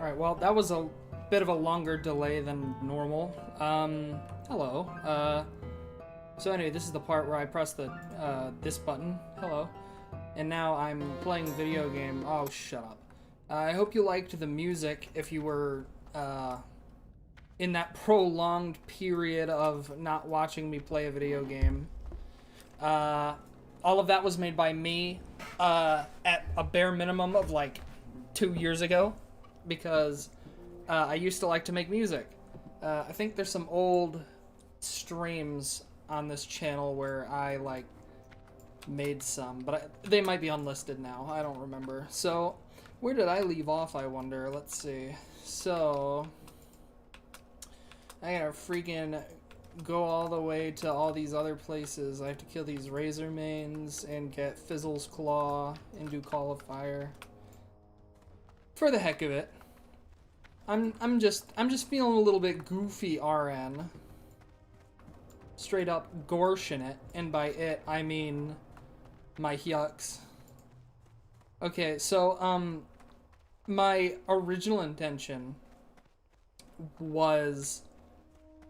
Alright, well, that was a bit of a longer delay than normal. Hello. So anyway, this is the part where I press the, this button. Hello. And now I'm playing video game. Oh, shut up. I hope you liked the music if you were, in that prolonged period of not watching me play a video game. All of that was made by me, at a bare minimum of, like, 2 years ago. Because I used to like to make music. I think there's some old streams on this channel where I like made some, but they might be unlisted now. I don't remember. So where did I leave off, I wonder? Let's see. So I gotta freaking go all the way to all these other places. I have to kill these razor mains and get Fizzle's Claw and do Call of Fire. For the heck of it. I'm just feeling a little bit goofy RN. Straight up gorshing it, and by it I mean my yucks. Okay, so my original intention was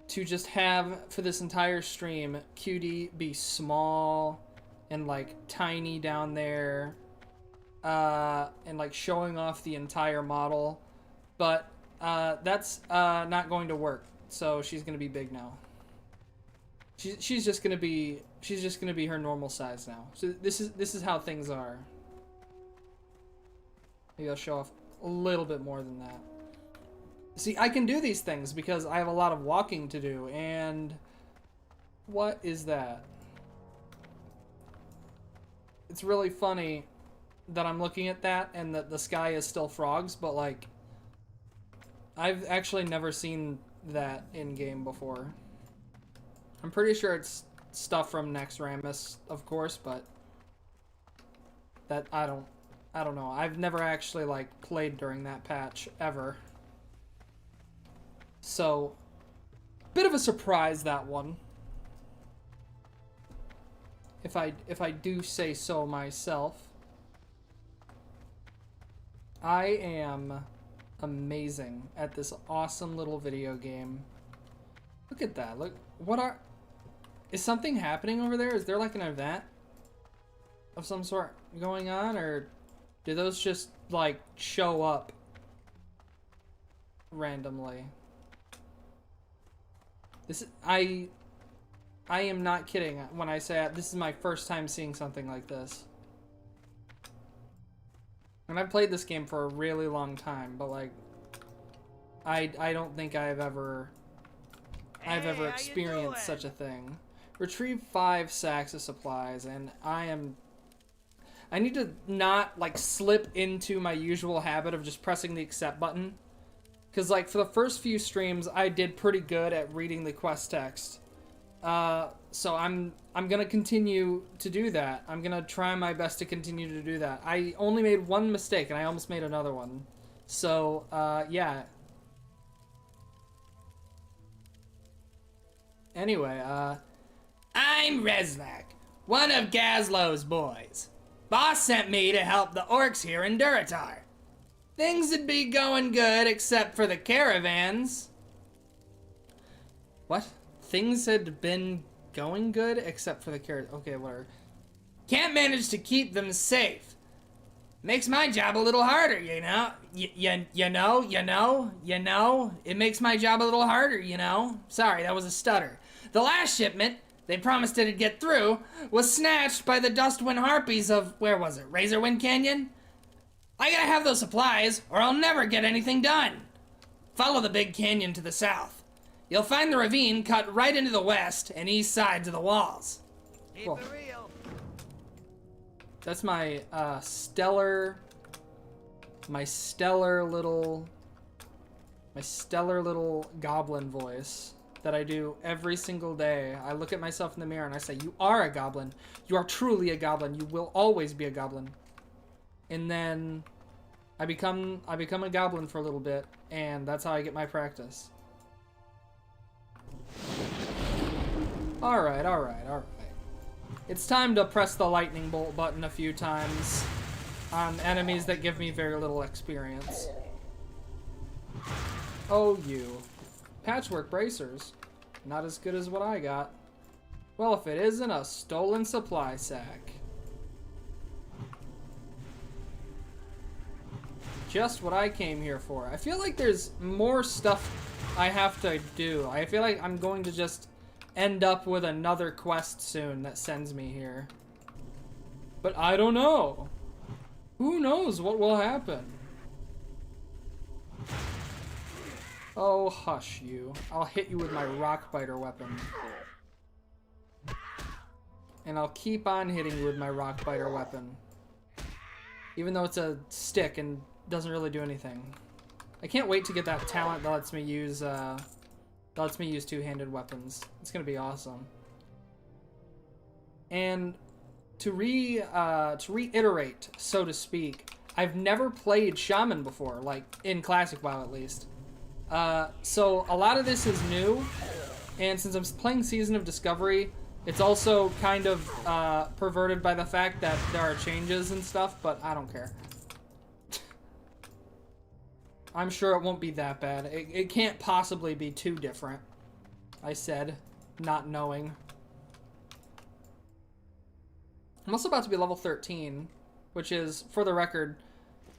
to just have for this entire stream QD be small and like tiny down there. And like showing off the entire model, but that's not going to work. So she's gonna be big now. She's just gonna be her normal size now. So this is how things are. Maybe I'll show off a little bit more than that. See, I can do these things because I have a lot of walking to do. And what is that? It's really funny that I'm looking at that and that the sky is still frogs, but like I've actually never seen that in game before. I'm pretty sure it's stuff from Next Ramus, of course, but that I don't know. I've never actually like played during that patch ever. So bit of a surprise, that one. If I do say so myself. I am amazing at this awesome little video game. Look at that. Look, is something happening over there? Is there like an event of some sort going on, or do those just like show up randomly? I am not kidding when I say this is my first time seeing something like this. And I've played this game for a really long time, but like, I don't think I've ever experienced such a thing. Retrieve 5 sacks of supplies, and I need to not like slip into my usual habit of just pressing the accept button, because like for the first few streams I did pretty good at reading the quest text. So I'm gonna continue to do that. I'm gonna try my best to continue to do that. I only made one mistake and I almost made another one. So, yeah. Anyway, I'm Reznak, one of Gazlow's boys. Boss sent me to help the orcs here in Durotar. Things would be going good except for the caravans. What? Things had been going good except for the carrot. Okay, whatever. Can't manage to keep them safe. Makes my job a little harder, you know? You know? It makes my job a little harder, you know? Sorry, that was a stutter. The last shipment, they promised it'd get through, was snatched by the Dustwind Harpies of, where was it, Razorwind Canyon? I gotta have those supplies, or I'll never get anything done. Follow the big canyon to the south. You'll find the ravine cut right into the west and east sides of the walls. Cool. Keep it real. That's my stellar little goblin voice that I do every single day. I look at myself in the mirror and I say, "You are a goblin. You are truly a goblin. You will always be a goblin." And then I become a goblin for a little bit, and that's how I get my practice. Alright. It's time to press the lightning bolt button a few times on enemies that give me very little experience. Oh, you. Patchwork bracers. Not as good as what I got. Well, if it isn't a stolen supply sack. Just what I came here for. I feel like there's more stuff I have to do. I feel like I'm going to just end up with another quest soon that sends me here. But I don't know. Who knows what will happen? Oh, hush you. I'll hit you with my rock biter weapon. And I'll keep on hitting you with my rock biter weapon. Even though it's a stick and doesn't really do anything. I can't wait to get that talent that lets me use two-handed weapons. It's gonna be awesome. And to reiterate, so to speak, I've never played Shaman before, like in Classic WoW at least. So a lot of this is new, and since I'm playing Season of Discovery, it's also kind of perverted by the fact that there are changes and stuff, but I don't care. I'm sure it won't be that bad. It can't possibly be too different, I said, not knowing. I'm also about to be level 13, which is, for the record,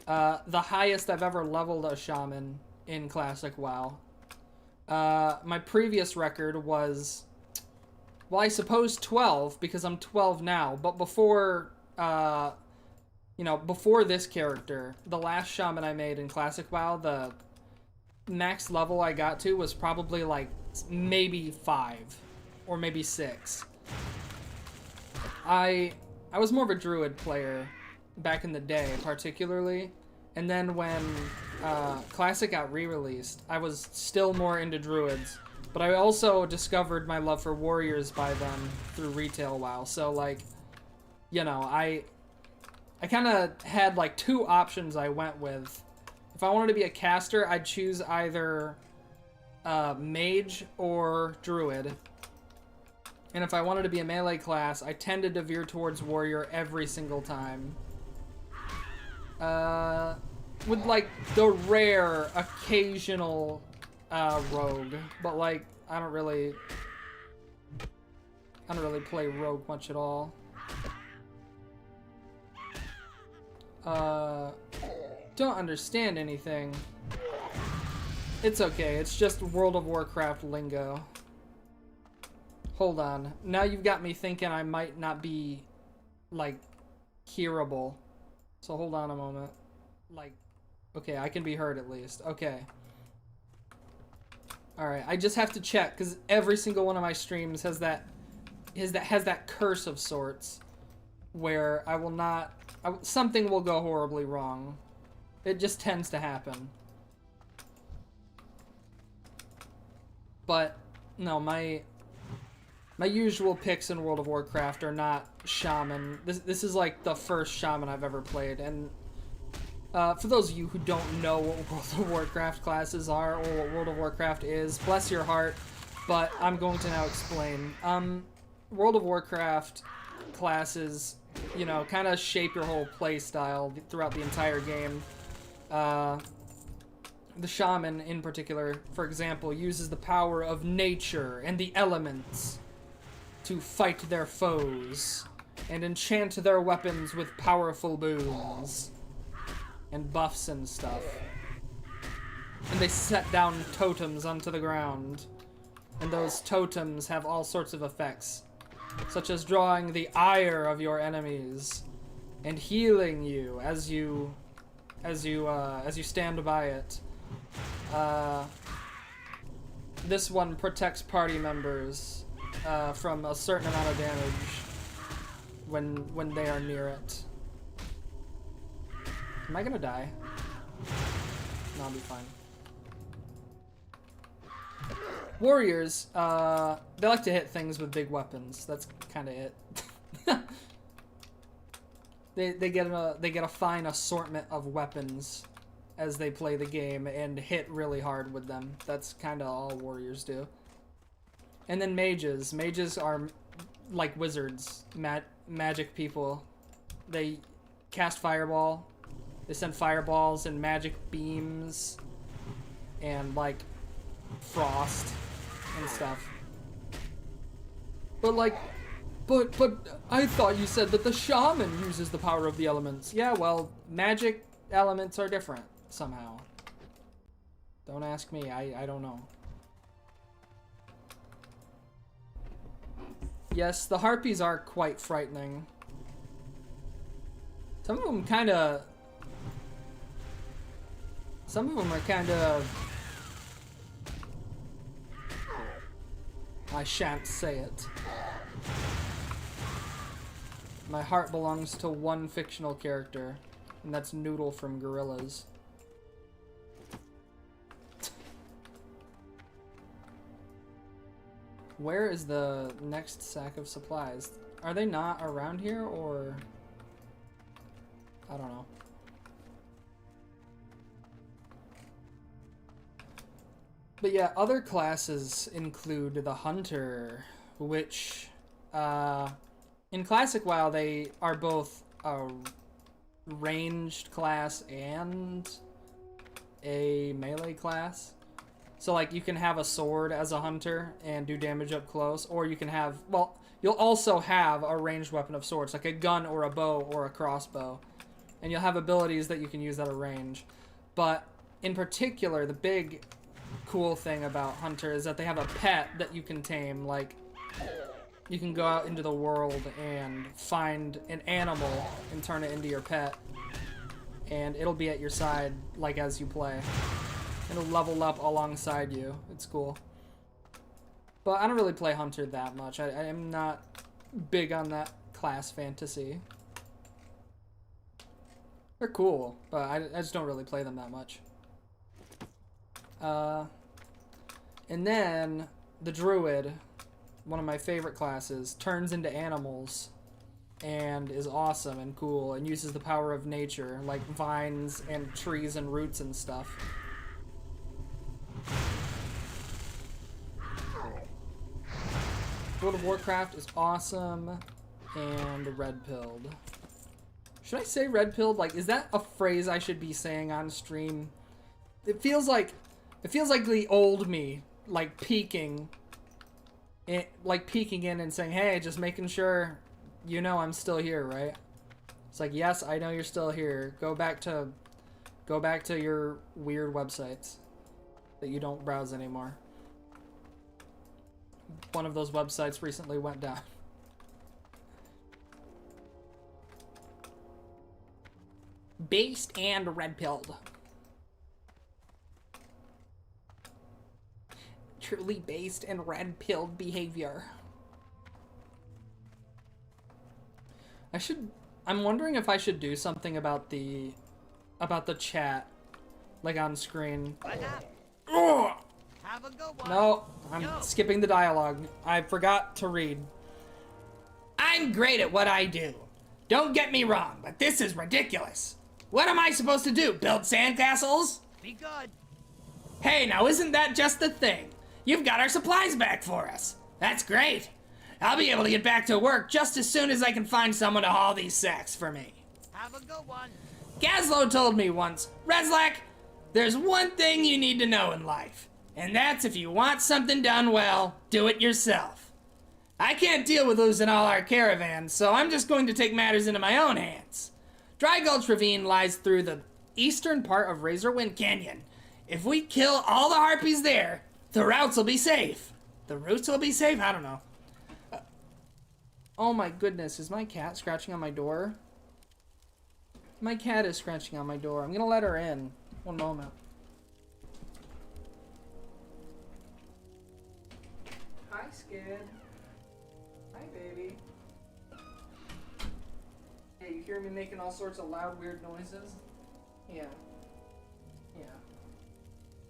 the highest I've ever leveled a shaman in Classic WoW. My previous record was, well, I suppose 12, because I'm 12 now, but before, before this character, the last shaman I made in Classic WoW, the max level I got to was probably like maybe 5 or maybe 6. I was more of a druid player back in the day, particularly, and then when Classic got re-released, I was still more into druids, but I also discovered my love for warriors by then through retail WoW. So like, I kind of had like 2 options I went with. If I wanted to be a caster, I'd choose either mage or druid. And if I wanted to be a melee class, I tended to veer towards warrior every single time. With like the rare occasional rogue, but like I don't really play rogue much at all. Don't understand anything. It's okay, it's just World of Warcraft lingo. Hold on. Now you've got me thinking I might not be, like, hearable. So hold on a moment. Like, okay, I can be heard at least. Okay. Alright, I just have to check, because every single one of my streams has that curse of sorts, where I will not... something will go horribly wrong. It just tends to happen. But, no, my usual picks in World of Warcraft are not Shaman. This is like the first Shaman I've ever played, and for those of you who don't know what World of Warcraft classes are, or what World of Warcraft is, bless your heart, but I'm going to now explain. World of Warcraft classes, kind of shape your whole play style throughout the entire game. The Shaman, in particular, for example, uses the power of nature and the elements to fight their foes, and enchant their weapons with powerful boons, and buffs and stuff. And they set down totems onto the ground, and those totems have all sorts of effects, such as drawing the ire of your enemies, and healing you as you stand by it. This one protects party members from a certain amount of damage when they are near it. Am I gonna die? No, I'll be fine. Warriors, they like to hit things with big weapons. That's kind of it. They get a fine assortment of weapons as they play the game and hit really hard with them. That's kind of all warriors do. And then mages. Mages are like wizards, magic people. They cast fireball. They send fireballs and magic beams and like frost and stuff. But like, but I thought you said that the shaman uses the power of the elements. Yeah, well, magic elements are different somehow. Don't ask me, I don't know. Yes, the harpies are quite frightening. Some of them are kinda... I shan't say it. My heart belongs to one fictional character, and that's Noodle from Gorillas. Where is the next sack of supplies? Are they not around here, or... I don't know. But yeah, other classes include the Hunter, which, in Classic WoW, they are both a ranged class and a melee class. So, like, you can have a sword as a hunter and do damage up close, or you can have, well, you'll also have a ranged weapon of sorts, like a gun or a bow or a crossbow. And you'll have abilities that you can use at a range. But, in particular, the big cool thing about Hunter is that they have a pet that you can tame. Like, you can go out into the world and find an animal and turn it into your pet. And it'll be at your side, like, as you play. It'll level up alongside you. It's cool. But I don't really play Hunter that much. I am not big on that class fantasy. They're cool, but I just don't really play them that much. And then the Druid, one of my favorite classes, turns into animals and is awesome and cool and uses the power of nature, like vines and trees and roots and stuff. World of Warcraft is awesome, and red-pilled. Should I say red-pilled? Like, is that a phrase I should be saying on stream? It feels like the old me, like peeking in and saying, "Hey, just making sure you know I'm still here, right?" It's like, "Yes, I know you're still here. Go back to your weird websites that you don't browse anymore." One of those websites recently went down. Based and red-pilled. Truly based and red-pilled behavior. I'm wondering if I should do something about the chat, like on screen. Ugh! Have a good one. No, I'm skipping the dialogue. I forgot to read. I'm great at what I do. Don't get me wrong, but this is ridiculous. What am I supposed to do? Build sandcastles? Be good. Hey, now isn't that just the thing? You've got our supplies back for us. That's great. I'll be able to get back to work just as soon as I can find someone to haul these sacks for me. Have a good one. Gazlo told me once, Rezlak, there's one thing you need to know in life, and that's if you want something done well, do it yourself. I can't deal with losing all our caravans, so I'm just going to take matters into my own hands. Dry Gulch Ravine lies through the eastern part of Razorwind Canyon. If we kill all the harpies there, the routes will be safe. The routes will be safe? I don't know. Oh my goodness, is my cat scratching on my door? My cat is scratching on my door. I'm gonna let her in. One moment. Hi, Skid. Hi, baby. Hey, you hear me making all sorts of loud, weird noises? Yeah. Yeah.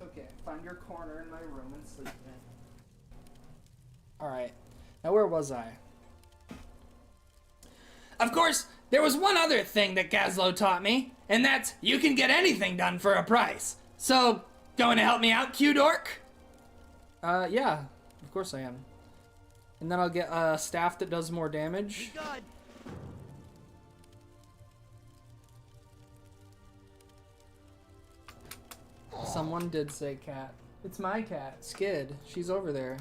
Okay, find your corner in my room and sleep in it. Alright. Now, where was I? Of course, there was one other thing that Gazlo taught me, and that's you can get anything done for a price. So, going to help me out, Q-Dork? Yeah, of course I am. And then I'll get a staff that does more damage. Be good. Someone did say cat. It's my cat, Skid. She's over there.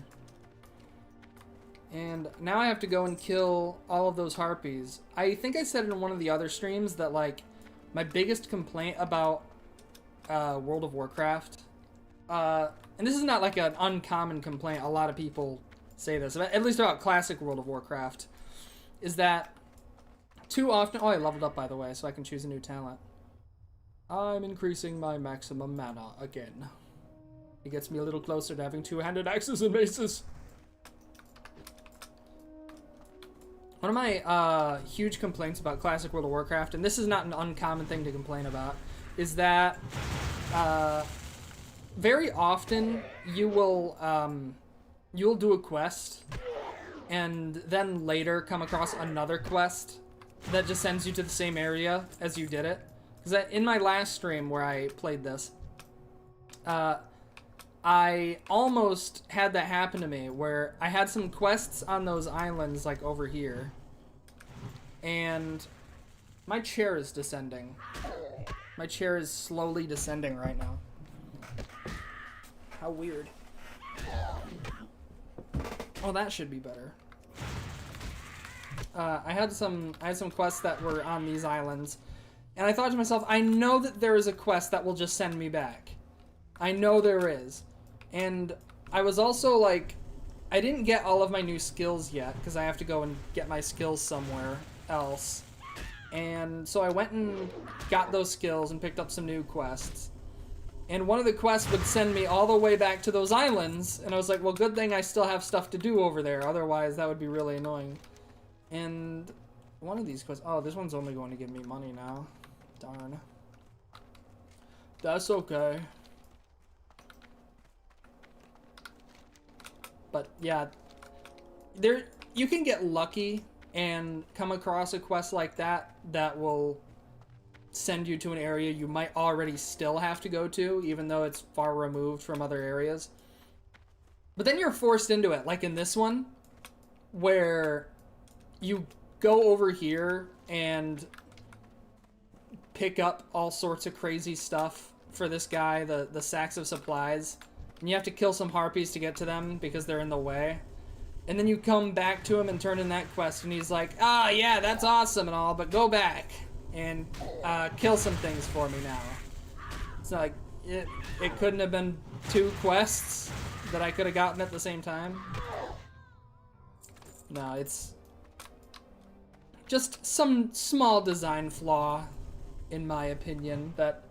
And now I have to go and kill all of those harpies. I think I said in one of the other streams that, like, my biggest complaint about World of Warcraft, and this is not like an uncommon complaint, a lot of people say this, at least about classic World of Warcraft, is that too often... Oh, I leveled up, by the way, so I can choose a new talent. I'm increasing my maximum mana again. It gets me a little closer to having two-handed axes and maces. One of my huge complaints about classic World of Warcraft, and this is not an uncommon thing to complain about, is that very often you will you'll do a quest and then later come across another quest that just sends you to the same area as you did it. Because in my last stream where I played this, I almost had that happen to me, where I had some quests on those islands, like over here, and my chair is descending. My chair is slowly descending right now. How weird. Oh, that should be better. I had some quests that were on these islands, and I thought to myself, I know that there is a quest that will just send me back. I know there is. And I was also like, I didn't get all of my new skills yet, because I have to go and get my skills somewhere else. And so I went and got those skills and picked up some new quests. And one of the quests would send me all the way back to those islands, and I was like, well, good thing I still have stuff to do over there, otherwise that would be really annoying. And one of these quests, oh, this one's only going to give me money now. Darn. That's okay. But yeah, you can get lucky and come across a quest like that that will send you to an area you might already still have to go to, even though it's far removed from other areas. But then you're forced into it, like in this one, where you go over here and pick up all sorts of crazy stuff for this guy, the sacks of supplies. And you have to kill some harpies to get to them because they're in the way. And then you come back to him and turn in that quest, and he's like, ah, yeah, that's awesome and all, but go back and kill some things for me now. It's not like, it couldn't have been 2 quests that I could have gotten at the same time. No, it's just some small design flaw, in my opinion, that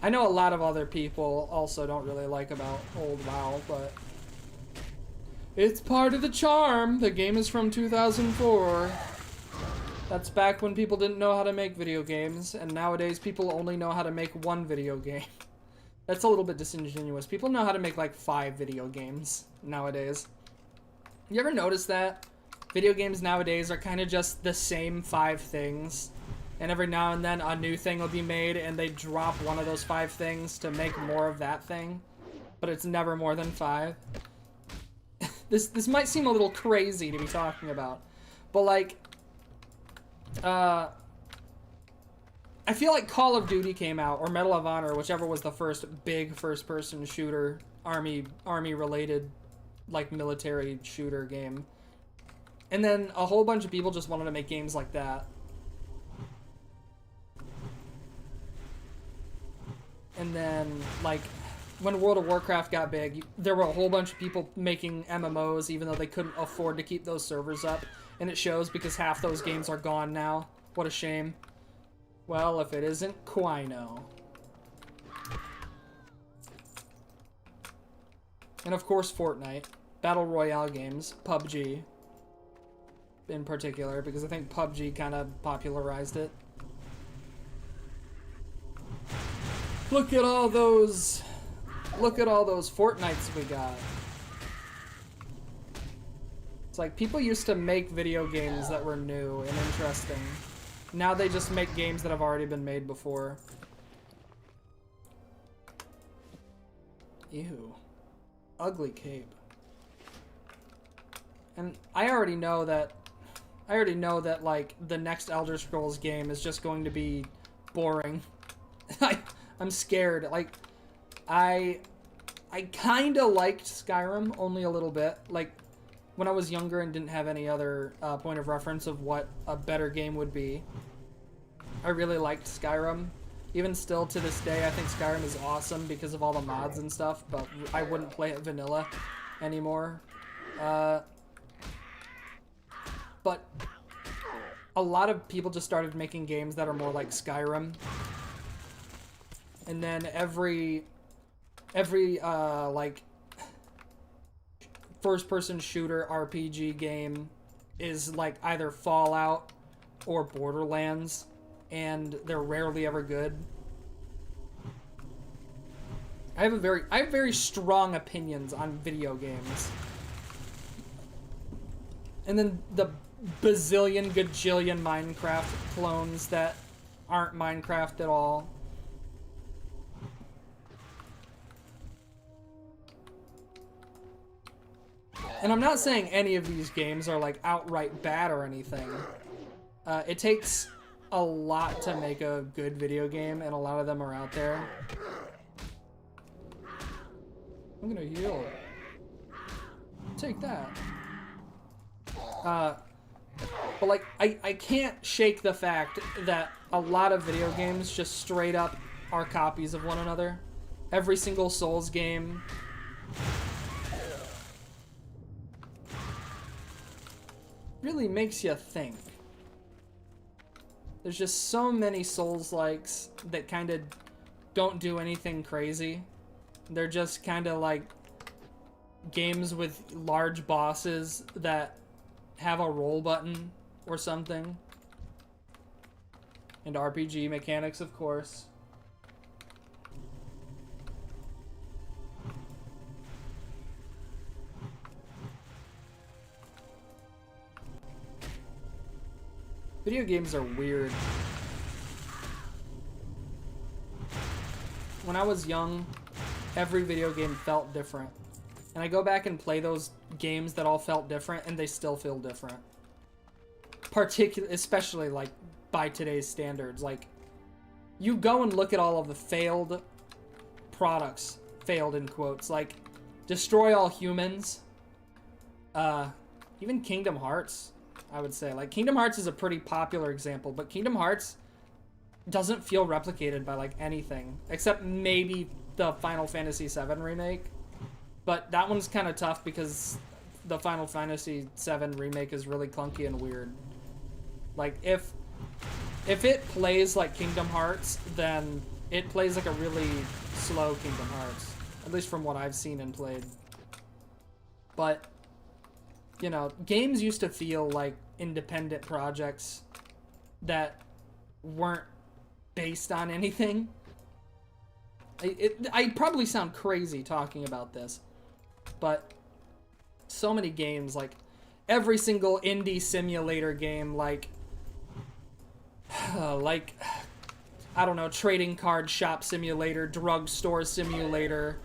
I know a lot of other people also don't really like about old WoW, but it's part of the charm. The game is from 2004. That's back when people didn't know how to make video games, and nowadays people only know how to make one video game. That's a little bit disingenuous. People know how to make like 5 video games nowadays. You ever notice that? Video games nowadays are kind of just the same 5 things. And every now and then a new thing will be made and they drop one of those 5 things to make more of that thing. But it's never more than 5. This might seem a little crazy to be talking about. But like, I feel like Call of Duty came out, or Medal of Honor, whichever was the first big first-person shooter, army-related, like, military shooter game. And then a whole bunch of people just wanted to make games like that. And then, like, when World of Warcraft got big, there were a whole bunch of people making MMOs, even though they couldn't afford to keep those servers up. And it shows because half those games are gone now. What a shame. Well, if it isn't Quino. And of course Fortnite. Battle Royale games. PUBG. In particular, because I think PUBG kind of popularized it. Look at all those Fortnites we got. It's like people used to make video games that were new and interesting. Now they just make games that have already been made before. Ew. Ugly cape. And I already know that like the next Elder Scrolls game is just going to be boring. I'm scared. Like, I kind of liked Skyrim, only a little bit. Like, when I was younger and didn't have any other point of reference of what a better game would be, I really liked Skyrim. Even still to this day, I think Skyrim is awesome because of all the mods and stuff, but I wouldn't play it vanilla anymore. But a lot of people just started making games that are more like Skyrim. And then every like first-person shooter RPG game is like either Fallout or Borderlands, and they're rarely ever good. I have very strong opinions on video games. And then the bazillion gajillion Minecraft clones that aren't Minecraft at all. And I'm not saying any of these games are like outright bad or anything. It takes a lot to make a good video game, and a lot of them are out there. I'm gonna heal. Take that. But like, I can't shake the fact that a lot of video games just straight up are copies of one another. Every single Souls game. Really makes you think. There's just so many Souls-likes that kind of don't do anything crazy. They're just kind of like games with large bosses that have a roll button or something. And RPG mechanics, of course. Video games are weird. When I was young, every video game felt different. And I go back and play those games that all felt different, and they still feel different. Especially, like, by today's standards. Like, you go and look at all of the failed products, failed in quotes, like, Destroy All Humans, even Kingdom Hearts, I would say. Like, Kingdom Hearts is a pretty popular example, but Kingdom Hearts doesn't feel replicated by, like, anything. Except maybe the Final Fantasy VII remake. But that one's kind of tough because the Final Fantasy VII remake is really clunky and weird. Like, if it plays like Kingdom Hearts, then it plays like a really slow Kingdom Hearts. At least from what I've seen and played. But, you know, games used to feel like independent projects that weren't based on anything. I probably sound crazy talking about this, but so many games, like every single indie simulator game, like I don't know, trading card shop simulator, drugstore simulator,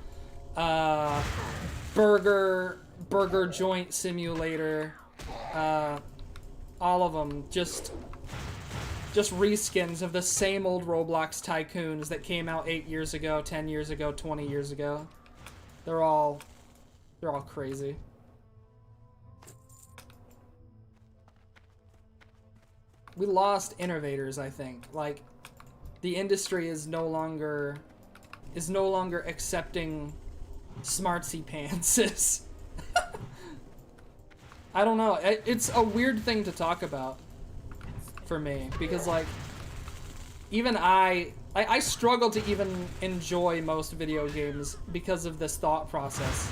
burger joint simulator, all of them just reskins of the same old Roblox tycoons that came out 8 years ago, 10 years ago, 20 years ago. They're all crazy. We lost innovators, I think. Like, the industry is no longer accepting smartsy pantses. I don't know. It's a weird thing to talk about for me, because like even I struggle to even enjoy most video games because of this thought process.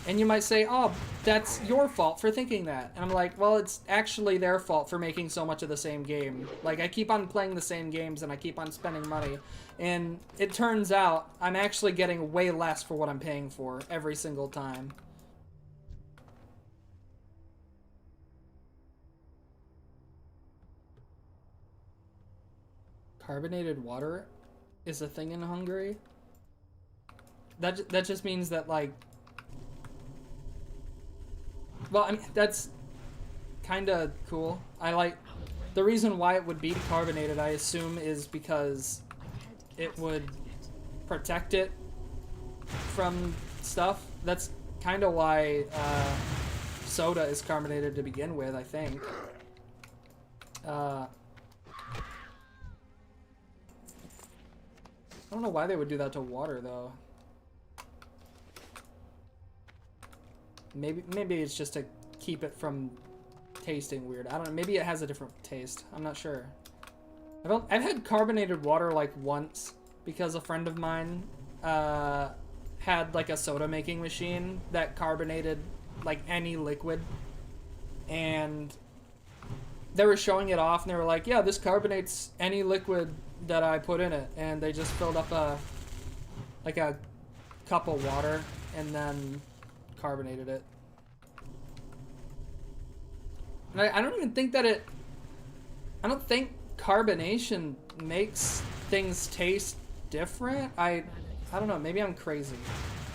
And you might say, oh, that's your fault for thinking that. And I'm like, well, it's actually their fault for making so much of the same game. Like, I keep on playing the same games and I keep on spending money. And it turns out I'm actually getting way less for what I'm paying for every single time. Carbonated water is a thing in Hungary? That just means that, like... Well, I mean, that's kind of cool. I like... The reason why it would be carbonated, I assume, is because it would protect it from stuff. That's kind of why soda is carbonated to begin with, I think. I don't know why they would do that to water, though. Maybe it's just to keep it from tasting weird. I don't know. Maybe it has a different taste. I'm not sure. I've had carbonated water like once because a friend of mine had like a soda making machine that carbonated like any liquid, and they were showing it off and they were like, yeah, this carbonates any liquid that I put in it, and they just filled up a cup of water and then carbonated it. And I don't even think that I don't think carbonation makes things taste different. I don't know, maybe I'm crazy.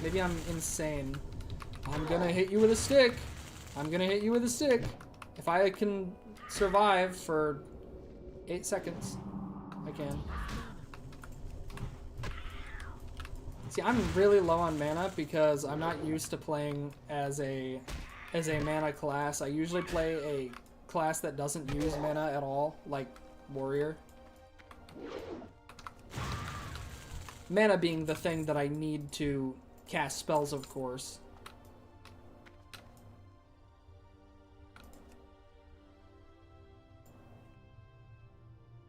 Maybe I'm insane. I'm gonna hit you with a stick. I'm gonna hit you with a stick. If I can survive for 8 seconds, I can. See, I'm really low on mana because I'm not used to playing as a mana class. I usually play a class that doesn't use mana at all, like warrior. Mana being the thing that I need to cast spells, of course.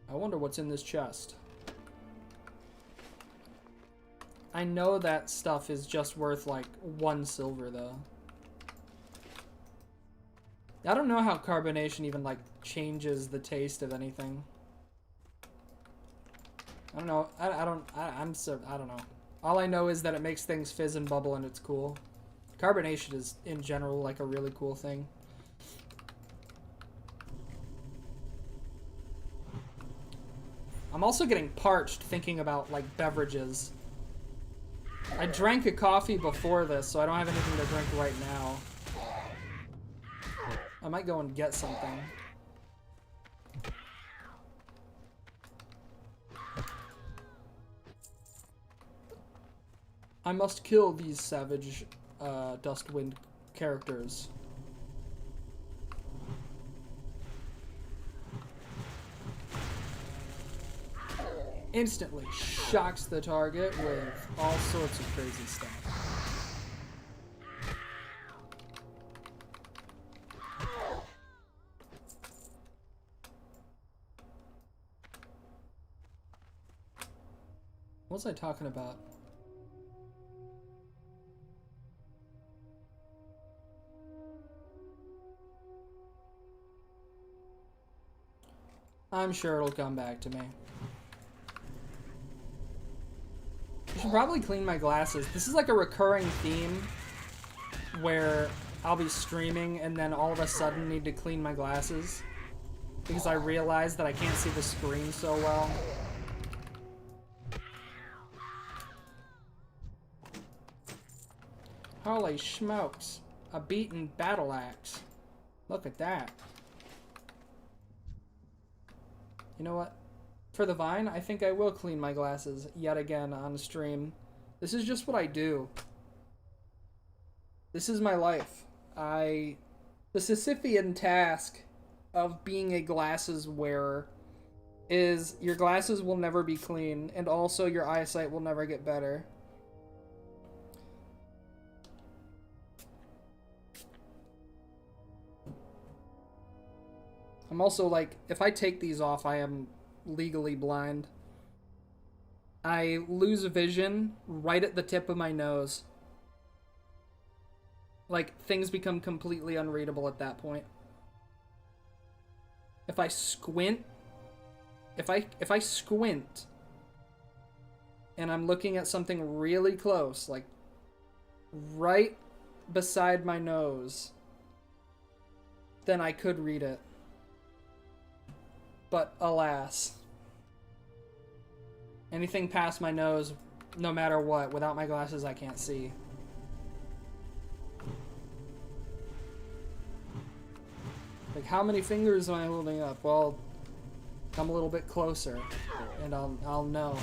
I wonder what's in this chest. I know that stuff is just worth like 1 silver though. I don't know how carbonation even like changes the taste of anything. I don't know. I don't know. All I know is that it makes things fizz and bubble and it's cool. Carbonation is in general like a really cool thing. I'm also getting parched thinking about like beverages. I drank a coffee before this, so I don't have anything to drink right now. I might go and get something. I must kill these savage Dustwind characters. Instantly shocks the target with all sorts of crazy stuff. What was I talking about? I'm sure it'll come back to me. I should probably clean my glasses. This is like a recurring theme where I'll be streaming and then all of a sudden need to clean my glasses because I realize that I can't see the screen so well. Holy smokes. A beaten battle axe. Look at that. You know what? For the Vine, I think I will clean my glasses yet again on stream. This is just what I do. This is my life. The Sisyphean task of being a glasses wearer is your glasses will never be clean, and also your eyesight will never get better. I'm also like, if I take these off, I am legally blind. I lose vision right at the tip of my nose. Like, things become completely unreadable at that point. If I squint, if I squint and I'm looking at something really close, like right beside my nose, then I could read it. But alas, anything past my nose, no matter what, without my glasses I can't see. Like, how many fingers am I holding up? Well, come a little bit closer and I'll know.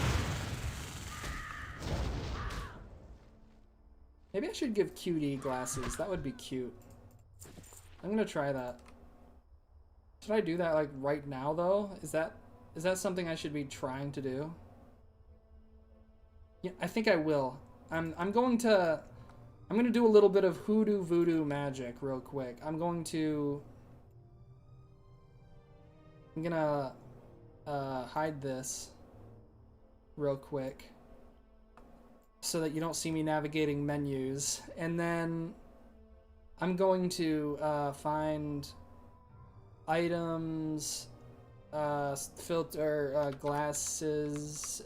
Maybe I should give QD glasses. That would be cute. I'm gonna try that. Should I do that like right now though? Is that something I should be trying to do? Yeah, I think I will. I'm gonna do a little bit of hoodoo voodoo magic real quick. I'm gonna hide this real quick so that you don't see me navigating menus, and then I'm going to find items, filter glasses,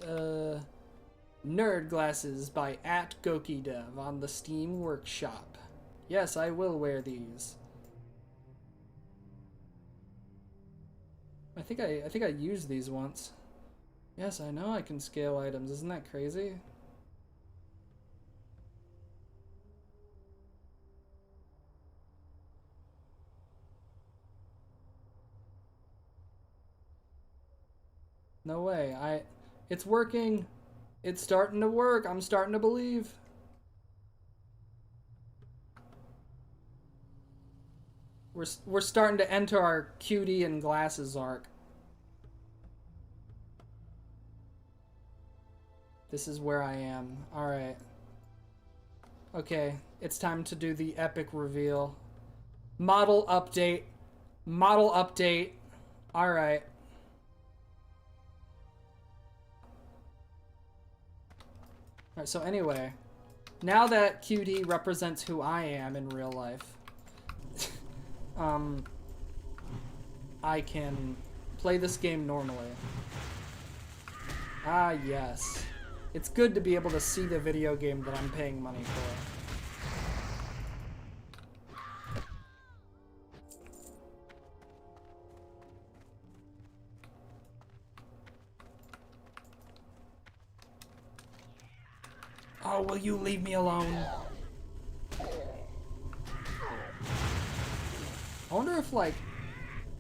nerd glasses by @GokiDev on the Steam Workshop. Yes, I will wear these. I think I used these once. Yes, I know I can scale items. Isn't that crazy? No way. It's working. It's starting to work. I'm starting to believe. We're starting to enter our cutie and glasses arc. This is where I am. All right. Okay, it's time to do the epic reveal. Model update. Model update. All right. Alright, so anyway, now that QD represents who I am in real life, I can play this game normally. Ah, yes. It's good to be able to see the video game that I'm paying money for. Oh, will you leave me alone? I wonder if, like,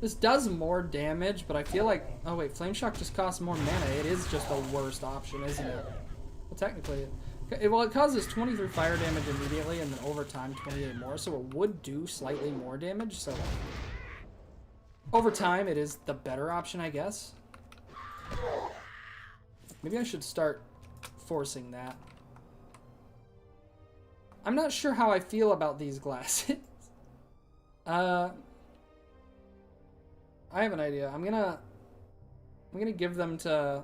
this does more damage, but I feel like... Oh, wait, Flame Shock just costs more mana. It is just the worst option, isn't it? Well, technically... Well, it causes 23 fire damage immediately, and then over time, 28 more, so it would do slightly more damage, so... Over time, it is the better option, I guess. Maybe I should start forcing that. I'm not sure how I feel about these glasses. I have an idea. I'm gonna give them to...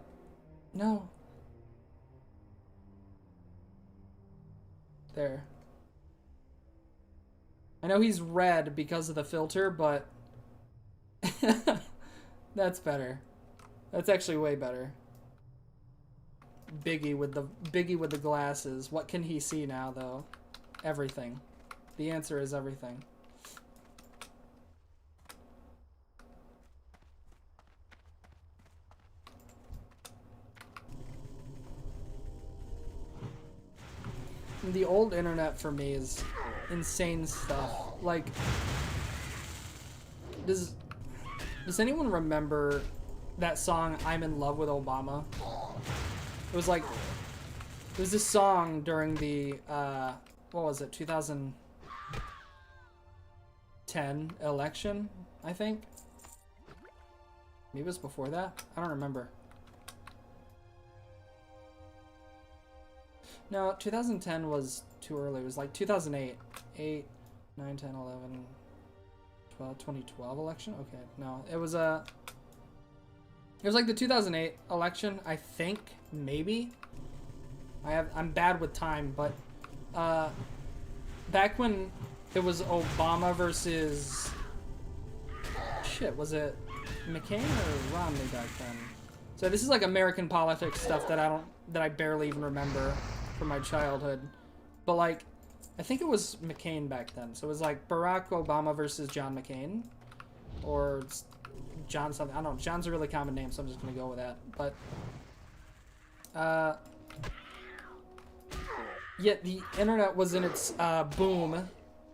No. There. I know he's red because of the filter, but... That's better. That's actually way better. Biggie with the glasses. What can he see now, though? Everything. The answer is everything. The old internet for me is insane stuff. Like, does anyone remember that song "I'm in Love with Obama"? It was like, it was this song during the what was it, 2010 election, I think? Maybe it was before that? I don't remember. No, 2010 was too early. It was like 2008. 8, 9, 10, 11, 12, 2012 election? Okay, no. It was like the 2008 election, I think, maybe. I'm bad with time, but back when it was Obama versus shit, was it McCain or Romney back then? So this is like American politics stuff that I barely even remember from my childhood. But like, I think it was McCain back then. So it was like Barack Obama versus John McCain, or John something. I don't know. John's a really common name, so I'm just gonna go with that. But yet the internet was in its boom,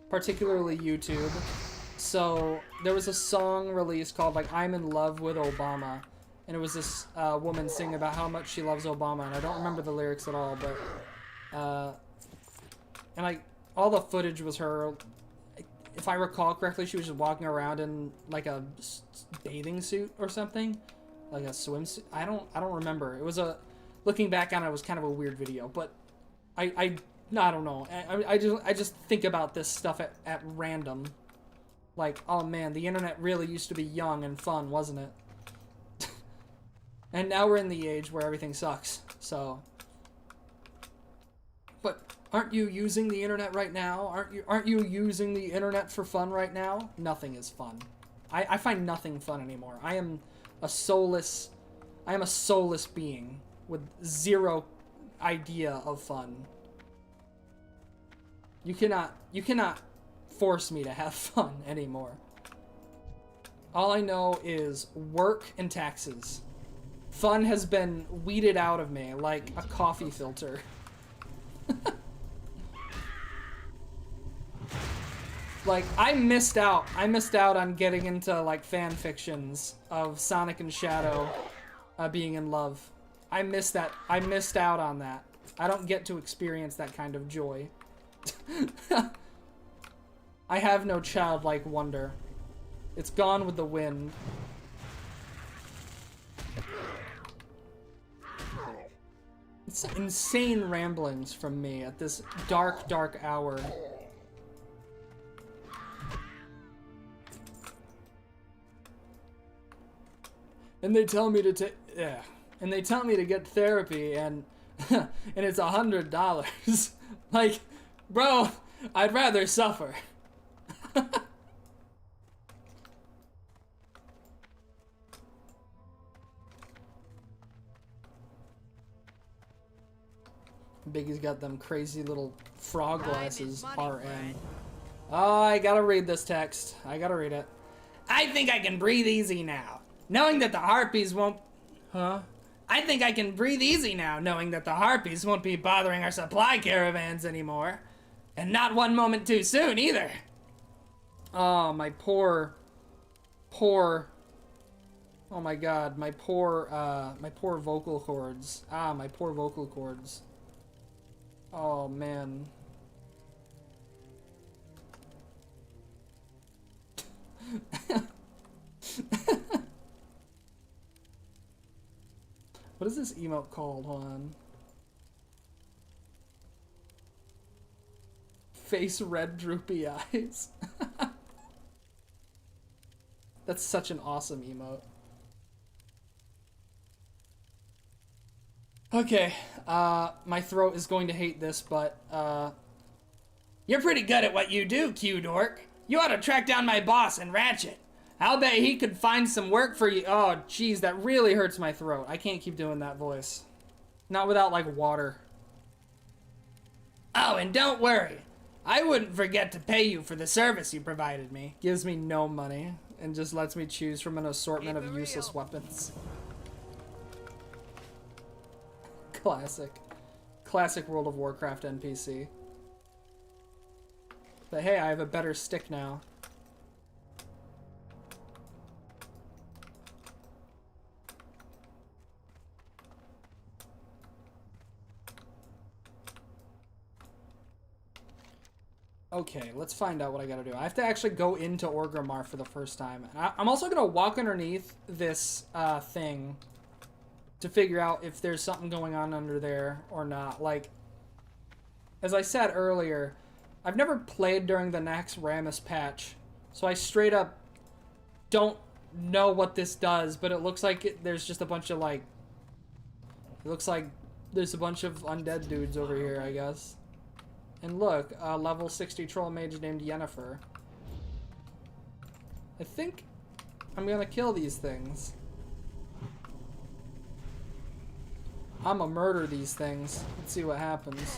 particularly YouTube. So there was a song released called like "I'm in Love with Obama," and it was this woman singing about how much she loves Obama, and I don't remember the lyrics at all, but And all the footage was her. If I recall correctly, she was just walking around in like a bathing suit or something, like a swimsuit. I don't remember. It was looking back on it, it was kind of a weird video, but I don't know. I just think about this stuff at random. Like, oh man, the internet really used to be young and fun, wasn't it? And now we're in the age where everything sucks. So, but aren't you using the internet right now? Aren't you using the internet for fun right now? Nothing is fun. I find nothing fun anymore. I am a soulless being with zero idea of fun. You cannot force me to have fun anymore. All I know is work and taxes. Fun has been weeded out of me like a coffee filter. Like, I missed out on getting into like fan fictions of Sonic and Shadow being in love. I missed out on that. I don't get to experience that kind of joy. I have no childlike wonder. It's gone with the wind. It's insane ramblings from me at this dark, dark hour. And they tell me to and they tell me to get therapy, and and it's $100. Like, bro, I'd rather suffer. Biggie's got them crazy little frog glasses, RN. Oh, I gotta read this text. I gotta read it. I think I can breathe easy now, knowing that the harpies won't... Huh? I think I can breathe easy now, knowing that the harpies won't be bothering our supply caravans anymore. And not one moment too soon, either. Oh, my poor... Oh my god, my poor vocal cords. Ah, my poor vocal cords. Oh, man. What is this emote called? Hold on. Face red droopy eyes. That's such an awesome emote. Okay, my throat is going to hate this, but, you're pretty good at what you do, Q Dork. You ought to track down my boss and Ratchet. I'll bet he could find some work for you. Oh, jeez, that really hurts my throat. I can't keep doing that voice. Not without, like, water. Oh, and don't worry. I wouldn't forget to pay you for the service you provided me. Gives me no money and just lets me choose from an assortment of useless weapons. Classic. Classic World of Warcraft NPC. But hey, I have a better stick now. Okay, let's find out what I gotta do. I have to actually go into Orgrimmar for the first time. I'm also gonna walk underneath this thing to figure out if there's something going on under there or not. Like, as I said earlier, I've never played during the Nax Ramus patch, so I straight up don't know what this does, but it looks like there's just a bunch of, like... It looks like there's a bunch of undead dudes over here, I guess. And look, a level 60 troll mage named Yennefer. I think I'm gonna kill these things. I'ma murder these things. Let's see what happens.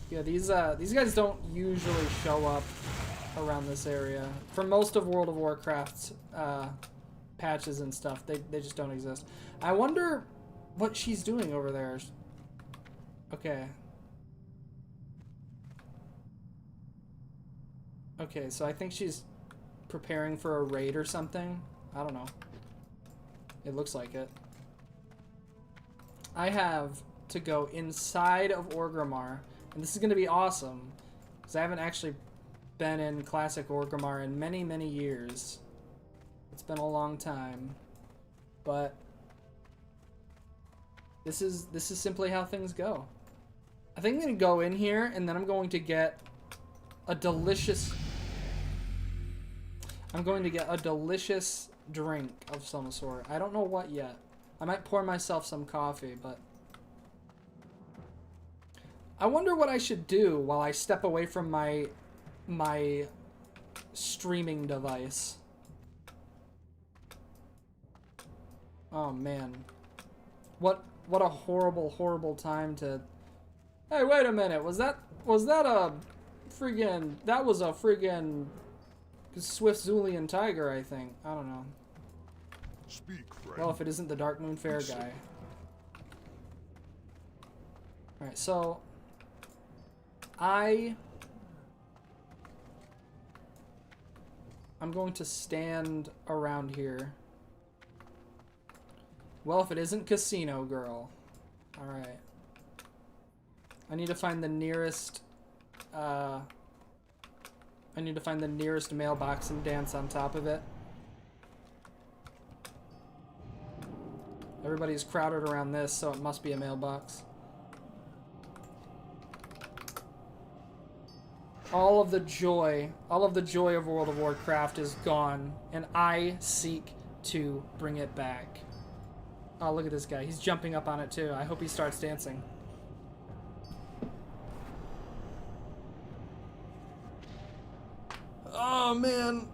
Yeah, these guys don't usually show up around this area. For most of World of Warcraft's patches and stuff, they just don't exist. I wonder what she's doing over there. Okay. Okay, so I think she's preparing for a raid or something. I don't know. It looks like it. I have to go inside of Orgrimmar, and this is going to be awesome, because I haven't actually been in Classic Orgrimmar in many, many years. It's been a long time, but this is simply how things go. I think I'm going to go in here, and then I'm going to get a delicious... I'm going to get a delicious drink of some sort. I don't know what yet. I might pour myself some coffee, but... I wonder what I should do while I step away from my streaming device. Oh man. What a horrible, horrible time to... Hey, wait a minute. Was that a friggin... That was a friggin... Swift Zulian tiger, I think. I don't know. Speak, friend. Well, if it isn't the Dark Moon Fair guy. Alright, so... I'm going to stand around here. Well, if it isn't Casino Girl. Alright. I need to find the nearest... I need to find the nearest mailbox and dance on top of it. Everybody's crowded around this, so it must be a mailbox. All of the joy of World of Warcraft is gone, and I seek to bring it back. Oh, look at this guy. He's jumping up on it, too. I hope he starts dancing. Oh, man.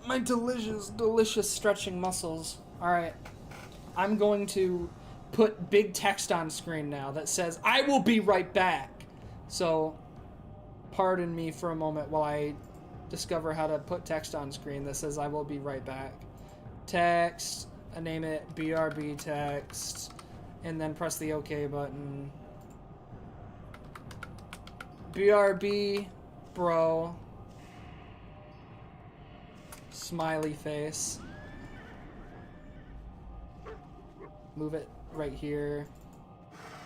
My delicious, delicious stretching muscles. Alright. I'm going to put big text on screen now that says, I will be right back. So, pardon me for a moment while I discover how to put text on screen that says, I will be right back. Text. I name it BRB text. And then press the OK button. BRB, bro. Smiley face. Move it right here.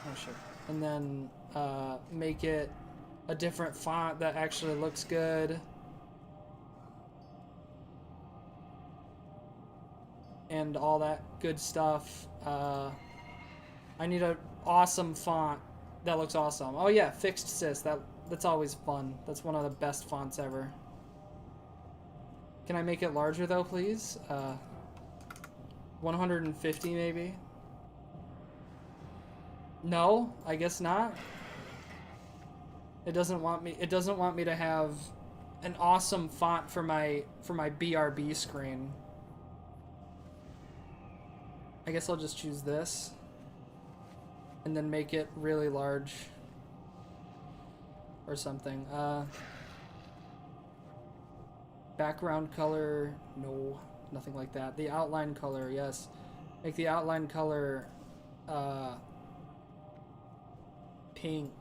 Oh shit. And then make it a different font that actually looks good. And all that good stuff. I need an awesome font that looks awesome. Oh yeah, fixed sys. That's always fun. That's one of the best fonts ever. Can I make it larger though, please? 150 maybe? No, I guess not. It doesn't want me to have an awesome font for my BRB screen. I guess I'll just choose this and then make it really large or something. Background color, no, nothing like that. The outline color, yes. Make the outline color pink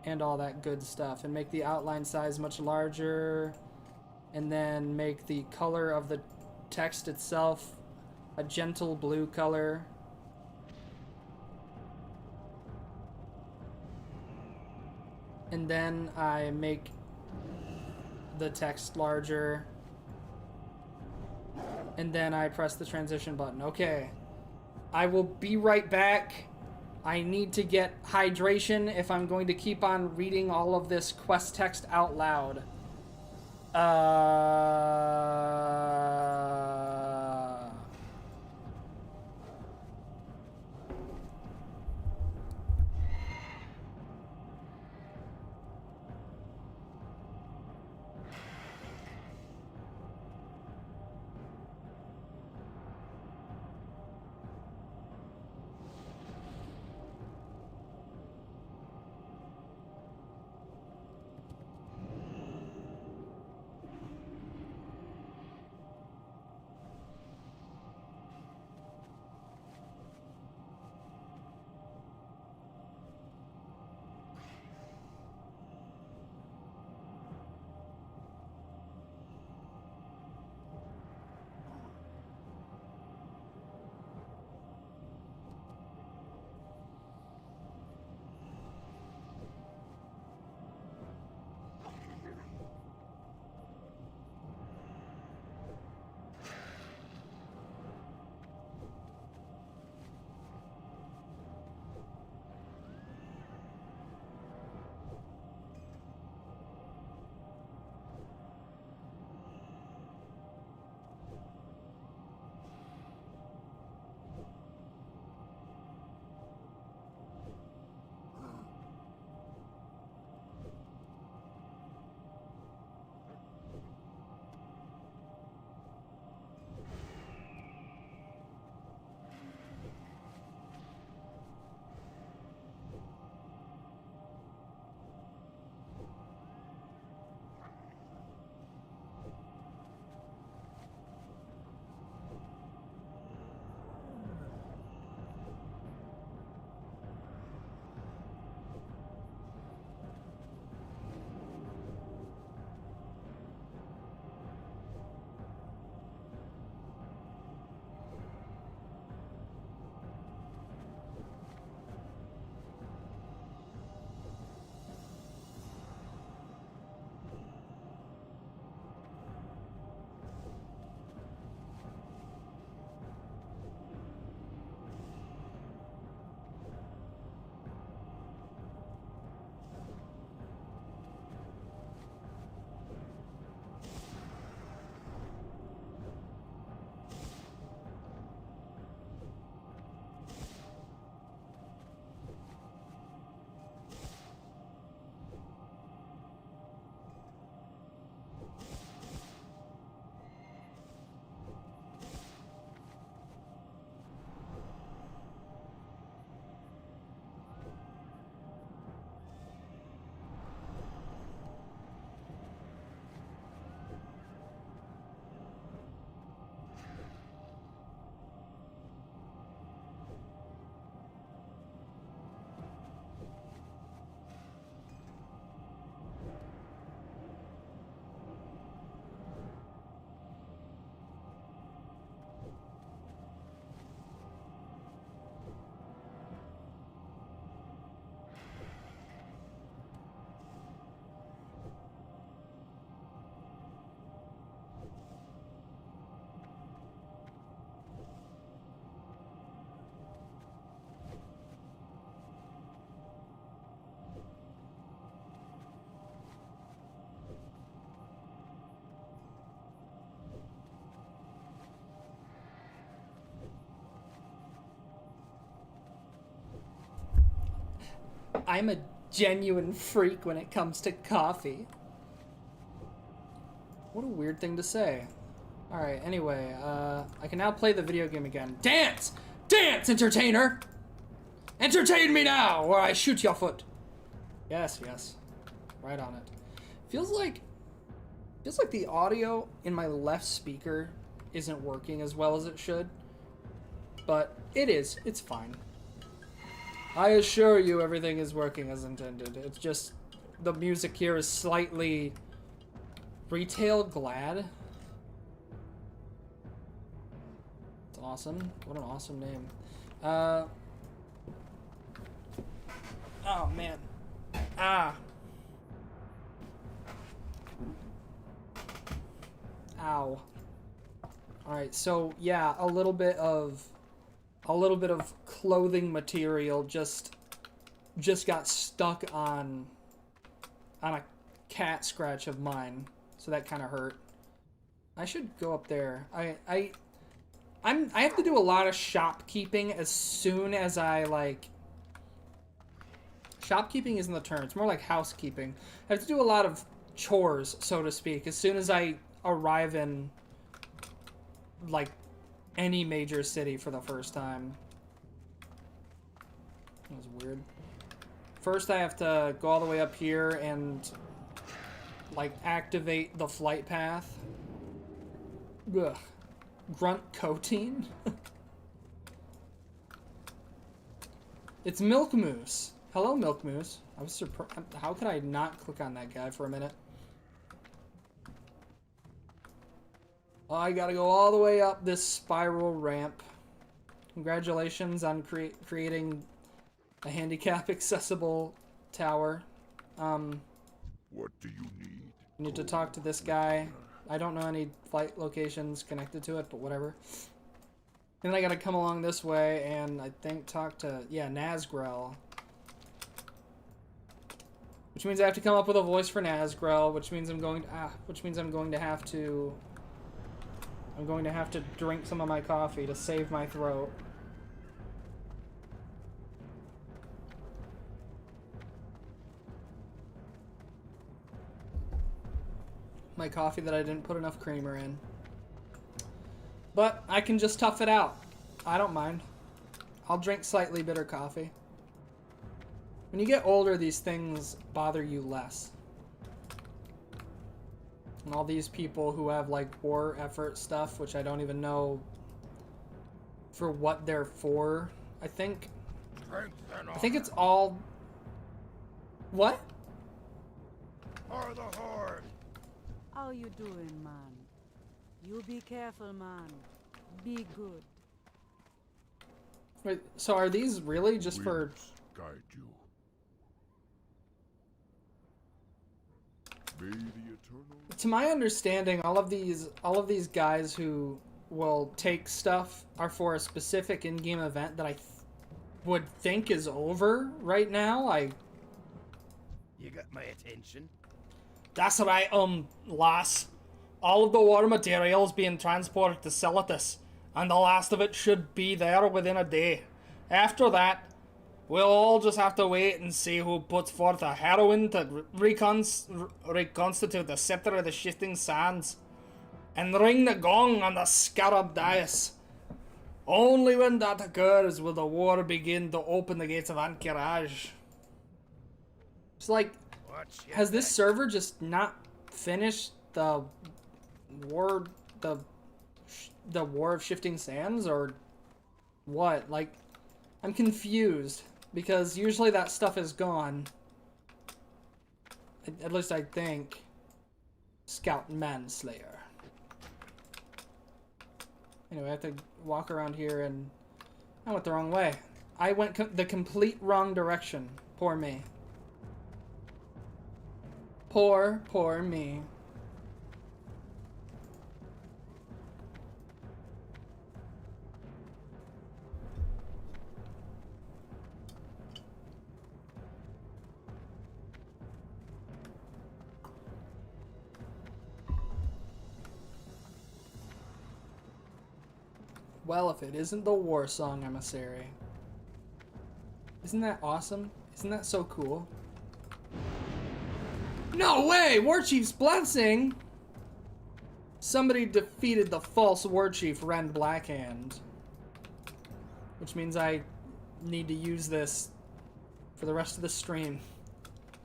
and all that good stuff, and make the outline size much larger, and then make the color of the text itself a gentle blue color. And then I make the text larger, and then I press the transition button. Okay. I will be right back. I need to get hydration if I'm going to keep on reading all of this quest text out loud. I'm a genuine freak when it comes to coffee. What a weird thing to say. Alright, anyway, I can now play the video game again. Dance! Dance, entertainer! Entertain me now, or I shoot your foot. Yes, yes. Right on it. Feels like the audio in my left speaker isn't working as well as it should. But it is. It's fine. I assure you everything is working as intended. It's just the music here is slightly retail glad. It's awesome. What an awesome name. Oh man. Ah. Ow. Alright, so yeah, a little bit of clothing material just got stuck on a cat scratch of mine, so that kind of hurt. I should go up there. I have to do a lot of shopkeeping as soon as I like. Shopkeeping isn't the term. It's more like housekeeping. I have to do a lot of chores, so to speak, as soon as I arrive in like any major city for the first time. That was weird. First I have to go all the way up here and like activate the flight path. Ugh. Grunt coating? It's Milk Moose. Hello, Milk Moose. I was surprised. How could I not click on that guy for a minute? Oh, I gotta go all the way up this spiral ramp. Congratulations on creating a handicap accessible tower. What do you need? I need to talk to this guy. I don't know any flight locations connected to it, but whatever. Then I gotta come along this way and I think talk to, yeah, Nazgrel. Which means I have to come up with a voice for Nazgrel, which means I'm going to have to drink some of my coffee to save my throat. My coffee that I didn't put enough creamer in. But I can just tough it out. I don't mind. I'll drink slightly bitter coffee. When you get older, these things bother you less. And all these people who have like war effort stuff, which I don't even know for what they're for. I think it's all. What? For the Horde. How you doing, man? You be careful, man. Be good. Wait, so are these really just for? Guide you. May the eternal. To my understanding, all of these guys who will take stuff are for a specific in-game event that I would think is over right now. You got my attention. That's right, lass. All of the war materials being transported to Silitus, and the last of it should be there within a day. After that, we'll all just have to wait and see who puts forth a heroine to reconstitute the scepter of the shifting sands, and ring the gong on the scarab dais. Only when that occurs will the war begin to open the gates of Anchorage. It's like, has this server just not finished the war, the War of Shifting Sands, or what? Like, I'm confused, because usually that stuff is gone. At least I think. Scout Manslayer. Anyway, I have to walk around here, and I went the wrong way. I went the complete wrong direction. Poor me. Poor me. Well, if it isn't the war song emissary. Isn't that awesome? Isn't that so cool? No way! Warchief's blessing! Somebody defeated the false Warchief, Ren Blackhand. Which means I need to use this for the rest of the stream.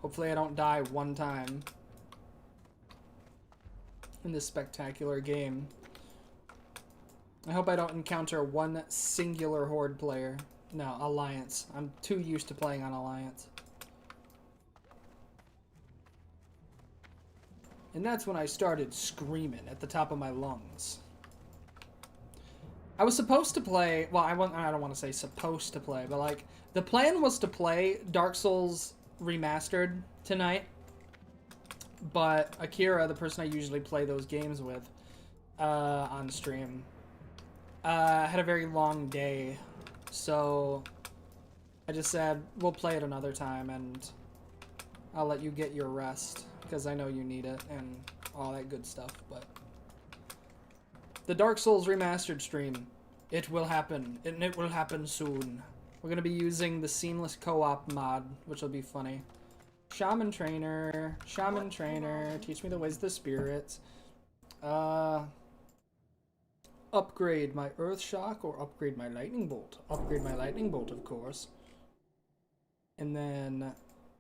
Hopefully I don't die one time in this spectacular game. I hope I don't encounter one singular Horde player. No, Alliance. I'm too used to playing on Alliance. And that's when I started screaming at the top of my lungs. I was supposed to play, well, I don't want to say supposed to play, but like, the plan was to play Dark Souls Remastered tonight. But Akira, the person I usually play those games with on stream, had a very long day. So I just said, we'll play it another time and I'll let you get your rest because I know you need it and all that good stuff. But the Dark Souls Remastered stream, it will happen, and it will happen soon. We're going to be using the Seamless Co-op mod, which will be funny. Shaman Trainer, teach me the ways of the spirits. Upgrade my Earth Shock or upgrade my Lightning Bolt. Upgrade my Lightning Bolt, of course. And then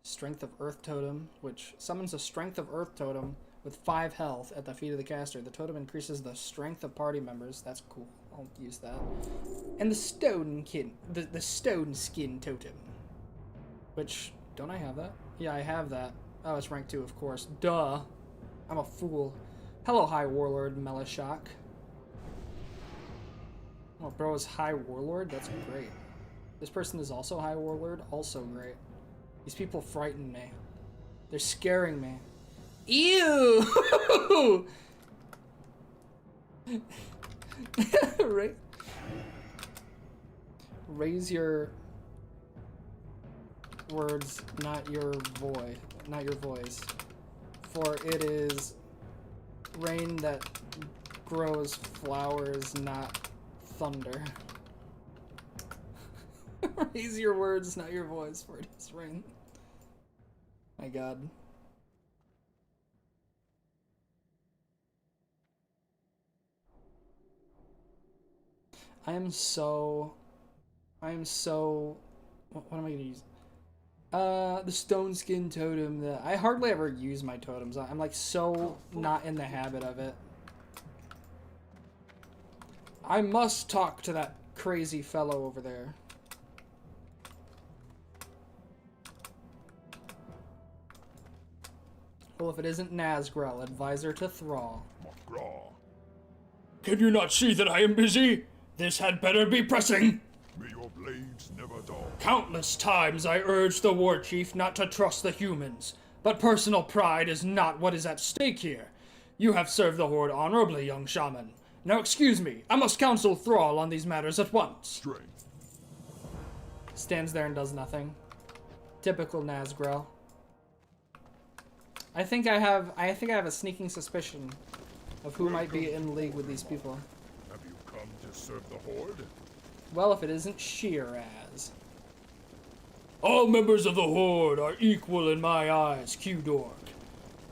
Strength of Earth Totem, which summons a Strength of Earth Totem with 5 health at the feet of the caster. The totem increases the strength of party members. That's cool. I'll use that. And the Stone Skin Totem. Which, don't I have that? Yeah, I have that. Oh, it's rank 2, of course. Duh. I'm a fool. Hello, High Warlord Melishok. Oh, bro is High Warlord? That's great. This person is also High Warlord? Also great. These people frighten me. They're scaring me. Ew! Raise your words, not your voice. For it is rain that grows flowers, not thunder. Raise your words, not your voice, for it is rain. My God. I am so, what am I gonna use? The Stone Skin Totem. I hardly ever use my totems. I'm like so not in the habit of it. I must talk to that crazy fellow over there. Well, if it isn't Nazgrel, advisor to Thrall. Can you not see that I am busy? This had better be pressing. May your blades never dull. Countless times I urged the war chief not to trust the humans, but personal pride is not what is at stake here. You have served the Horde honorably, young shaman. Now excuse me, I must counsel Thrall on these matters at once. Strength. Stands there and does nothing. Typical Nazgrel. I think I have a sneaking suspicion of who might be in league with these people. Have you come to serve the Horde? Well, if it isn't Shiraz. All members of the Horde are equal in my eyes, Q-Dork.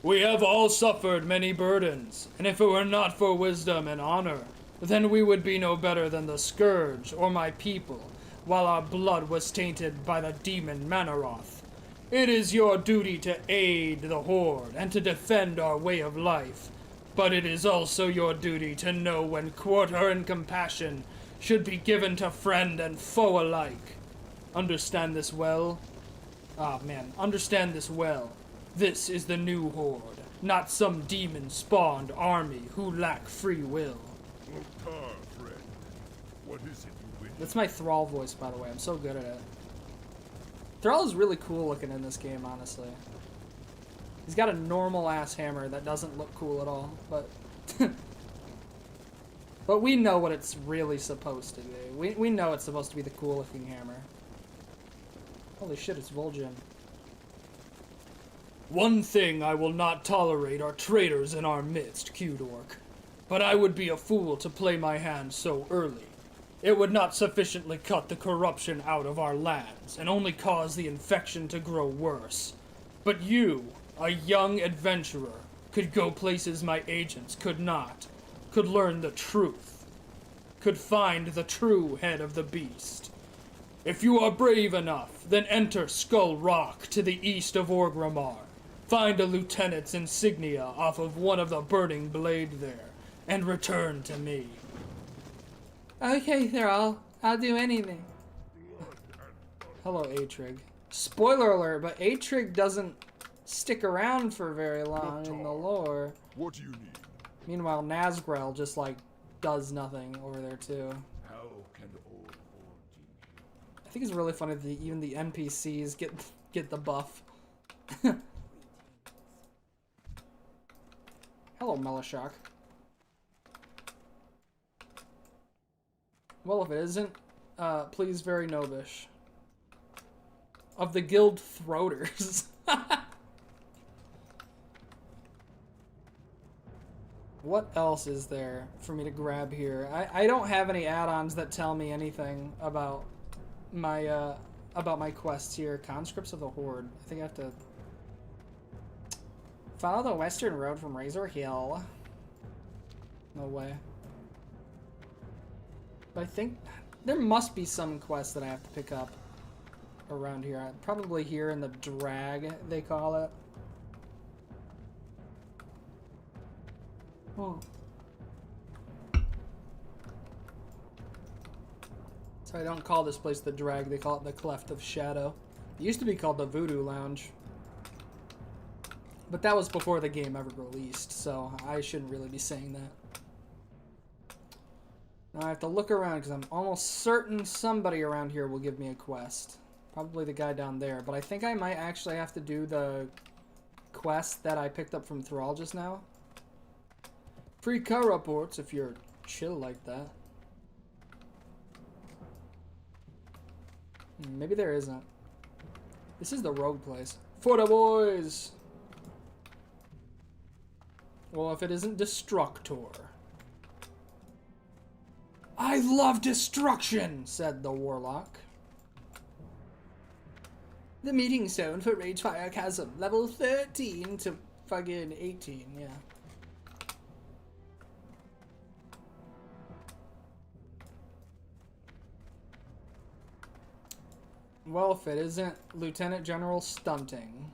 We have all suffered many burdens, and if it were not for wisdom and honor, then we would be no better than the Scourge or my people, while our blood was tainted by the demon Manaroth. It is your duty to aid the Horde and to defend our way of life, but it is also your duty to know when quarter and compassion should be given to friend and foe alike. Understand this well? Ah, man, understand this well. This is the new Horde, not some demon-spawned army who lack free will. Friend. What is it you wish? That's my Thrall voice, by the way. I'm so good at it. Thrall is really cool looking in this game, honestly. He's got a normal-ass hammer that doesn't look cool at all, but... but we know what it's really supposed to be. We know it's supposed to be the cool-looking hammer. Holy shit, it's Vol'jin. One thing I will not tolerate are traitors in our midst, Q-Dork. But I would be a fool to play my hand so early. it would not sufficiently cut the corruption out of our lands, and only cause the infection to grow worse. But you, a young adventurer, could go places my agents could not, could learn the truth, could find the true head of the beast. If you are brave enough, then enter Skull Rock to the east of Orgrimmar. Find a lieutenant's insignia off of one of the burning blade there, and return to me. Okay, Thrall. I'll do anything. Hello, Atrig. Spoiler alert, but Atrig doesn't stick around for very long in the lore. What do you need? Meanwhile, Nazgrel just, like, does nothing over there, too. How can old I think it's really funny that even the NPCs get the buff. Hello, Melishok. Well, if it isn't, please very Novish. Of the Guild Throaters. What else is there for me to grab here? I don't have any add-ons that tell me anything about my quests here. Conscripts of the Horde. I think I have to follow the western road from Razor Hill. No way. But I think there must be some quests that I have to pick up around here. Probably here in the drag, they call it. Oh. So I don't call this place the drag, they call it the Cleft of Shadow. It used to be called the Voodoo Lounge. But that was before the game ever released, so I shouldn't really be saying that. Now I have to look around because I'm almost certain somebody around here will give me a quest. Probably the guy down there, but I think I might actually have to do the quest that I picked up from Thrall just now. Free car reports if you're chill like that. Maybe there isn't. This is the rogue place. Furra boys! Well, if it isn't Destructor. I love destruction, said the warlock. The meeting zone for Ragefire Chasm, level 13 to fucking 18, yeah. Well, if it isn't Lieutenant General Stunting.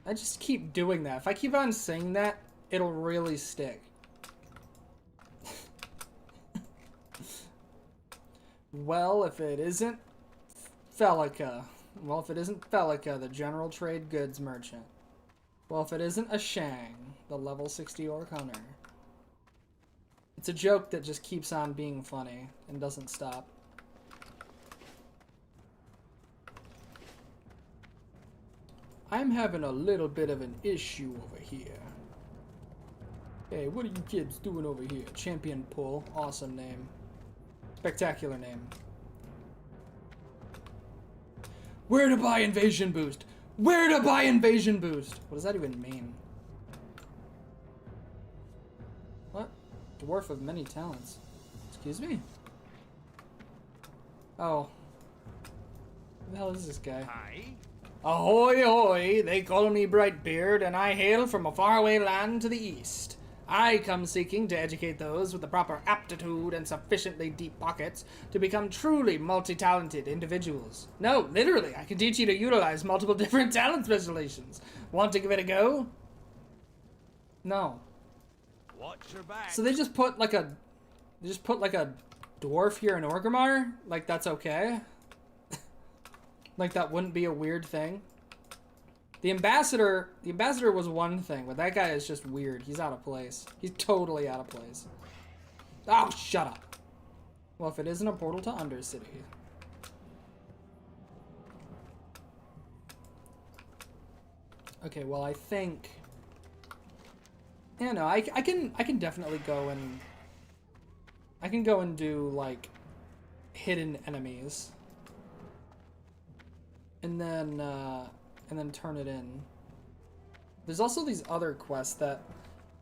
I just keep doing that. If I keep on saying that, it'll really stick. Well, if it isn't Felica. Well, if it isn't Felica, the General Trade Goods Merchant. Well, if it isn't Ashang, the level 60 Orc Hunter. It's a joke that just keeps on being funny and doesn't stop. I'm having a little bit of an issue over here. Hey, what are you kids doing over here? Champion Pull. Awesome name. Spectacular name. Where to buy invasion boost? Where to buy invasion boost? What does that even mean? What? Dwarf of many talents. Excuse me? Oh. Who the hell is this guy? Hi. Ahoy, ahoy! They call me Brightbeard, and I hail from a faraway land to the east. I come seeking to educate those with the proper aptitude and sufficiently deep pockets to become truly multi-talented individuals. No, literally, I can teach you to utilize multiple different talent specializations. Want to give it a go? No. Watch your back. So they just put like a dwarf here in Orgrimmar? Like that's okay? Like that wouldn't be a weird thing? The ambassador was one thing, but that guy is just weird. He's out of place. He's totally out of place. Oh, shut up. Well, if it isn't a portal to Undercity. Okay, well, I think... Yeah, no, I can definitely go and... I can go and do, like, hidden enemies. And then turn it in. There's also these other quests that...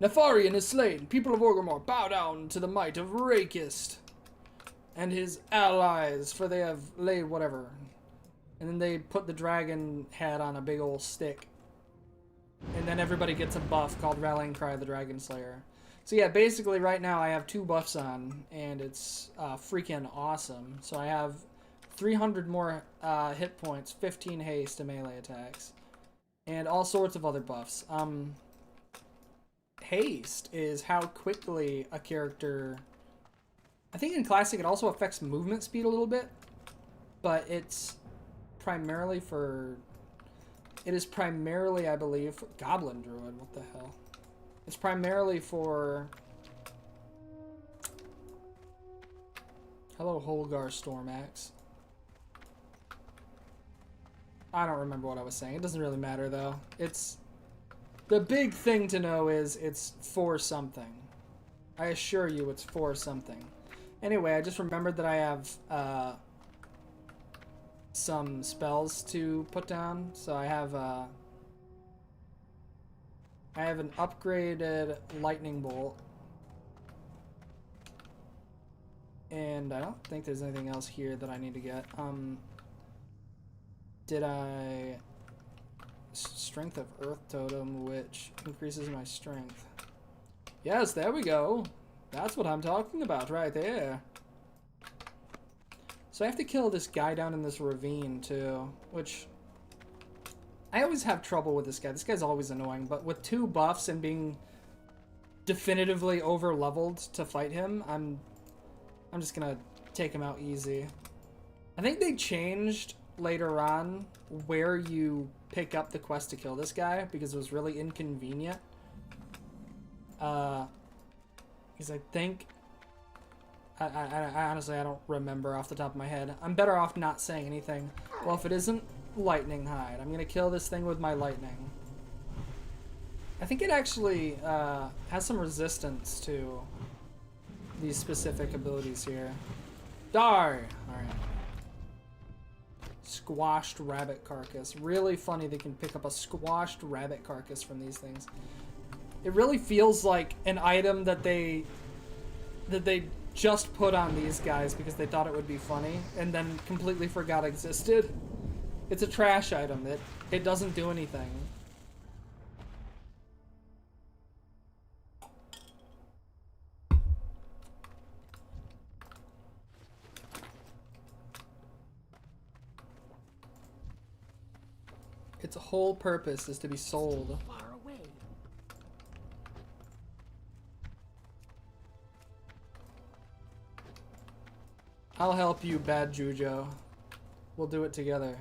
Nefarian is slain. People of Orgrimmar bow down to the might of Rakist. and his allies, for they have laid whatever. And then they put the dragon head on a big old stick. And then everybody gets a buff called Rallying Cry of the Dragon Slayer. So yeah, basically right now I have 2 buffs on, and it's freaking awesome. So I have 300 more hit points, 15 haste to melee attacks, and all sorts of other buffs. Haste is how quickly a character... I think in Classic it also affects movement speed a little bit, but it's primarily for... It is primarily, I believe, Goblin Druid. What the hell? It's primarily for... Hello, Holgar Stormax. I don't remember what I was saying. It doesn't really matter, though. It's... The big thing to know is it's for something. I assure you it's for something. Anyway, I just remembered that I have some spells to put down. So I have an upgraded Lightning Bolt. And I don't think there's anything else here that I need to get. Did I... Strength of Earth Totem, which increases my strength. Yes, there we go. That's what I'm talking about right there. So I have to kill this guy down in this ravine too, which I always have trouble with this guy. This guy's always annoying, but with 2 buffs and being definitively over leveled to fight him, I'm just gonna take him out easy. I think they changed later on where you pick up the quest to kill this guy because it was really inconvenient. Because I think I honestly I don't remember off the top of my head. I'm better off not saying anything. Well, if it isn't Lightning Hide, I'm gonna kill this thing with my lightning. I think it actually has some resistance to these specific abilities here. Die! Alright. Squashed rabbit carcass. Really funny they can pick up a squashed rabbit carcass from these things. It really feels like an item that they just put on these guys because they thought it would be funny and then completely forgot existed. It's a trash item. It doesn't do anything. Its whole purpose is to be sold. Far away. I'll help you, Bad Jujo. We'll do it together.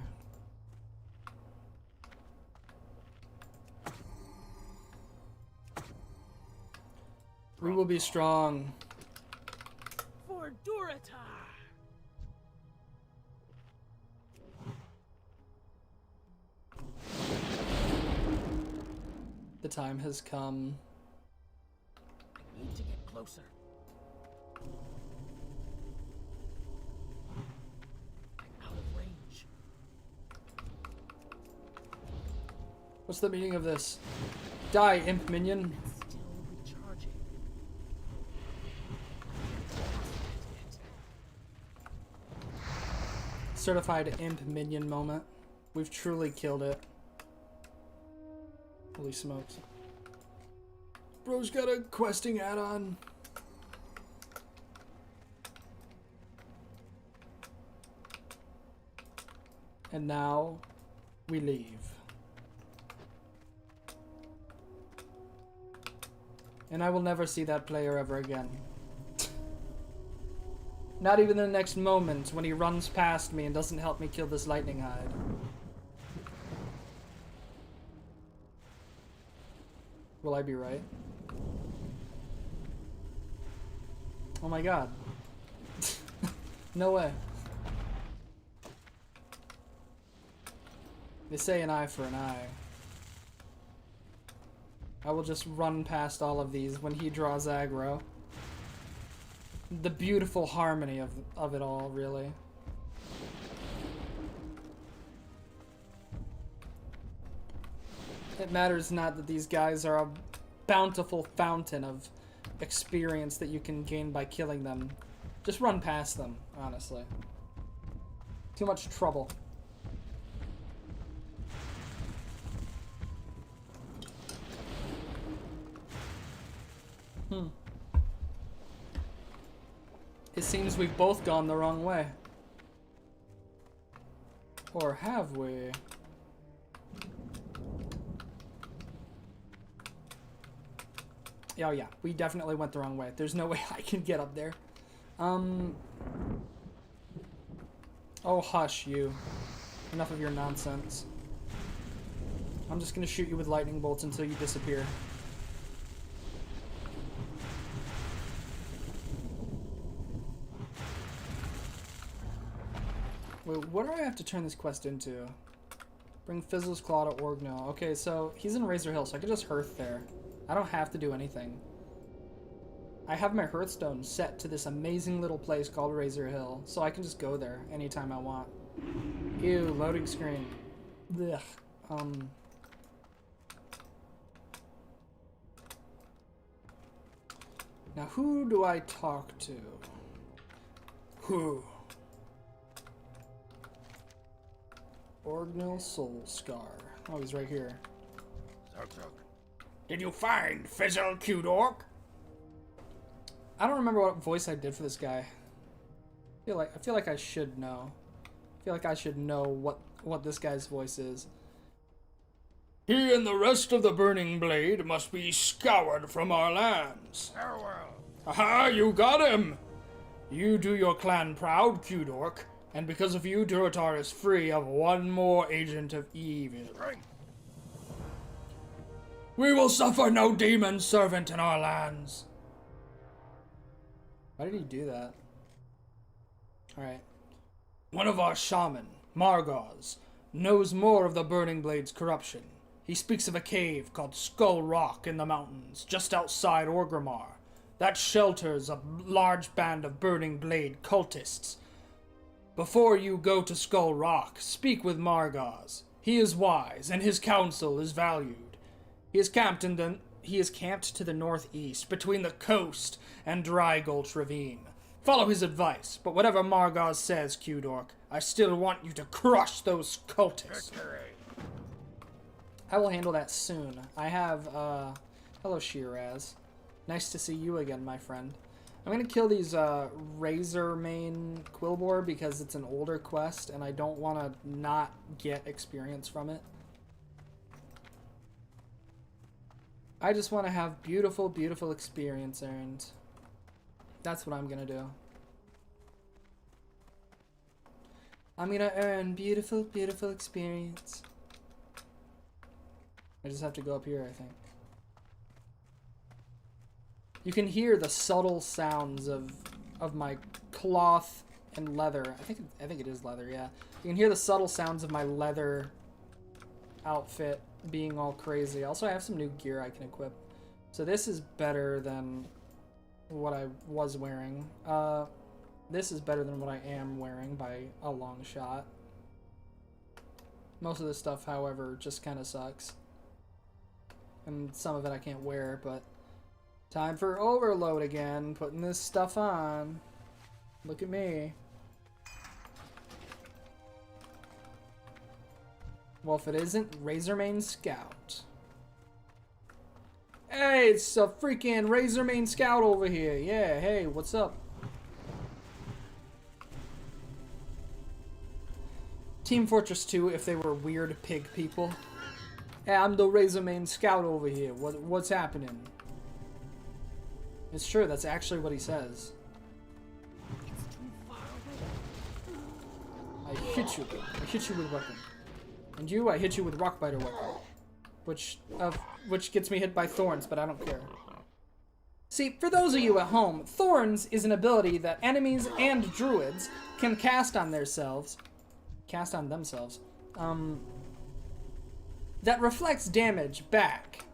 We will be strong. For Durata. The time has come. I need to get closer. I'm out of range. What's the meaning of this? Die, imp minion. Still recharging. Certified imp minion moment. We've truly killed it. Holy smokes. Bro's got a questing add-on. And now, we leave. And I will never see that player ever again. Not even the next moment when he runs past me and doesn't help me kill this lightning hide. Will I be right? Oh my god. No way. They say an eye for an eye. I will just run past all of these when he draws aggro. The beautiful harmony of it all, really. It matters not that these guys are a bountiful fountain of experience that you can gain by killing them. Just run past them, honestly. Too much trouble. It seems we've both gone the wrong way. Or have we? Oh yeah, we definitely went the wrong way. There's no way I can get up there. Oh hush, you. Enough of your nonsense. I'm just gonna shoot you with lightning bolts until you disappear. Wait, what do I have to turn this quest into? Bring Fizzle's Claw to Orgnell. Okay, so he's in Razor Hill, so I could just hearth there. I don't have to do anything. I have my Hearthstone set to this amazing little place called Razor Hill, so I can just go there anytime I want. Ew, loading screen. Ugh. Now who do I talk to? Who? Orgnell Soulscar. Oh, he's right here. Did you find Fizzle, cute orc? I don't remember what voice I did for this guy. I feel like I should know. I feel like I should know what this guy's voice is. He and the rest of the Burning Blade must be scoured from our lands. Farewell. Aha, you got him! You do your clan proud, cute orc, and because of you, Durotar is free of one more agent of evil. Ring. We will suffer no demon servant in our lands. Why did he do that? Alright. One of our shaman, Margaz, knows more of the Burning Blade's corruption. He speaks of a cave called Skull Rock in the mountains, just outside Orgrimmar, that shelters a large band of Burning Blade cultists. Before you go to Skull Rock, speak with Margaz. He is wise, and his counsel is valued. He is camped to the northeast, between the coast and Dry Gulch Ravine. Follow his advice, but whatever Margaz says, cute orc, I still want you to crush those cultists. I will handle that soon. I have, hello Shiraz. Nice to see you again, my friend. I'm gonna kill these, Razormane Quillbore because it's an older quest and I don't want to not get experience from it. I just want to have beautiful, beautiful experience earned. That's what I'm gonna do. I'm gonna earn beautiful, beautiful experience. I just have to go up here, I think. You can hear the subtle sounds of my cloth and leather. I think it is leather, yeah. You can hear the subtle sounds of my leather outfit being all crazy. Also, I have some new gear I can equip. So this is better than what I was wearing. This is better than what I am wearing by a long shot. Most of this stuff, however, just kind of sucks. And some of it I can't wear, but time for overload again. Putting this stuff on. Look at me. Well, if it isn't Razormane Scout. Hey, it's a freaking Razormane Scout over here. Yeah, hey, what's up? Team Fortress 2 if they were weird pig people. Hey, I'm the Razormane Scout over here. What's happening? It's true, that's actually what he says. I hit you. I hit you with weapon. And you, I hit you with Rockbiter weapon. Which gets me hit by Thorns, but I don't care. See, for those of you at home, Thorns is an ability that enemies and druids can cast on themselves. That reflects damage back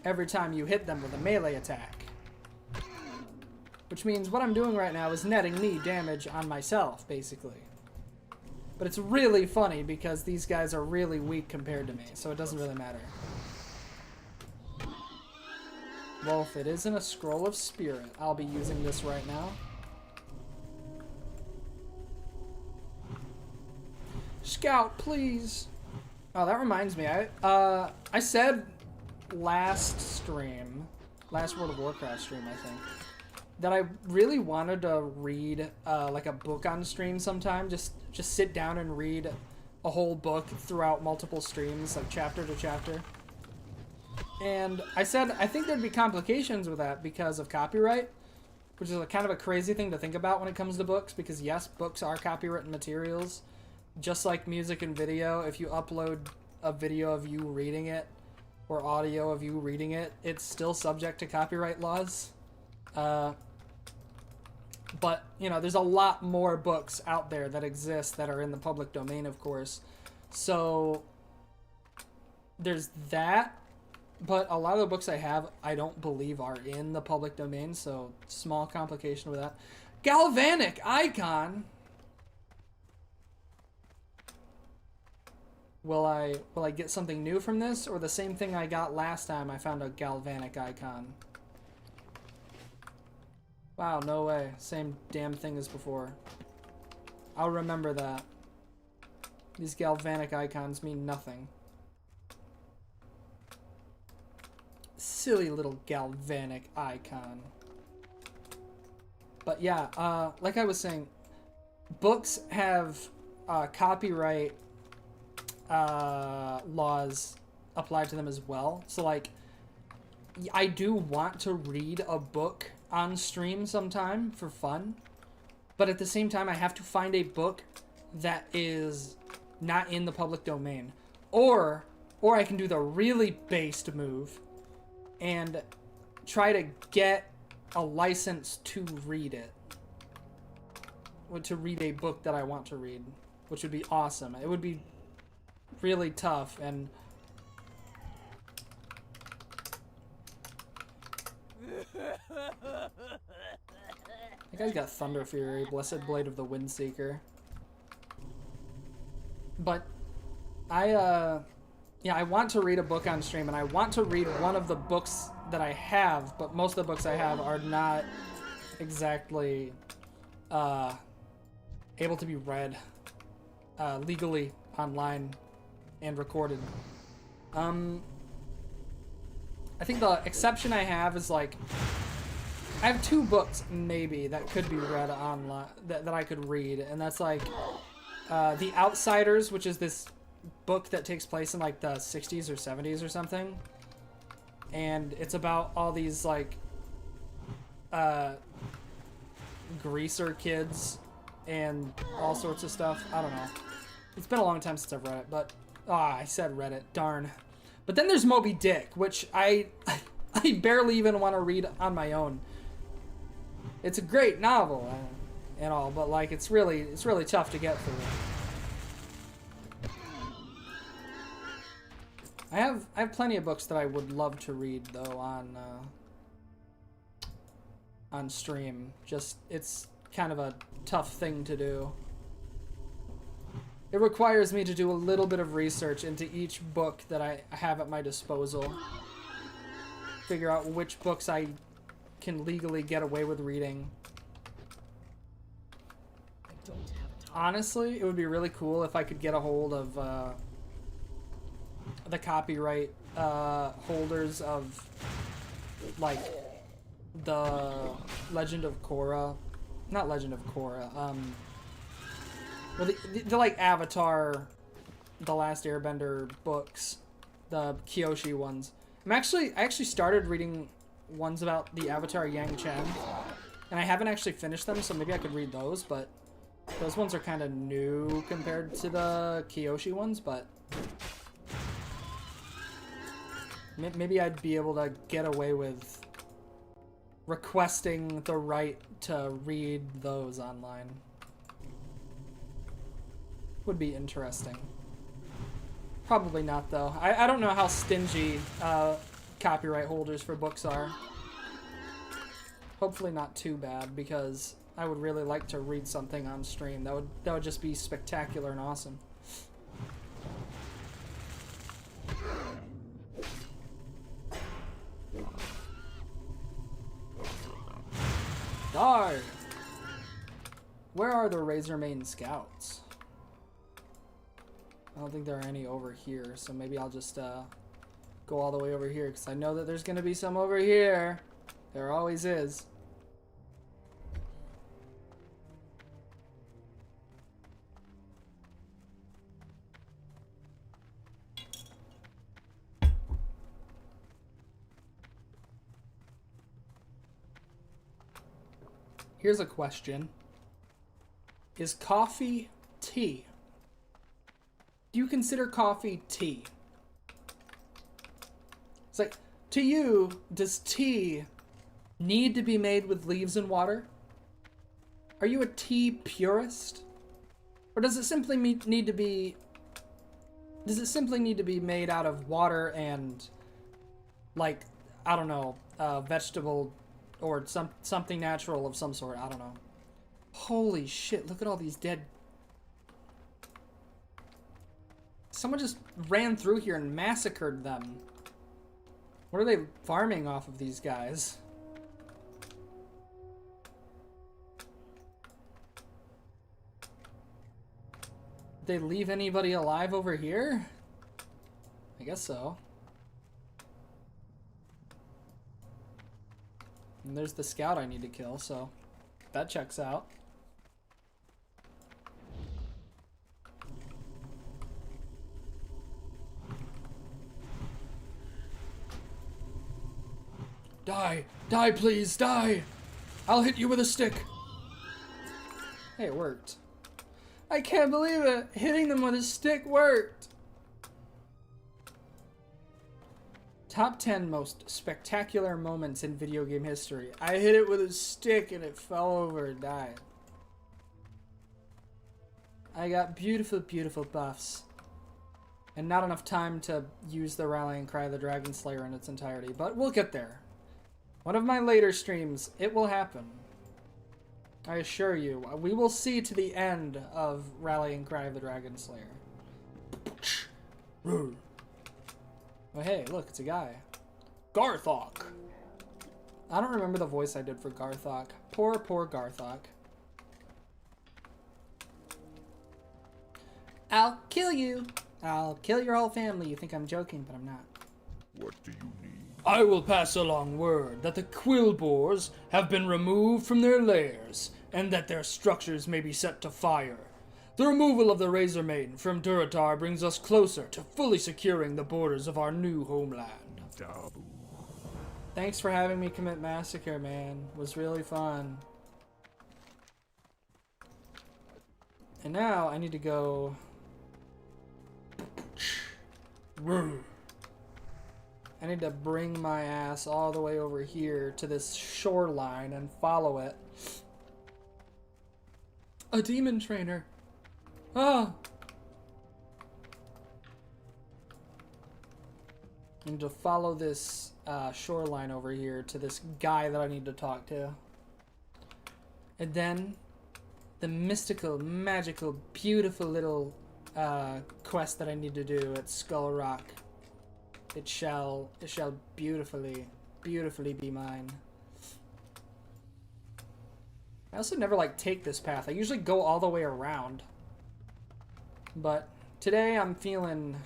every time you hit them with a melee attack. Which means what I'm doing right now is netting me damage on myself, basically. But it's really funny because these guys are really weak compared to me, so it doesn't really matter. Well, if it isn't a Scroll of Spirit, I'll be using this right now. Scout, please. Oh, that reminds me. I said last World of Warcraft stream, I think, that I really wanted to read like a book on stream sometime. Just sit down and read a whole book throughout multiple streams, like chapter to chapter. And I said I think there'd be complications with that because of copyright, which is kind of a crazy thing to think about when it comes to books, because yes, books are copywritten materials. Just like music and video, if you upload a video of you reading it or audio of you reading it, it's still subject to copyright laws. But, you know, there's a lot more books out there that exist that are in the public domain, of course. So, there's that. But a lot of the books I have, I don't believe are in the public domain, so small complication with that. Galvanic icon! Will I get something new from this, or the same thing I got last time I found a galvanic icon? Wow, no way. Same damn thing as before. I'll remember that. These galvanic icons mean nothing. Silly little galvanic icon. But yeah, like I was saying, books have copyright laws applied to them as well. So like, I do want to read a book on stream sometime for fun, but at the same time I have to find a book that is not in the public domain, or I can do the really based move and try to get a license to read it, to read a book that I want to read, which would be awesome. It would be really tough, and that guy's got Thunder Fury, Blessed Blade of the Windseeker. But yeah, I want to read a book on stream, and I want to read one of the books that I have, but most of the books I have are not exactly able to be read legally online and recorded. I think the exception I have is like, I have 2 books maybe that could be read online, that I could read, and that's like The Outsiders, which is this book that takes place in like the 60s or 70s or something, and it's about all these like greaser kids and all sorts of stuff. I don't know, it's been a long time since I've read it, but I said read it, darn. But then there's Moby Dick, which I barely even want to read on my own. It's a great novel and all, but like it's really tough to get through. I have plenty of books that I would love to read though on stream. Just it's kind of a tough thing to do. It requires me to do a little bit of research into each book that I have at my disposal. Figure out which books I can legally get away with reading. Honestly, it would be really cool if I could get a hold of the copyright holders of like the Legend of Korra, not Legend of Korra, well, the like Avatar, The Last Airbender books, the Kyoshi ones. I actually started reading ones about the Avatar Yang Chen, and I haven't actually finished them, so maybe I could read those, but those ones are kind of new compared to the Kyoshi ones, but maybe I'd be able to get away with requesting the right to read those online. Would be interesting. Probably not, though. I don't know how stingy copyright holders for books are. Hopefully not too bad, because I would really like to read something on stream. That would just be spectacular and awesome. Darn! Where are the Razormane Scouts? I don't think there are any over here, so maybe I'll just go all the way over here, because I know that there's going to be some over here. There always is. Here's a question. Is coffee tea? Do you consider coffee tea? It's like, to you, does tea need to be made with leaves and water? Are you a tea purist? Or does it simply need to be... Does it simply need to be made out of water and, like, I don't know, vegetable or something natural of some sort? I don't know. Holy shit, look at all these dead... Someone just ran through here and massacred them. What are they farming off of these guys? Did they leave anybody alive over here? I guess so. And there's the scout I need to kill, so that checks out. Die! Die, please! Die! I'll hit you with a stick! Hey, it worked. I can't believe it! Hitting them with a stick worked! Top 10 most spectacular moments in video game history. I hit it with a stick and it fell over and died. I got beautiful, beautiful buffs. And not enough time to use the rallying cry of the Dragon Slayer in its entirety, but we'll get there. One of my later streams, it will happen. I assure you, we will see to the end of Rallying Cry of the Dragon Slayer. Oh hey, look, it's a guy. Garthok! I don't remember the voice I did for Garthok. Poor, poor Garthok. I'll kill you! I'll kill your whole family. You think I'm joking, but I'm not. What do you need? I will pass along word that the quill boars have been removed from their lairs, and that their structures may be set to fire. The removal of the Razor Maiden from Durotar brings us closer to fully securing the borders of our new homeland. Dabu. Thanks for having me commit massacre, man. It was really fun. And now I need to go... I need to bring my ass all the way over here to this shoreline and follow it. A demon trainer. Ah! And to follow this shoreline over here to this guy that I need to talk to. And then the mystical, magical, beautiful little quest that I need to do at Skull Rock. It shall beautifully, beautifully be mine. I also never like take this path. I usually go all the way around. But today I'm feeling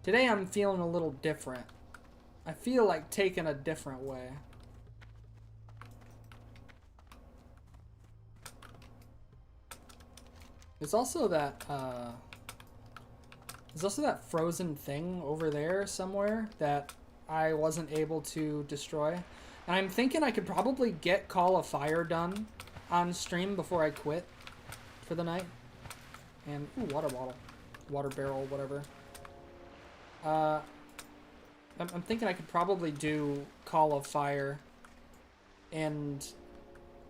a little different. I feel like taking a different way. There's also that frozen thing over there somewhere that I wasn't able to destroy. And I'm thinking I could probably get Call of Fire done on stream before I quit for the night. And, ooh, water bottle. Water barrel, whatever. I'm thinking I could probably do Call of Fire. And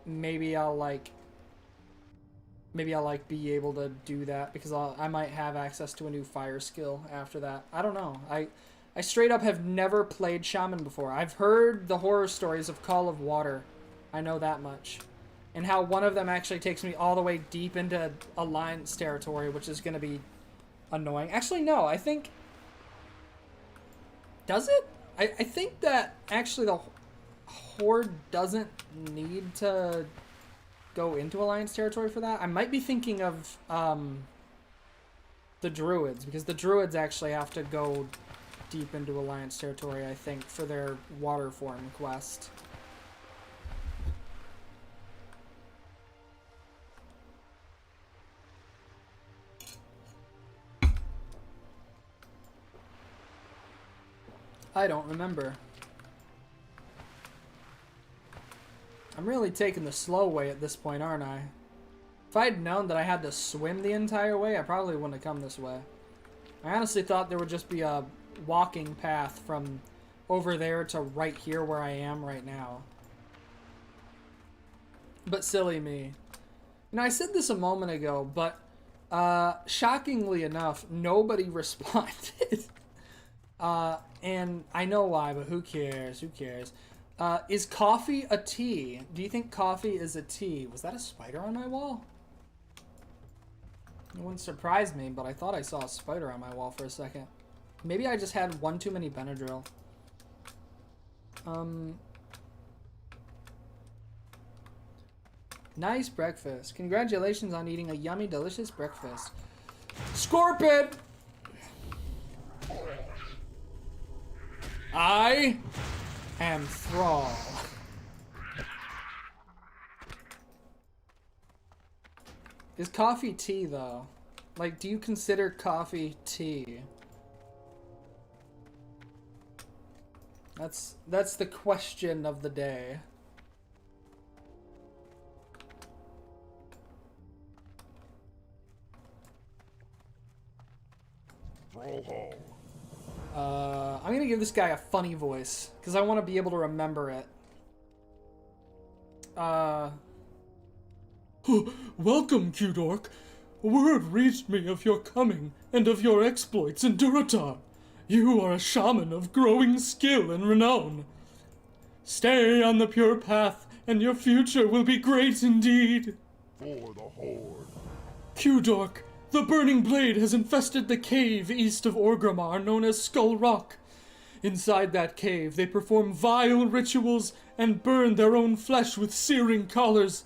maybe I'll be able to do that because I might have access to a new fire skill after that. I don't know. I straight up have never played Shaman before. I've heard the horror stories of Call of Water. I know that much. And how one of them actually takes me all the way deep into Alliance territory, which is going to be annoying. Actually, no. I think... Does it? I think that actually the Horde doesn't need to go into Alliance territory for that. I might be thinking of the druids, because the druids actually have to go deep into Alliance territory, I think, for their water form quest. I don't remember. I'm really taking the slow way at this point, aren't I? If I'd known that I had to swim the entire way, I probably wouldn't have come this way. I honestly thought there would just be a walking path from over there to right here where I am right now. But silly me. You know, I said this a moment ago, but shockingly enough, nobody responded. And I know why, but who cares? Who cares? Is coffee a tea? Do you think coffee is a tea? Was that a spider on my wall? It wouldn't surprise me, but I thought I saw a spider on my wall for a second. Maybe I just had one too many Benadryl. Nice breakfast. Congratulations on eating a yummy, delicious breakfast. Scorpion! I am Thrall. Is coffee tea, though? Like, do you consider coffee tea? That's the question of the day. I'm gonna give this guy a funny voice, because I want to be able to remember it. Welcome, cute orc. Word reached me of your coming and of your exploits in Durotar. You are a shaman of growing skill and renown. Stay on the pure path, and your future will be great indeed. For the Horde. Cute orc, the burning blade has infested the cave east of Orgrimmar known as Skull Rock. Inside that cave, they perform vile rituals and burn their own flesh with searing collars.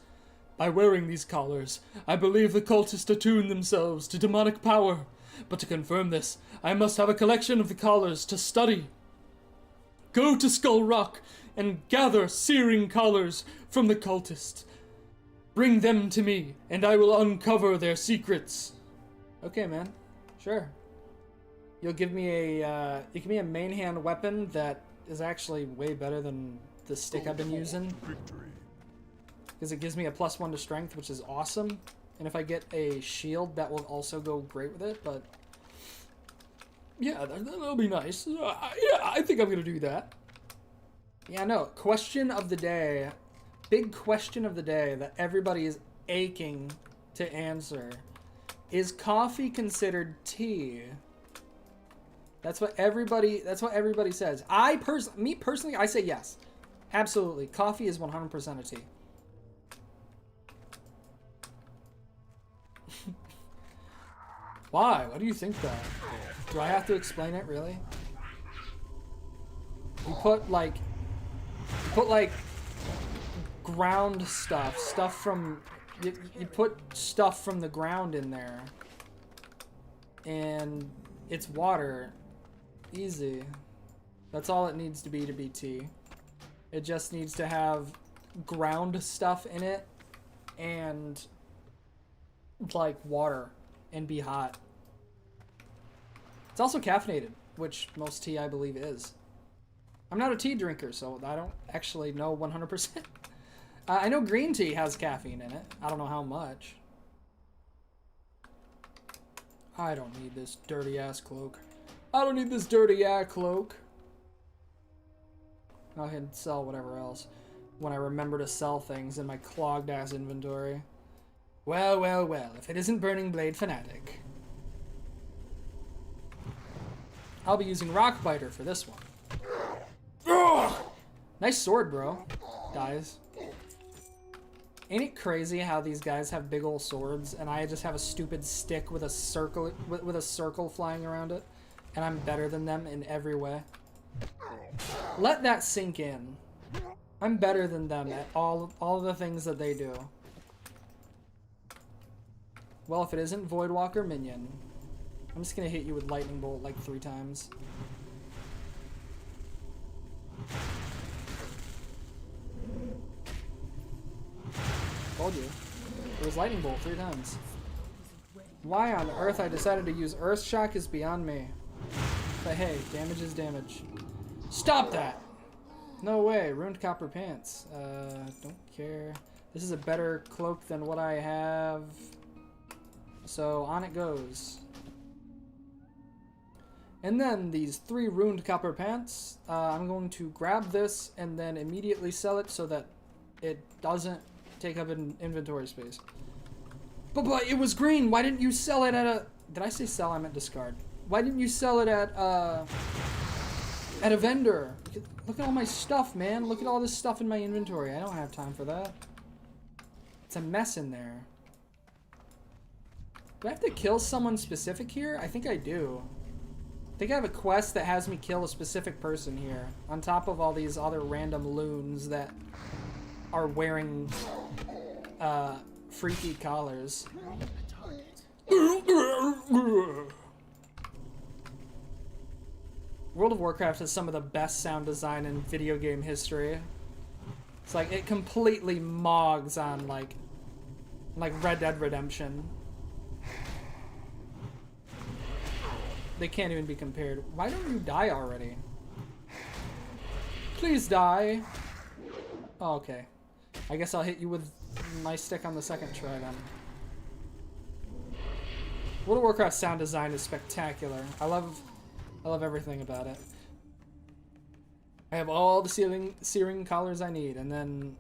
By wearing these collars, I believe the cultists attune themselves to demonic power. But to confirm this, I must have a collection of the collars to study. Go to Skull Rock and gather searing collars from the cultists. Bring them to me, and I will uncover their secrets. Okay, man. Sure. You'll give me a main hand weapon that is actually way better than the stick I've been using. Victory. Because it gives me a +1 to strength, which is awesome. And if I get a shield, that will also go great with it, but... yeah, that'll be nice. Yeah, I think I'm gonna do that. Yeah, no, question of the day. Big question of the day that everybody is aching to answer. Is coffee considered tea? That's what everybody says. Me personally, I say yes. Absolutely. Coffee is 100% a tea. Why? Why do you think that? Do I have to explain it, really? You put like ground stuff from you put stuff from the ground in there, and it's water. Easy. That's all it needs to be tea. It just needs to have ground stuff in it and like water and be hot. It's also caffeinated, which most tea I believe is. I'm not a tea drinker, so I don't actually know 100%. I know green tea has caffeine in it. I don't know how much. I don't need this dirty ass cloak. I don't need this dirty ass cloak. I'll ahead and sell whatever else when I remember to sell things in my clogged ass inventory. Well, well, well, if it isn't Burning Blade Fanatic. I'll be using Rock Biter for this one. Ugh! Nice sword, bro. Dies. Ain't it crazy how these guys have big ol' swords and I just have a stupid stick with a circle with a circle flying around it, and I'm better than them in every way? Let that sink in. I'm better than them at all of the things that they do. Well, if it isn't Voidwalker Minion. I'm just gonna hit you with lightning bolt like 3 times. Told you. It was lightning bolt 3 times. Why on earth I decided to use Earth Shock is beyond me. But hey, damage is damage. Stop that! No way, ruined copper pants. Don't care. This is a better cloak than what I have. So on it goes. And then these 3 ruined copper pants, I'm going to grab this and then immediately sell it so that it doesn't take up an inventory space. But it was green. Why didn't you sell it at a... Did I say sell? I meant discard. Why didn't you sell it at a vendor? Look at all my stuff, man. Look at all this stuff in my inventory. I don't have time for that. It's a mess in there. Do I have to kill someone specific here? I think I do. I think I have a quest that has me kill a specific person here. On top of all these other random loons that are wearing freaky collars. World of Warcraft has some of the best sound design in video game history. It's like it completely mogs on like Red Dead Redemption. They can't even be compared. Why don't you die already? Please die. Oh, okay. I guess I'll hit you with my stick on the second try then. World of Warcraft sound design is spectacular. I love everything about it. I have all the searing collars I need, and then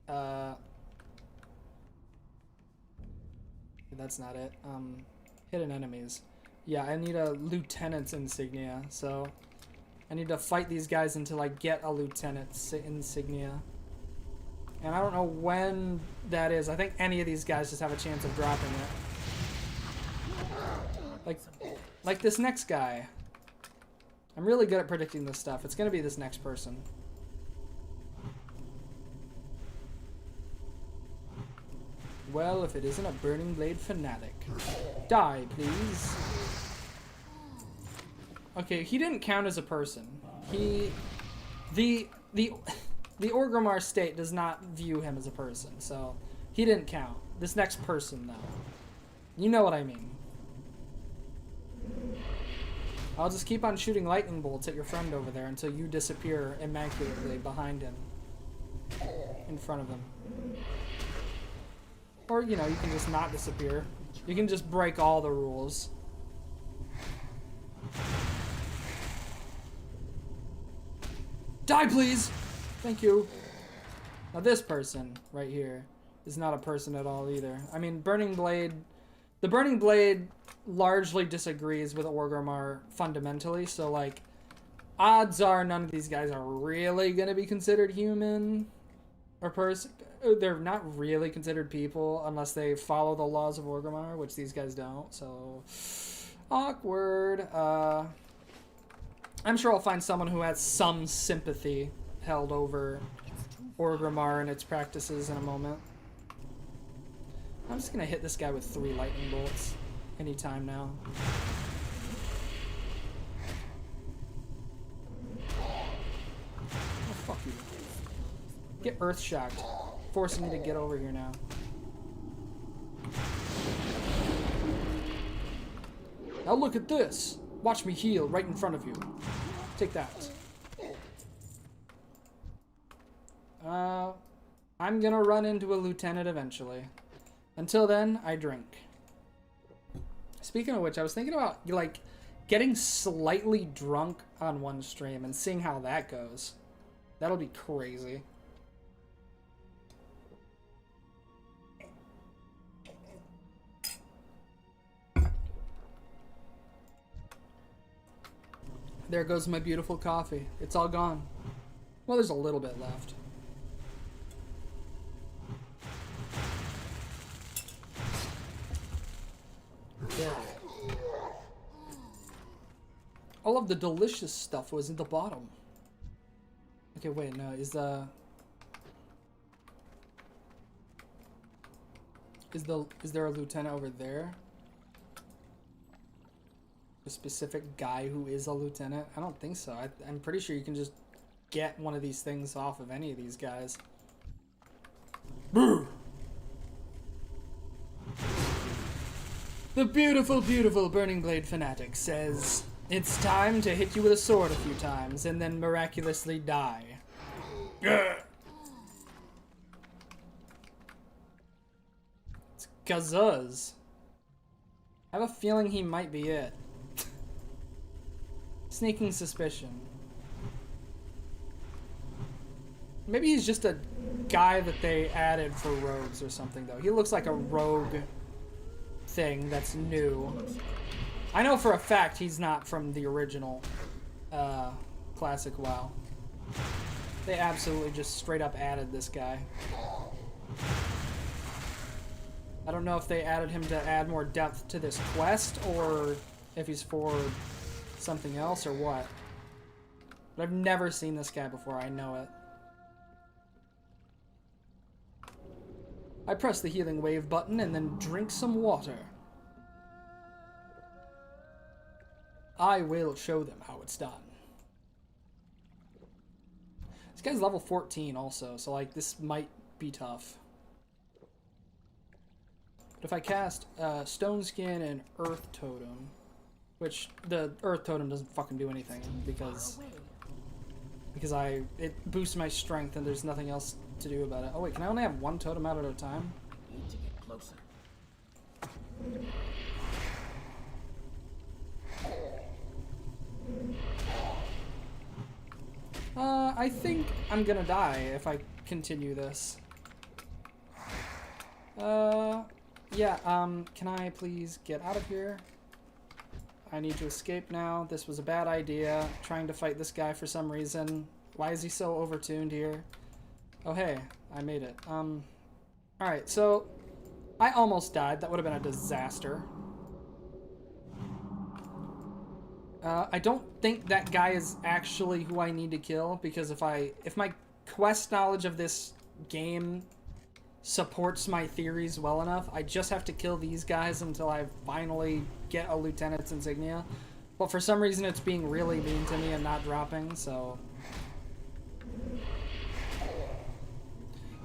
that's not it. Hidden enemies. Yeah, I need a lieutenant's insignia, so I need to fight these guys until I get a lieutenant's insignia. And I don't know when that is. I think any of these guys just have a chance of dropping it. Like this next guy. I'm really good at predicting this stuff. It's gonna be this next person. Well, if it isn't a Burning Blade fanatic. Die, please. Okay, he didn't count as a person. The Orgrimmar state does not view him as a person, so he didn't count. This next person, though. You know what I mean. I'll just keep on shooting lightning bolts at your friend over there until you disappear immaculately behind him. In front of him. Or, you know, you can just not disappear. You can just break all the rules. Die, please! Thank you. Now this person right here is not a person at all either. I mean, Burning Blade... The Burning Blade largely disagrees with Orgrimmar fundamentally, so, like, odds are none of these guys are really gonna be considered human or person. They're not really considered people unless they follow the laws of Orgrimmar, which these guys don't, so... Awkward. I'm sure I'll find someone who has some sympathy held over Orgrimmar and its practices in a moment. I'm just gonna hit this guy with 3 lightning bolts anytime now. Oh, fuck you. Get earth shocked. Forcing me to get over here now. Now look at this. Watch me heal right in front of you. Take that. I'm gonna run into a lieutenant eventually. Until then, I drink. Speaking of which, I was thinking about, like, getting slightly drunk on one stream and seeing how that goes. That'll be crazy. There goes my beautiful coffee. It's all gone. Well, there's a little bit left. Yeah. All of the delicious stuff was in the bottom. Okay, wait, no, is there a lieutenant over there? A specific guy who is a lieutenant? I don't think so. I'm pretty sure you can just get one of these things off of any of these guys. Brr. The beautiful, beautiful Burning Blade fanatic says, it's time to hit you with a sword a few times and then miraculously die. It's Gazuz. I have a feeling he might be it. Sneaking suspicion. Maybe he's just a guy that they added for rogues or something, though. He looks like a rogue thing that's new. I know for a fact he's not from the original classic WoW. They absolutely just straight up added this guy. I don't know if they added him to add more depth to this quest or if he's for something else or what. But I've never seen this guy before, I know it. I press the healing wave button and then drink some water. I will show them how it's done. This guy's level 14 also, so like this might be tough. But if I cast Stone Skin and Earth Totem, which the Earth Totem doesn't fucking do anything because it boosts my strength and there's nothing else to do about it. Oh wait, can I only have one totem out at a time? Need to get closer. I think I'm gonna die if I continue this. Yeah, can I please get out of here? I need to escape now. This was a bad idea. Trying to fight this guy for some reason. Why is he so overtuned here? Oh, hey, I made it. Alright, so I almost died. That would have been a disaster. I don't think that guy is actually who I need to kill, because if my quest knowledge of this game supports my theories well enough, I just have to kill these guys until I finally get a lieutenant's insignia. But for some reason it's being really mean to me and not dropping, so...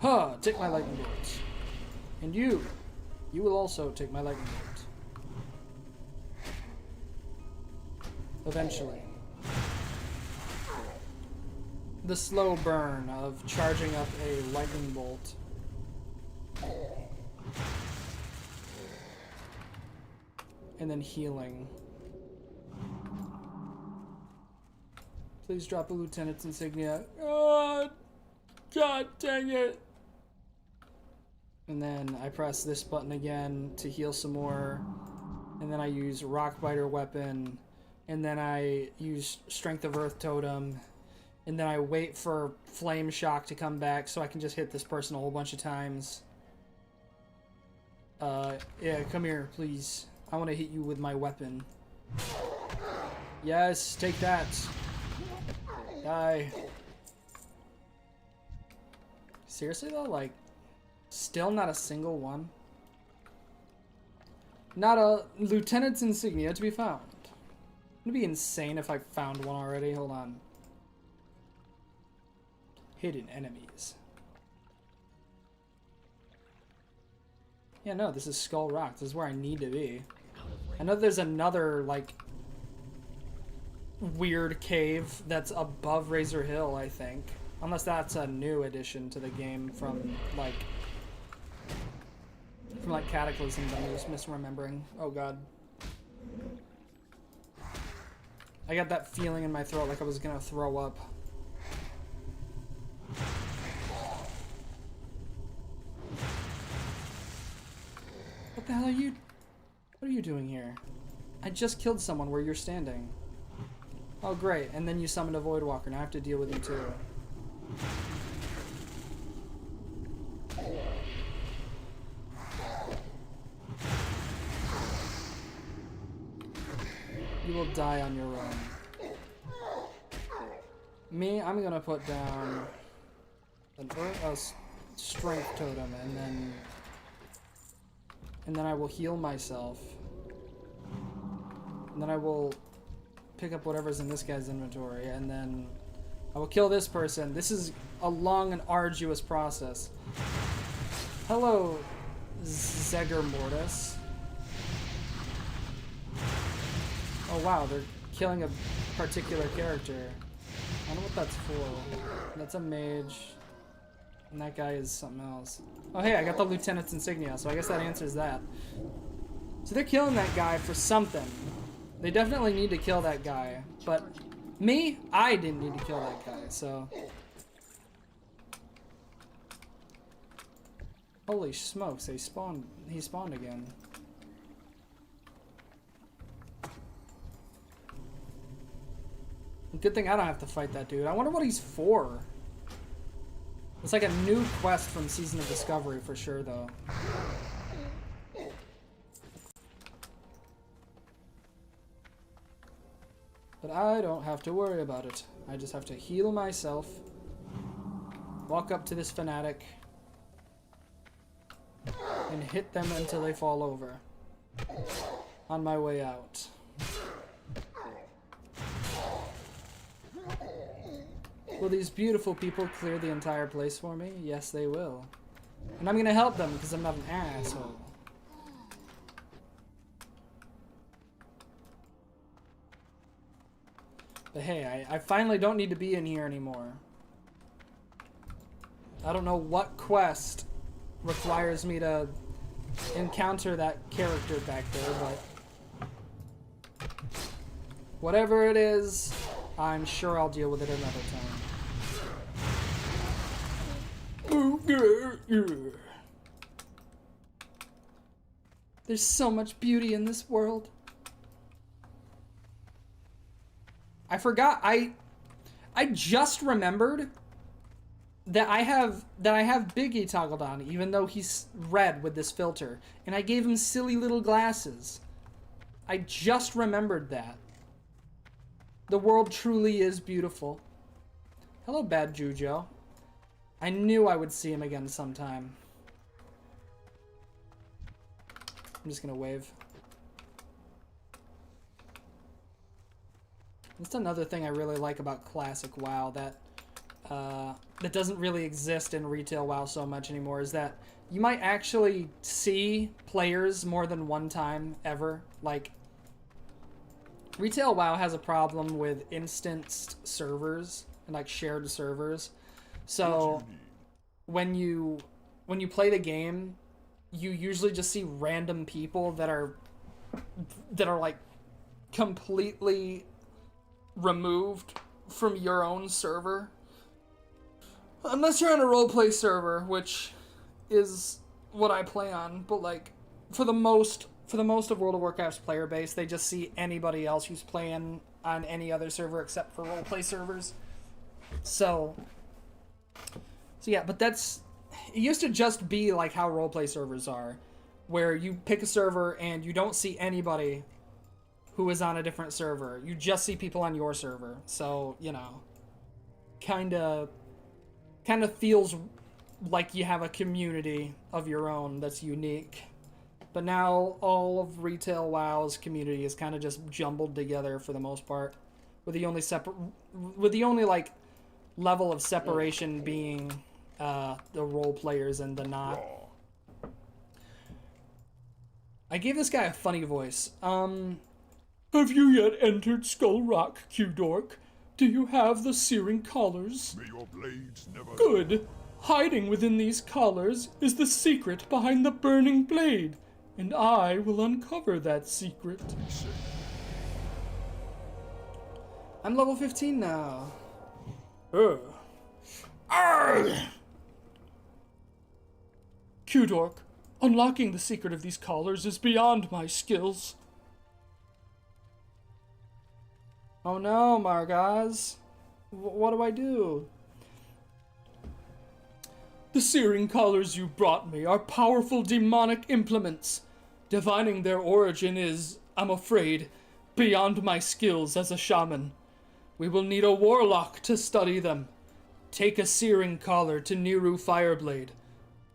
Huh, take my lightning bolt. And you will also take my lightning bolt. Eventually. The slow burn of charging up a lightning bolt. And then healing. Please drop a lieutenant's insignia. Oh, God dang it. And then I press this button again to heal some more. And then I use Rockbiter weapon. And then I use Strength of Earth Totem. And then I wait for Flame Shock to come back so I can just hit this person a whole bunch of times. Yeah, come here, please. I want to hit you with my weapon. Yes, take that. Die. Seriously though, like, still not a single one? Not a lieutenant's insignia to be found. It'd be insane if I found one already. Hold on. Hidden enemies. Yeah, no, this is Skull Rock. This is where I need to be. I know there's another, like, weird cave that's above Razor Hill, I think. Unless that's a new addition to the game from Cataclysm that I'm just misremembering. Oh, God. I got that feeling in my throat like I was gonna throw up. What the hell are you... What are you doing here? I just killed someone where you're standing. Oh, great. And then you summoned a Voidwalker. Now I have to deal with you, too. You will die on your own. Me, I'm gonna put down a strength totem, and then I will heal myself. And then I will pick up whatever's in this guy's inventory, and then I will kill this person. This is a long and arduous process. Hello, Zegger Mortis. Oh wow, they're killing a particular character. I don't know what that's for. That's a mage. And that guy is something else. Oh hey, I got the Lieutenant's insignia, so I guess that answers that. So they're killing that guy for something. They definitely need to kill that guy. But me, I didn't need to kill that guy, so. Holy smokes, he spawned again. Good thing I don't have to fight that dude. I wonder what he's for. It's like a new quest from Season of Discovery for sure, though. But I don't have to worry about it. I just have to heal myself. Walk up to this fanatic. And hit them until they fall over. On my way out. Will these beautiful people clear the entire place for me? Yes, they will. And I'm gonna help them because I'm not an asshole. But hey, I finally don't need to be in here anymore. I don't know what quest requires me to encounter that character back there, but whatever it is, I'm sure I'll deal with it another time. There's so much beauty in this world. I forgot, I just remembered that I have Biggie toggled on, even though he's red with this filter, and I gave him silly little glasses. I just remembered that. The world truly is beautiful. Hello, Bad Jujo. I knew I would see him again sometime. I'm just gonna wave. That's another thing I really like about classic WoW that doesn't really exist in retail WoW so much anymore, is that you might actually see players more than one time ever. Like, retail WoW has a problem with instanced servers and like shared servers. So when you play the game, you usually just see random people that are like completely removed from your own server. Unless you're on a roleplay server, which is what I play on, but like for the most of World of Warcraft's player base, they just see anybody else who's playing on any other server except for roleplay servers. So yeah, but it used to just be like how roleplay servers are, where you pick a server and you don't see anybody who is on a different server. You just see people on your server. So, you know, kind of feels like you have a community of your own that's unique. But now all of retail WoW's community is kind of just jumbled together for the most part, with the only like level of separation being the role players and the not. I gave this guy a funny voice. Have you yet entered Skull Rock, Q-Dork? Do you have the searing collars? May your blades never... Good. Hiding within these collars is the secret behind the burning blade, and I will uncover that secret. I'm level 15 now. Q-Dork, unlocking the secret of these collars is beyond my skills. Oh no, Margaz. What do I do? The searing collars you brought me are powerful demonic implements. Divining their origin is, I'm afraid, beyond my skills as a shaman. We will need a warlock to study them. Take a searing collar to Niru Fireblade.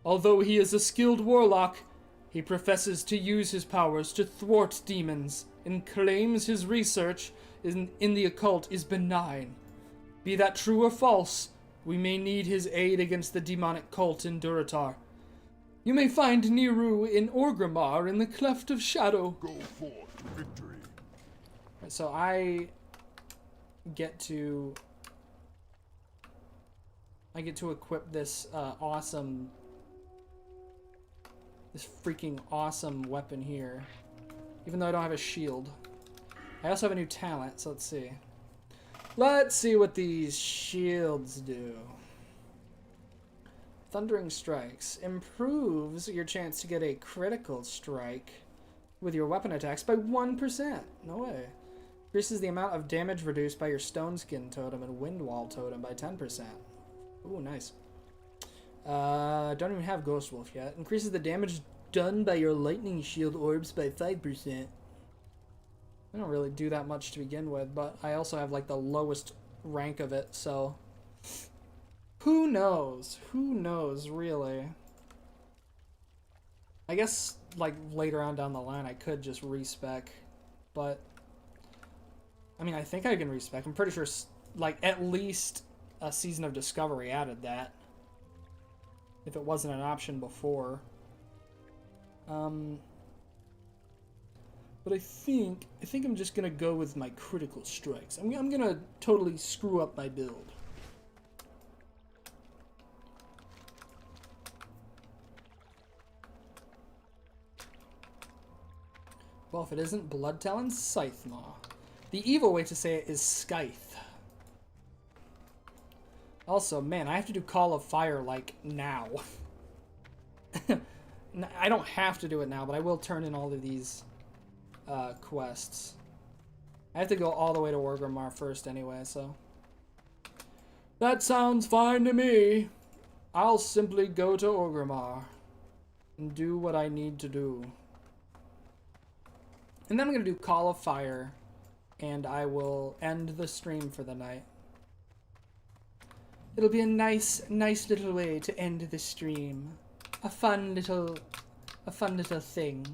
Although he is a skilled warlock, He professes to use his powers to thwart demons and claims his research in the occult is benign. Be that true or false, we may need his aid against the demonic cult in Durotar. You may find Niru in Orgrimmar in the Cleft of Shadow. Go forth to victory. So I get to equip this this freaking awesome weapon here, even though I don't have a shield. I also have a new talent, so let's see. Let's see what these shields do. Thundering Strikes improves your chance to get a critical strike with your weapon attacks by 1%. No way. Increases the amount of damage reduced by your Stone Skin Totem and Wind Wall Totem by 10%. Ooh, nice. Don't even have Ghost Wolf yet. Increases the damage done by your Lightning Shield Orbs by 5%. I don't really do that much to begin with, but I also have like the lowest rank of it, so who knows? Who knows, really? I guess like later on down the line I could just respec, but I mean, I think I can respec. I'm pretty sure like at least a Season of Discovery added that, if it wasn't an option before. But I think I'm just gonna go with my critical strikes. I'm gonna totally screw up my build. Well, if it isn't Blood Talon, Scythe Maw. The evil way to say it is Scythe. Also, man, I have to do Call of Fire like now. I don't have to do it now, but I will turn in all of these quests. I have to go all the way to Orgrimmar first anyway, so that sounds fine to me. I'll simply go to Orgrimmar and do what I need to do. And then I'm gonna do Call of Fire, and I will end the stream for the night. It'll be a nice little way to end the stream. A fun little thing.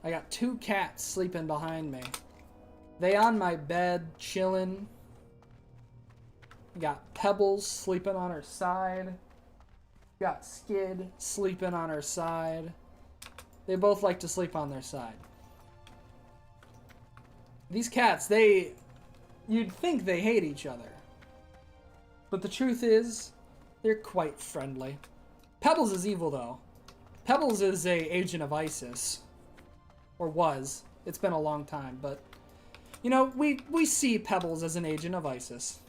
I got 2 cats sleeping behind me. They on my bed, chilling. Got Pebbles sleeping on her side. Got Skid sleeping on her side. They both like to sleep on their side. These cats, you'd think they hate each other. But the truth is, they're quite friendly. Pebbles is evil, though. Pebbles is a agent of ISIS. Or was. It's been a long time, but you know, we see Pebbles as an agent of ISIS.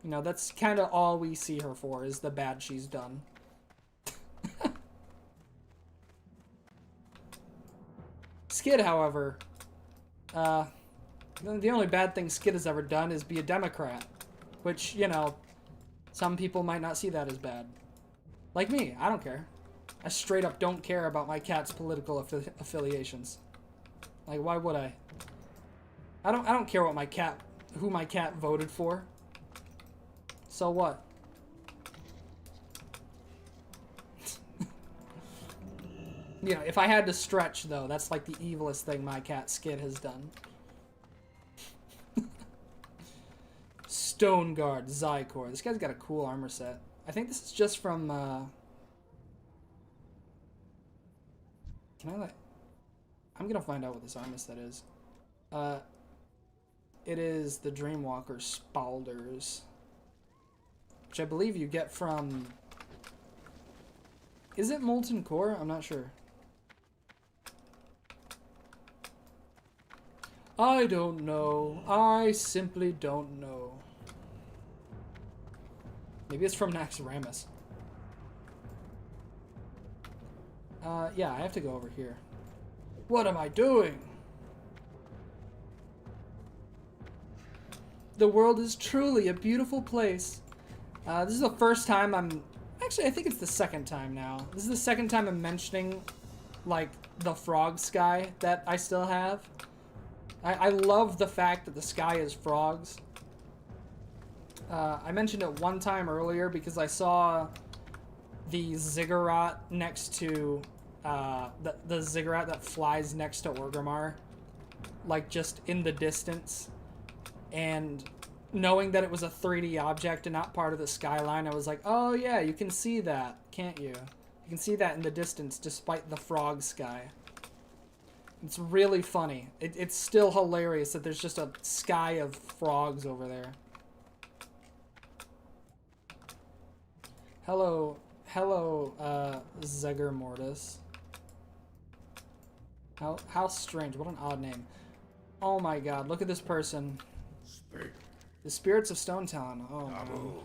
You know, that's kind of all we see her for, is the bad she's done. Skid, however, the only bad thing Skid has ever done is be a Democrat. Which, you know, some people might not see that as bad. Like me, I don't care. I straight up don't care about my cat's political affiliations. Like, why would I? I don't care what who my cat voted for. So what? You know, if I had to stretch, though, that's like the evilest thing my cat Skid has done. Stone Guard, Zykor. This guy's got a cool armor set. I think this is just from, Can I, like... I'm gonna find out what this armor set is. It is the Dreamwalker Spalders, which I believe you get from... Is it Molten Core? I'm not sure. I don't know. I simply don't know. Maybe it's from Naxxramas. Yeah, I have to go over here. What am I doing? The world is truly a beautiful place. This is the first time Actually, I think it's the second time now. This is the second time I'm mentioning, like, the frog sky that I still have. I love the fact that the sky is frogs. I mentioned it one time earlier because I saw the ziggurat next to the ziggurat that flies next to Orgrimmar, like just in the distance, and knowing that it was a 3D object and not part of the skyline, I was like, oh yeah, you can see that, can't you? You can see that in the distance despite the frog sky. It's really funny. It's still hilarious that there's just a sky of frogs over there. Hello, Zegger Mortis. How strange. What an odd name. Oh my god, look at this person. Speak. The spirits of Stone Talon. Oh no.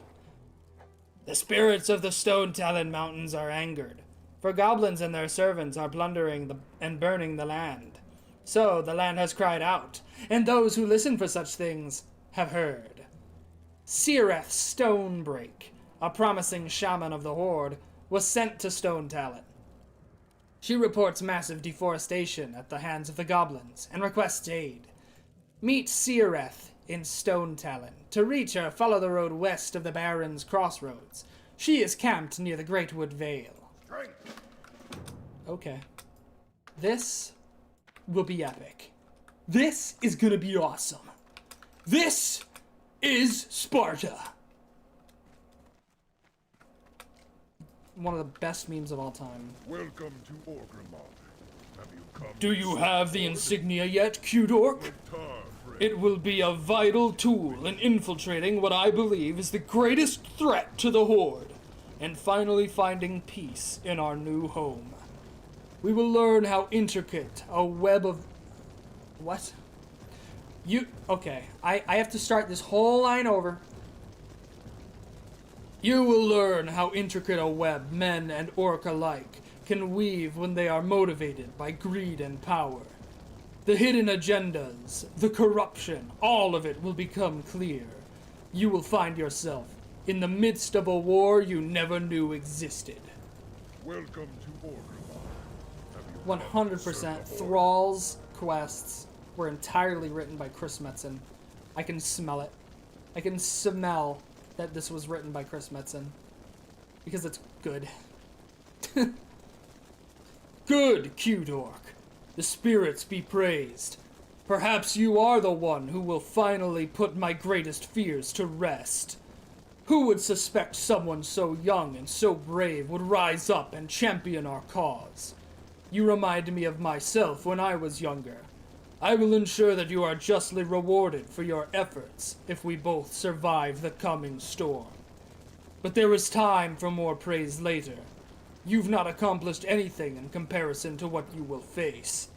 The spirits of the Stone Talon Mountains are angered, for goblins and their servants are plundering and burning the land. So the land has cried out, and those who listen for such things have heard. Seereth Stonebreak, a promising shaman of the Horde, was sent to Stone Talon. She reports massive deforestation at the hands of the goblins and requests aid. Meet Seereth in Stone Talon. To reach her, follow the road west of the Baron's Crossroads. She is camped near the Greatwood Vale. Okay. This will be epic. This is gonna be awesome. This is Sparta. One of the best memes of all time. Welcome to Orgrimmar. Have you come? Do you have the insignia yet, Q-Dork? Friend. It will be a vital tool in infiltrating what I believe is the greatest threat to the Horde, and finally finding peace in our new home. We will learn how intricate a web of... What? Okay, I have to start this whole line over. You will learn how intricate a web men and orc alike can weave when they are motivated by greed and power. The hidden agendas, the corruption, all of it will become clear. You will find yourself in the midst of a war you never knew existed. Welcome to Orgrimmar. 100% Thrall's quests were entirely written by Chris Metzen. I can smell it. I can smell that this was written by Chris Metzen. Because it's good. Good, Q-Dork. The spirits be praised. Perhaps you are the one who will finally put my greatest fears to rest. Who would suspect someone so young and so brave would rise up and champion our cause? You remind me of myself when I was younger. I will ensure that you are justly rewarded for your efforts if we both survive the coming storm. But there is time for more praise later. You've not accomplished anything in comparison to what you will face.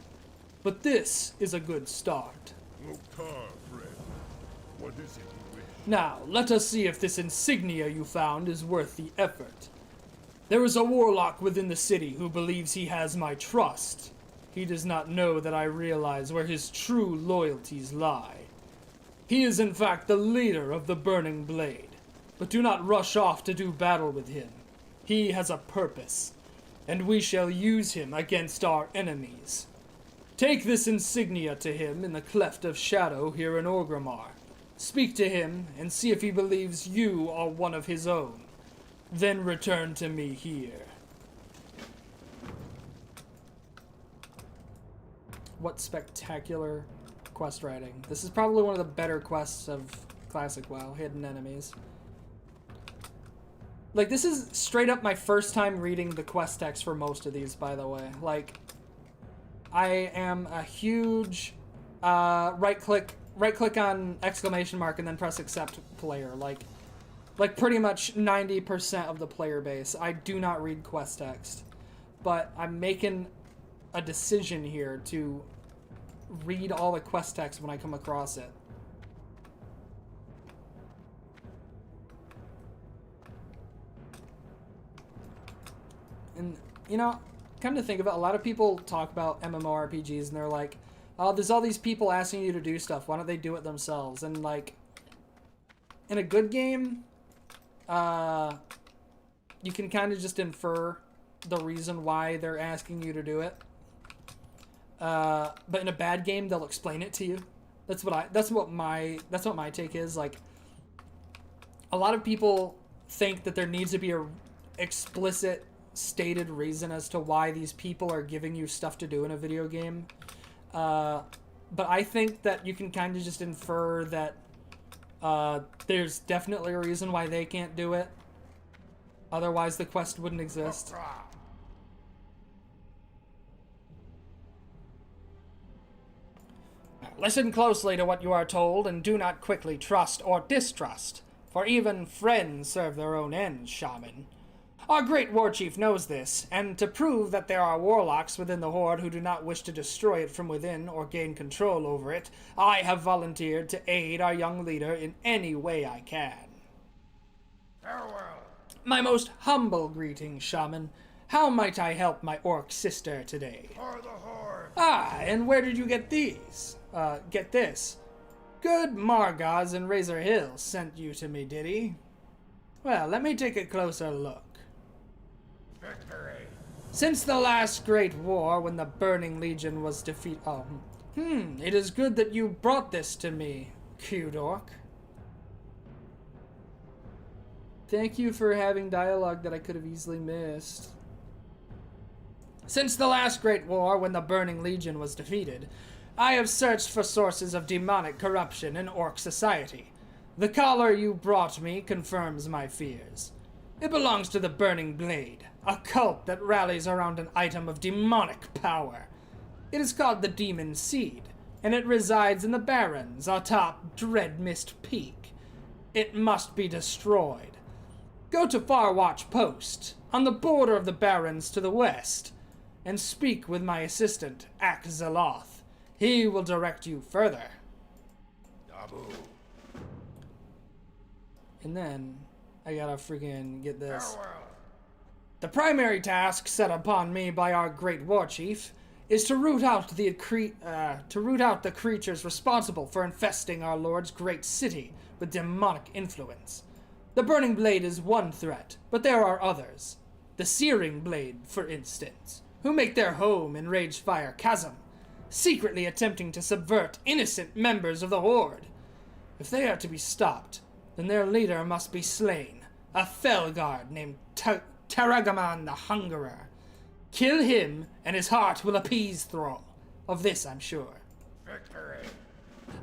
But this is a good start. Loktar, friend. What is it you wish? Now, let us see if this insignia you found is worth the effort. There is a warlock within the city who believes he has my trust. He does not know that I realize where his true loyalties lie. He is in fact the leader of the Burning Blade, but do not rush off to do battle with him. He has a purpose, and we shall use him against our enemies. Take this insignia to him in the Cleft of Shadow here in Orgrimmar. Speak to him and see if he believes you are one of his own. Then return to me here. What spectacular quest writing. This is probably one of the better quests of Classic WoW, Hidden Enemies. Like, this is straight up my first time reading the quest text for most of these, by the way. Like, I am a huge right click on exclamation mark and then press accept player. Like pretty much 90% of the player base. I do not read quest text, but I'm making a decision here to read all the quest text when I come across it. And, you know, come to think of it, a lot of people talk about MMORPGs and they're like, oh, there's all these people asking you to do stuff, why don't they do it themselves? And, like, in a good game, you can kind of just infer the reason why they're asking you to do it. but in a bad game, they'll explain it to you. That's what my take is. Like, a lot of people think that there needs to be a explicit stated reason as to why these people are giving you stuff to do in a video game. But I think that you can kind of just infer that there's definitely a reason why they can't do it. Otherwise, the quest wouldn't exist. Listen closely to what you are told, and do not quickly trust or distrust, for even friends serve their own ends, shaman. Our great war chief knows this, and to prove that there are warlocks within the Horde who do not wish to destroy it from within or gain control over it, I have volunteered to aid our young leader in any way I can. Farewell. My most humble greetings, shaman. How might I help my orc sister today? For the Horde. Ah, and where did you get these? Get this. Good Margaz in Razor Hill sent you to me, did he? Well, let me take a closer look. Victory. Since the last great war, when the Burning Legion was defeated... it is good that you brought this to me, cute orc. Thank you for having dialogue that I could have easily missed. Since the last great war, when the Burning Legion was defeated, I have searched for sources of demonic corruption in Orc society. The collar you brought me confirms my fears. It belongs to the Burning Blade, a cult that rallies around an item of demonic power. It is called the Demon Seed, and it resides in the Barrens atop Dreadmist Peak. It must be destroyed. Go to Farwatch Post, on the border of the Barrens to the west, and speak with my assistant, Akzaloth. He will direct you further. Dabu. And then, I gotta freaking get this. Farewell. The primary task set upon me by our great war chief is to root out the creatures responsible for infesting our lord's great city with demonic influence. The Burning Blade is one threat, but there are others. The Searing Blade, for instance, who make their home in Ragefire Chasm, secretly attempting to subvert innocent members of the Horde. If they are to be stopped, then their leader must be slain, a Felguard named Taragaman the Hungerer. Kill him, and his heart will appease Thrall. Of this, I'm sure. Victory.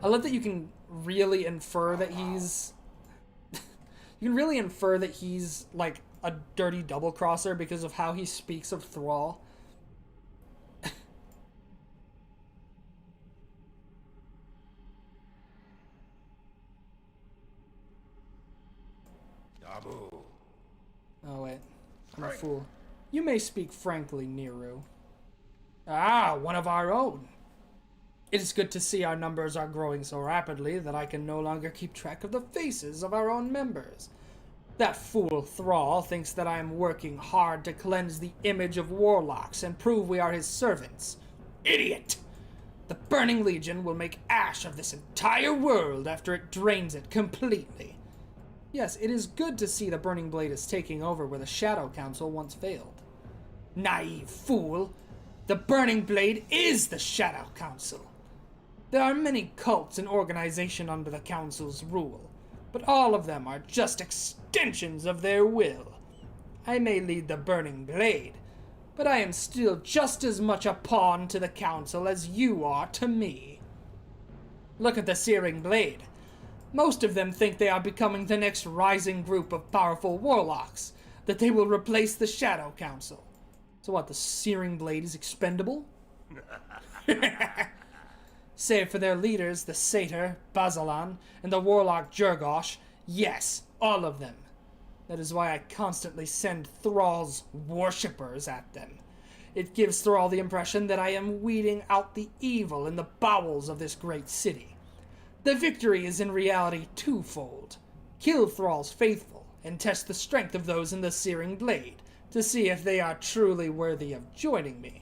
I love that you can really infer that he's... you can really infer that he's, like, a dirty double-crosser because of how he speaks of Thrall. Dabu. Oh, wait. I'm a fool. You may speak frankly, Nero. Ah, one of our own. It is good to see our numbers are growing so rapidly that I can no longer keep track of the faces of our own members. That fool Thrall thinks that I am working hard to cleanse the image of warlocks and prove we are his servants. Idiot! The Burning Legion will make ash of this entire world after it drains it completely. Yes, it is good to see the Burning Blade is taking over where the Shadow Council once failed. Naive fool! The Burning Blade is the Shadow Council. There are many cults and organizations under the Council's rule, but all of them are just extensions of their will. I may lead the Burning Blade, but I am still just as much a pawn to the Council as you are to me. Look at the Searing Blade. Most of them think they are becoming the next rising group of powerful warlocks, that they will replace the Shadow Council. So what, the Searing Blade is expendable? Save for their leaders, the Satyr, Bazalan, and the Warlock Jurgosh, yes, all of them. That is why I constantly send Thrall's worshippers at them. It gives Thrall the impression that I am weeding out the evil in the bowels of this great city. The victory is in reality twofold. Kill Thrall's faithful, and test the strength of those in the Searing Blade, to see if they are truly worthy of joining me.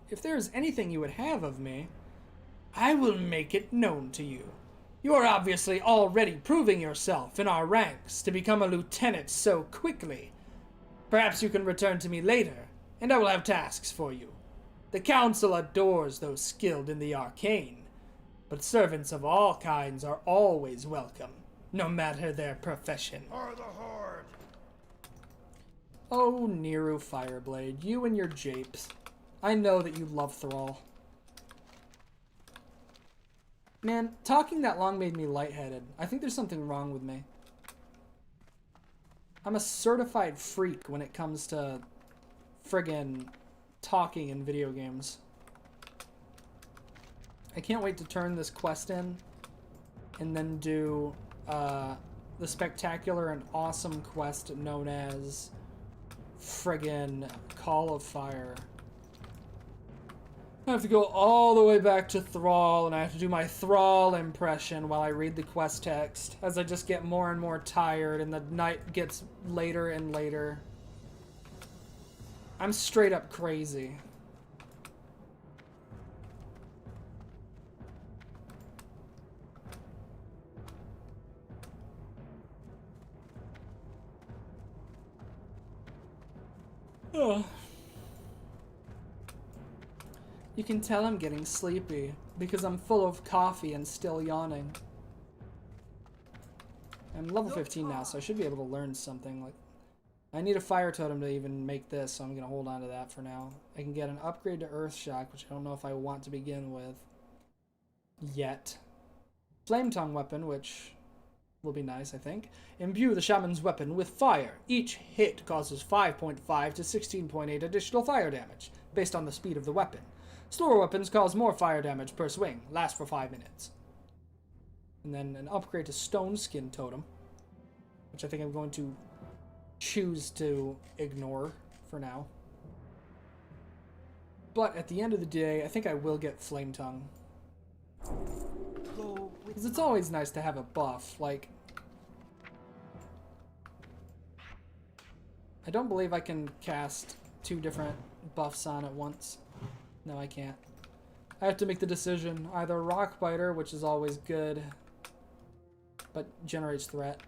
If there is anything you would have of me, I will make it known to you. You are obviously already proving yourself in our ranks to become a lieutenant so quickly. Perhaps you can return to me later, and I will have tasks for you. The council adores those skilled in the arcane, but servants of all kinds are always welcome, no matter their profession. For the Horde! Oh, Niru Fireblade, you and your japes. I know that you love Thrall. Man, talking that long made me lightheaded. I think there's something wrong with me. I'm a certified freak when it comes to friggin' talking in video games. I can't wait to turn this quest in and then do the spectacular and awesome quest known as friggin' Call of Fire. I have to go all the way back to Thrall, and I have to do my Thrall impression while I read the quest text, as I just get more and more tired and the night gets later and later. I'm straight up crazy. Ugh. You can tell I'm getting sleepy because I'm full of coffee and still yawning. I'm level 15 now, so I should be able to learn something. Like, I need a fire totem to even make this, so I'm gonna hold on to that for now. I can get an upgrade to Earthshock, which I don't know if I want to begin with yet. Flame Tongue weapon, which will be nice, I think. Imbue the shaman's weapon with fire. Each hit causes 5.5 to 16.8 additional fire damage, based on the speed of the weapon. Slower weapons cause more fire damage per swing, last for 5 minutes. And then an upgrade to Stone Skin Totem, which I think I'm going to choose to ignore for now. But at the end of the day, I think I will get Flame Tongue. Because it's always nice to have a buff, like... I don't believe I can cast 2 different buffs on at once. No, I can't. I have to make the decision. Either Rockbiter, which is always good, but generates threat,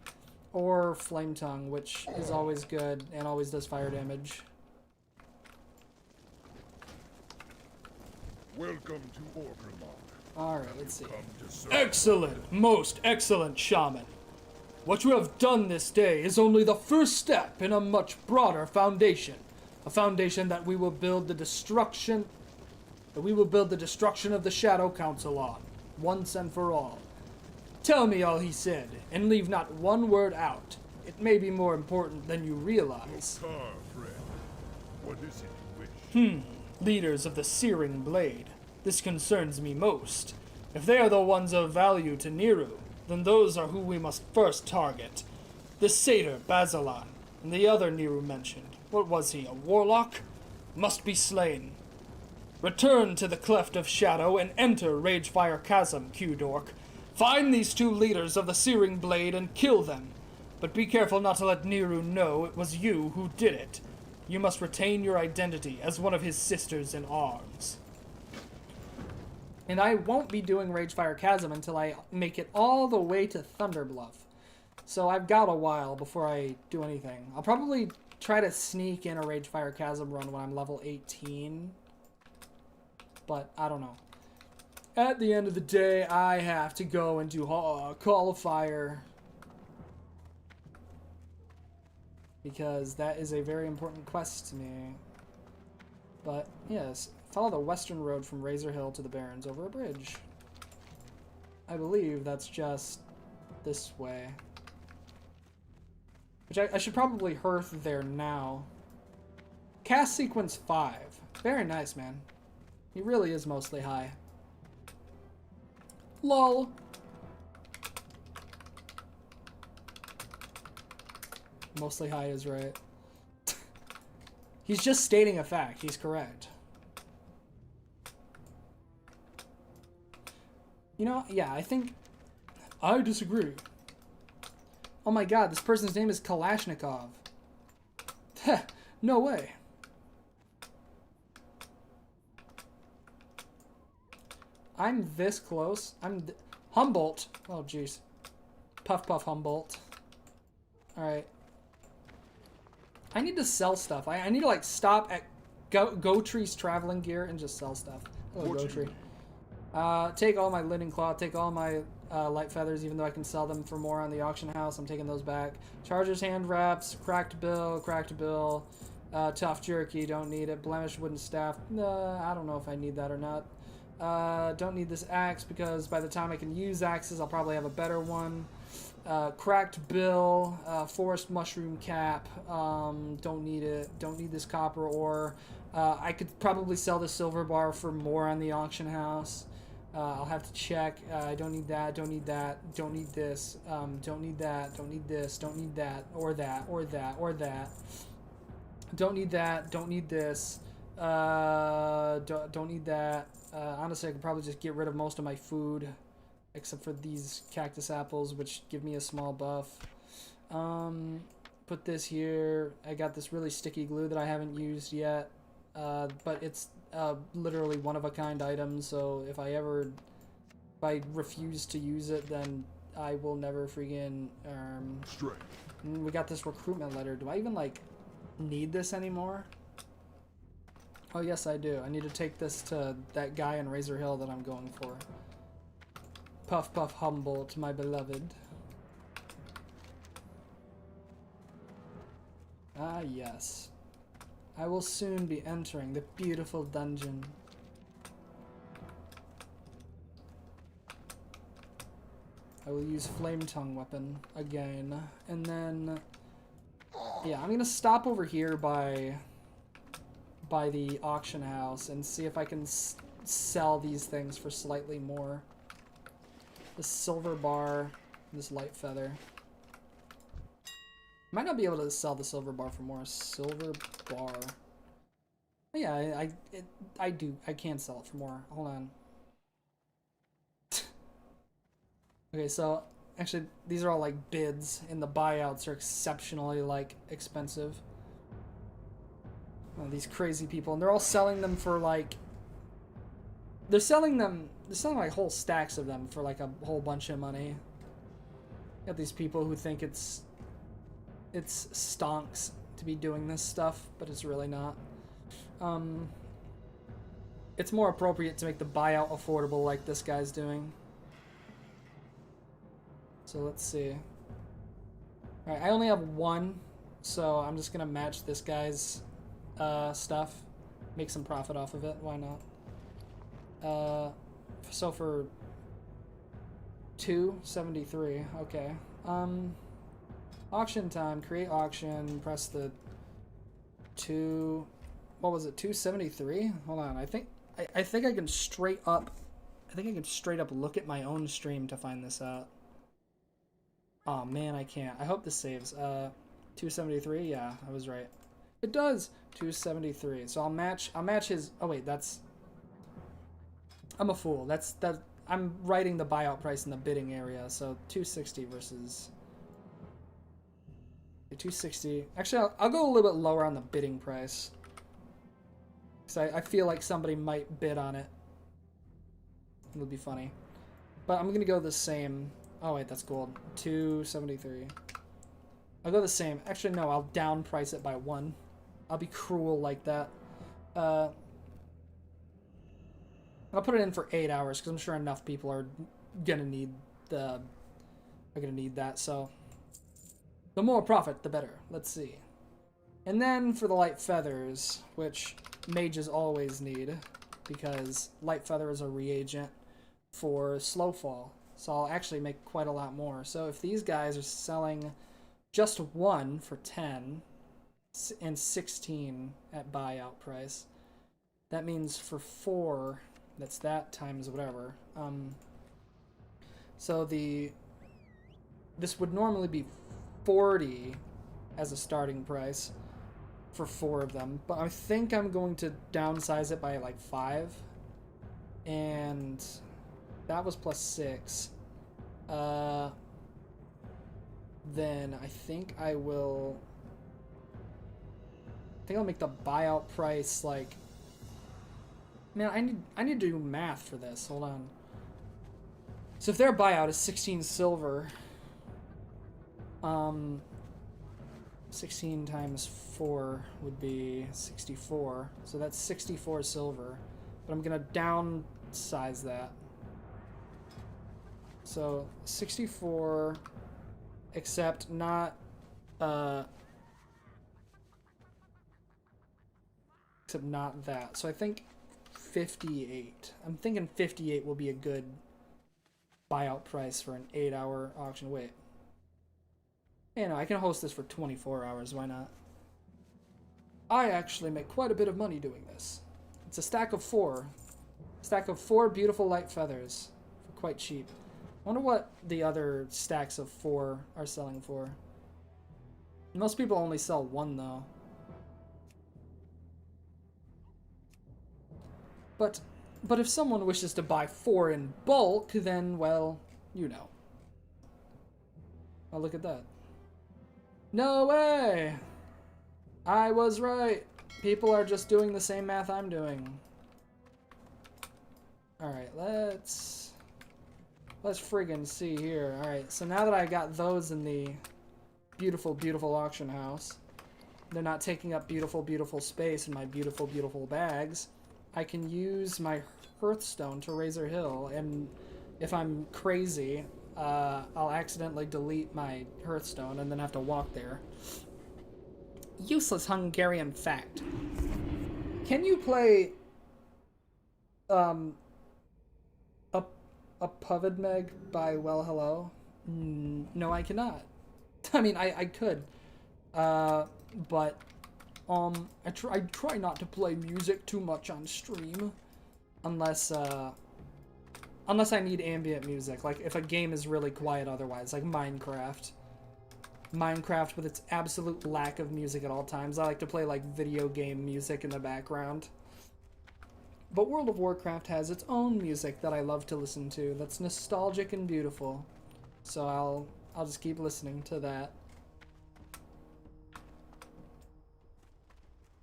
or Flame Tongue, which is always good and always does fire damage. Welcome to Orgrimmar. Alright, let's see. Excellent! Most excellent, Shaman! What you have done this day is only the first step in a much broader foundation. A foundation that we will build the destruction of the Shadow Council on, once and for all. Tell me all he said, and leave not one word out. It may be more important than you realize. Friend. What is it you wish? Leaders of the Searing Blade. This concerns me most. If they are the ones of value to Niru, then those are who we must first target. The Satyr, Basilan, and the other Niru mentioned. What was he, a warlock? Must be slain. Return to the Cleft of Shadow and enter Ragefire Chasm, Q-Dork. Find these 2 leaders of the Searing Blade and kill them. But be careful not to let Niru know it was you who did it. You must retain your identity as one of his sisters in arms. And I won't be doing Ragefire Chasm until I make it all the way to Thunderbluff. So I've got a while before I do anything. I'll probably try to sneak in a Ragefire Chasm run when I'm level 18. But I don't know. At the end of the day, I have to go and do Call of Fire. Because that is a very important quest to me. But, yes, follow the western road from Razor Hill to the Barrens over a bridge. I believe that's just this way. Which I should probably hearth there now. Cast sequence 5. Very nice, man. He really is mostly high. LOL. Mostly high is right. He's just stating a fact. He's correct. You know, yeah, I think... I disagree. Oh my god, this person's name is Kalashnikov. No way. I'm this close. Humboldt. Oh, jeez. Puff Puff Humboldt. Alright. I need to sell stuff. I need to, like, stop at Go Tree's traveling gear and just sell stuff. Hello, Go Tree. Take all my linen cloth, take all my light feathers, even though I can sell them for more on the auction house. I'm taking those back. Charger's hand wraps, cracked bill, tough jerky, don't need it. Blemished wooden staff, I don't know if I need that or not. Don't need this axe because by the time I can use axes, I'll probably have a better one. Cracked bill, forest mushroom cap, don't need it. Don't need this copper ore. I could probably sell the silver bar for more on the auction house. I'll have to check. I don't need that, don't need that, don't need this, don't need that, don't need this, don't need that, or that, or that, or that. Don't need that, don't need this, don't need that. Honestly, I could probably just get rid of most of my food, except for these cactus apples, which give me a small buff. Put this here. I got this really sticky glue that I haven't used yet, but it's literally one-of-a-kind item, so if I refuse to use it, then I will never freaking, Strength. we got this recruitment letter. Do I even, like, need this anymore? Oh, yes, I do. I need to take this to that guy in Razor Hill that I'm going for. Puff, puff, Humboldt, my beloved. Ah, yes. I will soon be entering the beautiful dungeon. I will use Flame Tongue weapon again. And then... yeah, I'm gonna stop over here by the auction house and see if I can sell these things for slightly more. This silver bar, this light feather. Might not be able to sell the silver bar for more. Silver bar. Oh, yeah, I do. I can sell it for more. Hold on. Okay, so actually these are all like bids, and the buyouts are exceptionally like expensive. Oh, these crazy people, and they're all selling them for like. They're selling like whole stacks of them for like a whole bunch of money. Got these people who think it's stonks to be doing this stuff, but it's really not. It's more appropriate to make the buyout affordable like this guy's doing. So let's see. Alright, I only have one, so I'm just gonna match this guy's stuff. Make some profit off of it, why not? So for 273, okay. Auction time, create auction, press the what was it, 273? Hold on, I think I can straight up look at my own stream to find this out. Oh man, I can't. I hope this saves. 273, yeah, I was right. It does, 273. So I'll match his, oh wait, I'm a fool. I'm writing the buyout price in the bidding area, so 260 versus 260. Actually, I'll go a little bit lower on the bidding price. Because I feel like somebody might bid on it. It would be funny. But I'm going to go the same. Oh, wait, that's gold. 273. I'll go the same. Actually, no, I'll down price it by 1. I'll be cruel like that. I'll put it in for 8 hours because I'm sure enough people are going to need that, so the more profit, the better. Let's see. And then for the light feathers, which mages always need, because light feather is a reagent for slow fall. So I'll actually make quite a lot more. So if these guys are selling just 1 for 10 and 16 at buyout price, that means for 4, that's that times whatever. So this would normally be 40 as a starting price for 4 of them, but I think I'm going to downsize it by like 5, and that was plus 6. Then I think I'll make the buyout price like, man, I need to do math for this. Hold on. So if their buyout is 16 silver, 16 times 4 would be 64. So that's 64 silver. But I'm gonna downsize that. So 64, except not, except not that. So I think 58. I'm thinking 58 will be a good buyout price for an 8-hour auction. Wait. You know, I can host this for 24 hours, why not? I actually make quite a bit of money doing this. It's a stack of 4. Stack of 4 beautiful light feathers for quite cheap. I wonder what the other stacks of 4 are selling for. Most people only sell 1 though. But if someone wishes to buy 4 in bulk, then, well, you know. Oh, look at that. No way! I was right. People are just doing the same math I'm doing. Alright, let's friggin' see here. Alright, so now that I got those in the beautiful, beautiful auction house, they're not taking up beautiful, beautiful space in my beautiful, beautiful bags, I can use my Hearthstone to Razor Hill, and if I'm crazy, I'll accidentally delete my Hearthstone and then have to walk there. Useless Hungarian fact. Can you play a Puvidmeg by Well Hello? No, I cannot. I mean, I could, but I try not to play music too much on stream, unless I need ambient music, like if a game is really quiet otherwise, like Minecraft. Minecraft with its absolute lack of music at all times. I like to play like video game music in the background. But World of Warcraft has its own music that I love to listen to that's nostalgic and beautiful. So I'll just keep listening to that.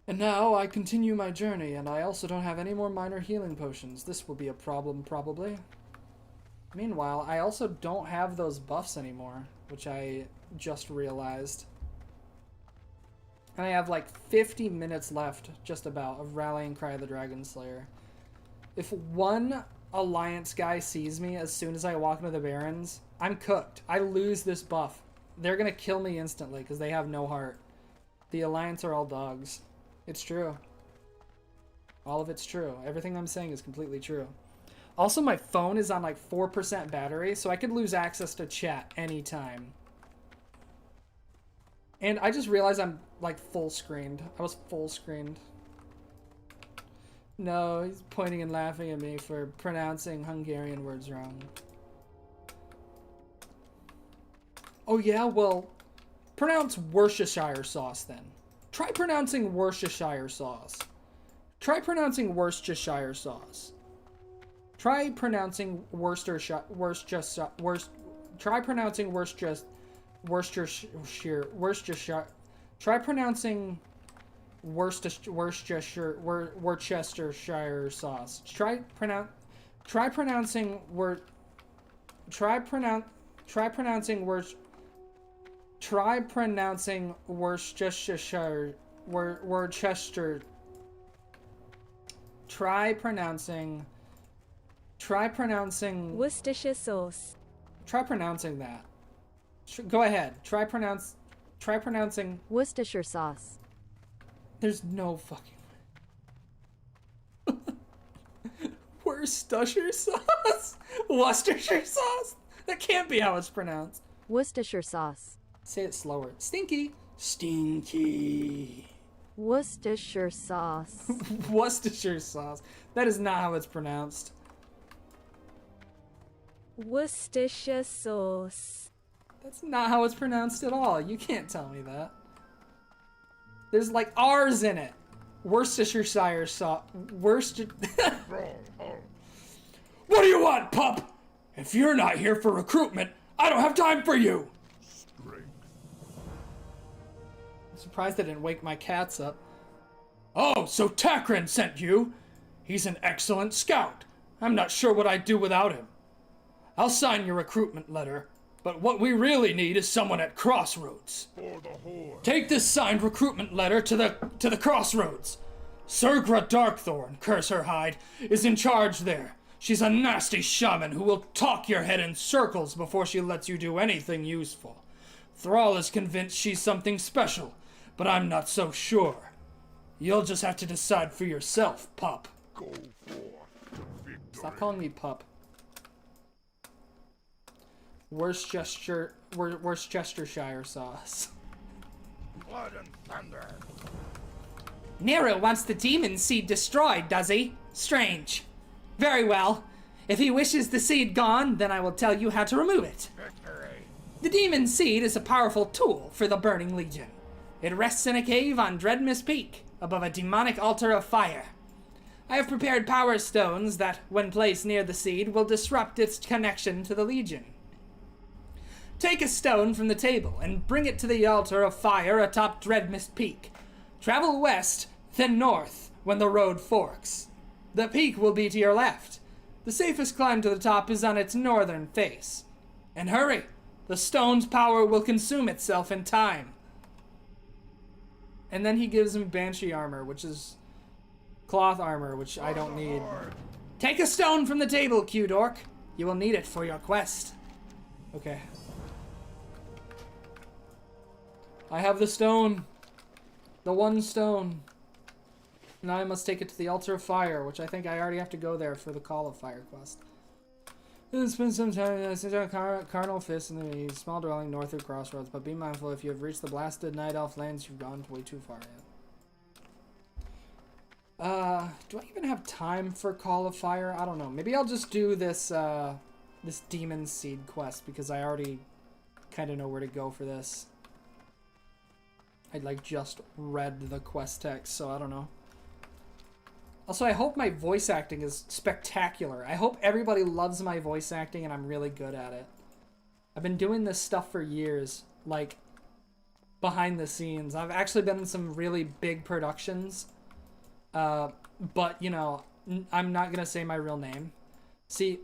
And now I continue my journey, and I also don't have any more minor healing potions. This will be a problem, probably. Meanwhile, I also don't have those buffs anymore, which I just realized. And I have like 50 minutes left, just about, of Rallying Cry the Dragon Slayer. If one Alliance guy sees me as soon as I walk into the Barrens, I'm cooked. I lose this buff. They're gonna kill me instantly because they have no heart. The Alliance are all dogs. It's true. All of it's true. Everything I'm saying is completely true. Also, my phone is on like 4% battery, so I could lose access to chat anytime. And I just realized I'm like full screened. I was full screened. No, he's pointing and laughing at me for pronouncing Hungarian words wrong. Oh yeah, well, pronounce Worcestershire sauce then. Try pronouncing Worcestershire sauce. Try pronouncing Worcestershire sauce. Try pronouncing Worcestershire. Try pronouncing Worcestershire. Try pronouncing Worcestershire sauce. Try pronouncing Worcestershire. Try pronouncing Worcestershire sauce. Try pronouncing that. Go ahead. Try pronouncing Worcestershire sauce. There's no fucking way. Worcestershire sauce? Worcestershire sauce? That can't be how it's pronounced. Worcestershire sauce. Say it slower. Stinky. Stinky. Worcestershire sauce. Worcestershire sauce. That is not how it's pronounced. Worcestershire sauce. That's not how it's pronounced at all. You can't tell me that. There's like R's in it. Worcestershire sauce. Worcester. What do you want, pup? If you're not here for recruitment, I don't have time for you. Strength. I'm surprised I didn't wake my cats up. Oh, so Takrin sent you? He's an excellent scout. I'm not sure what I'd do without him. I'll sign your recruitment letter. But what we really need is someone at Crossroads. For the Horde. Take this signed recruitment letter to the Crossroads. Sergra Darkthorn, curse her hide, is in charge there. She's a nasty shaman who will talk your head in circles before she lets you do anything useful. Thrall is convinced she's something special, but I'm not so sure. You'll just have to decide for yourself, pup. Go forth to victory. Stop calling me pup. Worcestershire sauce. Blood and thunder. Nero wants the demon seed destroyed, does he? Strange. Very well. If he wishes the seed gone, then I will tell you how to remove it. Victory. The demon seed is a powerful tool for the Burning Legion. It rests in a cave on Dreadmist Peak, above a demonic altar of fire. I have prepared power stones that, when placed near the seed, will disrupt its connection to the Legion. Take a stone from the table and bring it to the altar of fire atop Dreadmist Peak. Travel west, then north, when the road forks. The peak will be to your left. The safest climb to the top is on its northern face. And hurry! The stone's power will consume itself in time. And then he gives him Banshee armor, which is cloth armor, which I don't need. Take a stone from the table, Q-Dork. You will need it for your quest. Okay. I have the stone. The one stone. Now I must take it to the altar of fire, which I think I already have to go there for the Call of Fire quest. Spend some time since our carnal fist in the small dwelling north of Crossroads, but be mindful if you have reached the blasted Night Elf lands, you've gone way too far yet. Do I even have time for Call of Fire? I don't know. Maybe I'll just do this, this Demon Seed quest, because I already kind of know where to go for this. I, like, just read the quest text, so I don't know. Also, I hope my voice acting is spectacular. I hope everybody loves my voice acting and I'm really good at it. I've been doing this stuff for years, like, behind the scenes. I've actually been in some really big productions, but, you know, I'm not gonna say my real name. See,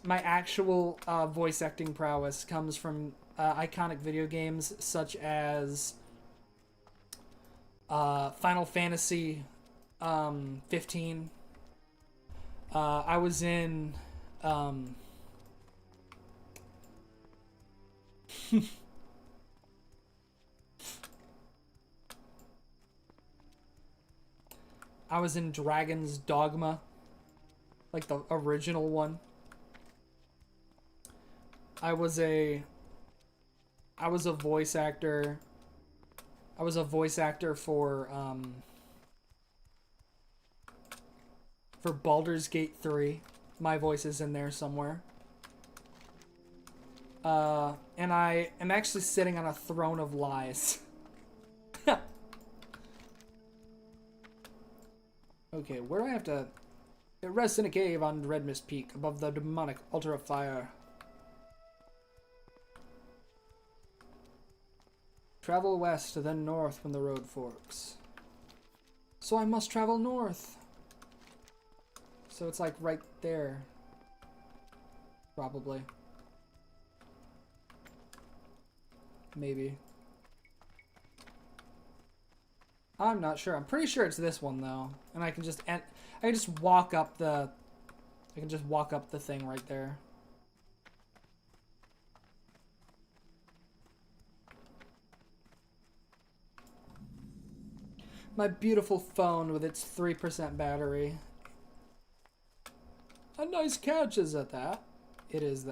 my actual voice acting prowess comes from iconic video games such as Final Fantasy 15. I was in I was in Dragon's Dogma, like the original one. I was a voice actor. I was a voice actor for Baldur's Gate 3. My voice is in there somewhere. And I am actually sitting on a throne of lies. Okay, where do I have to... It rests in a cave on Dreadmist Peak, above the demonic altar of fire. Travel west, then north when the road forks. So I must travel north. So it's like right there. Probably. Maybe. I'm not sure. I'm pretty sure it's this one though. And I can just walk up the thing right there. My beautiful phone with its 3% battery. A nice couch is at that. It is.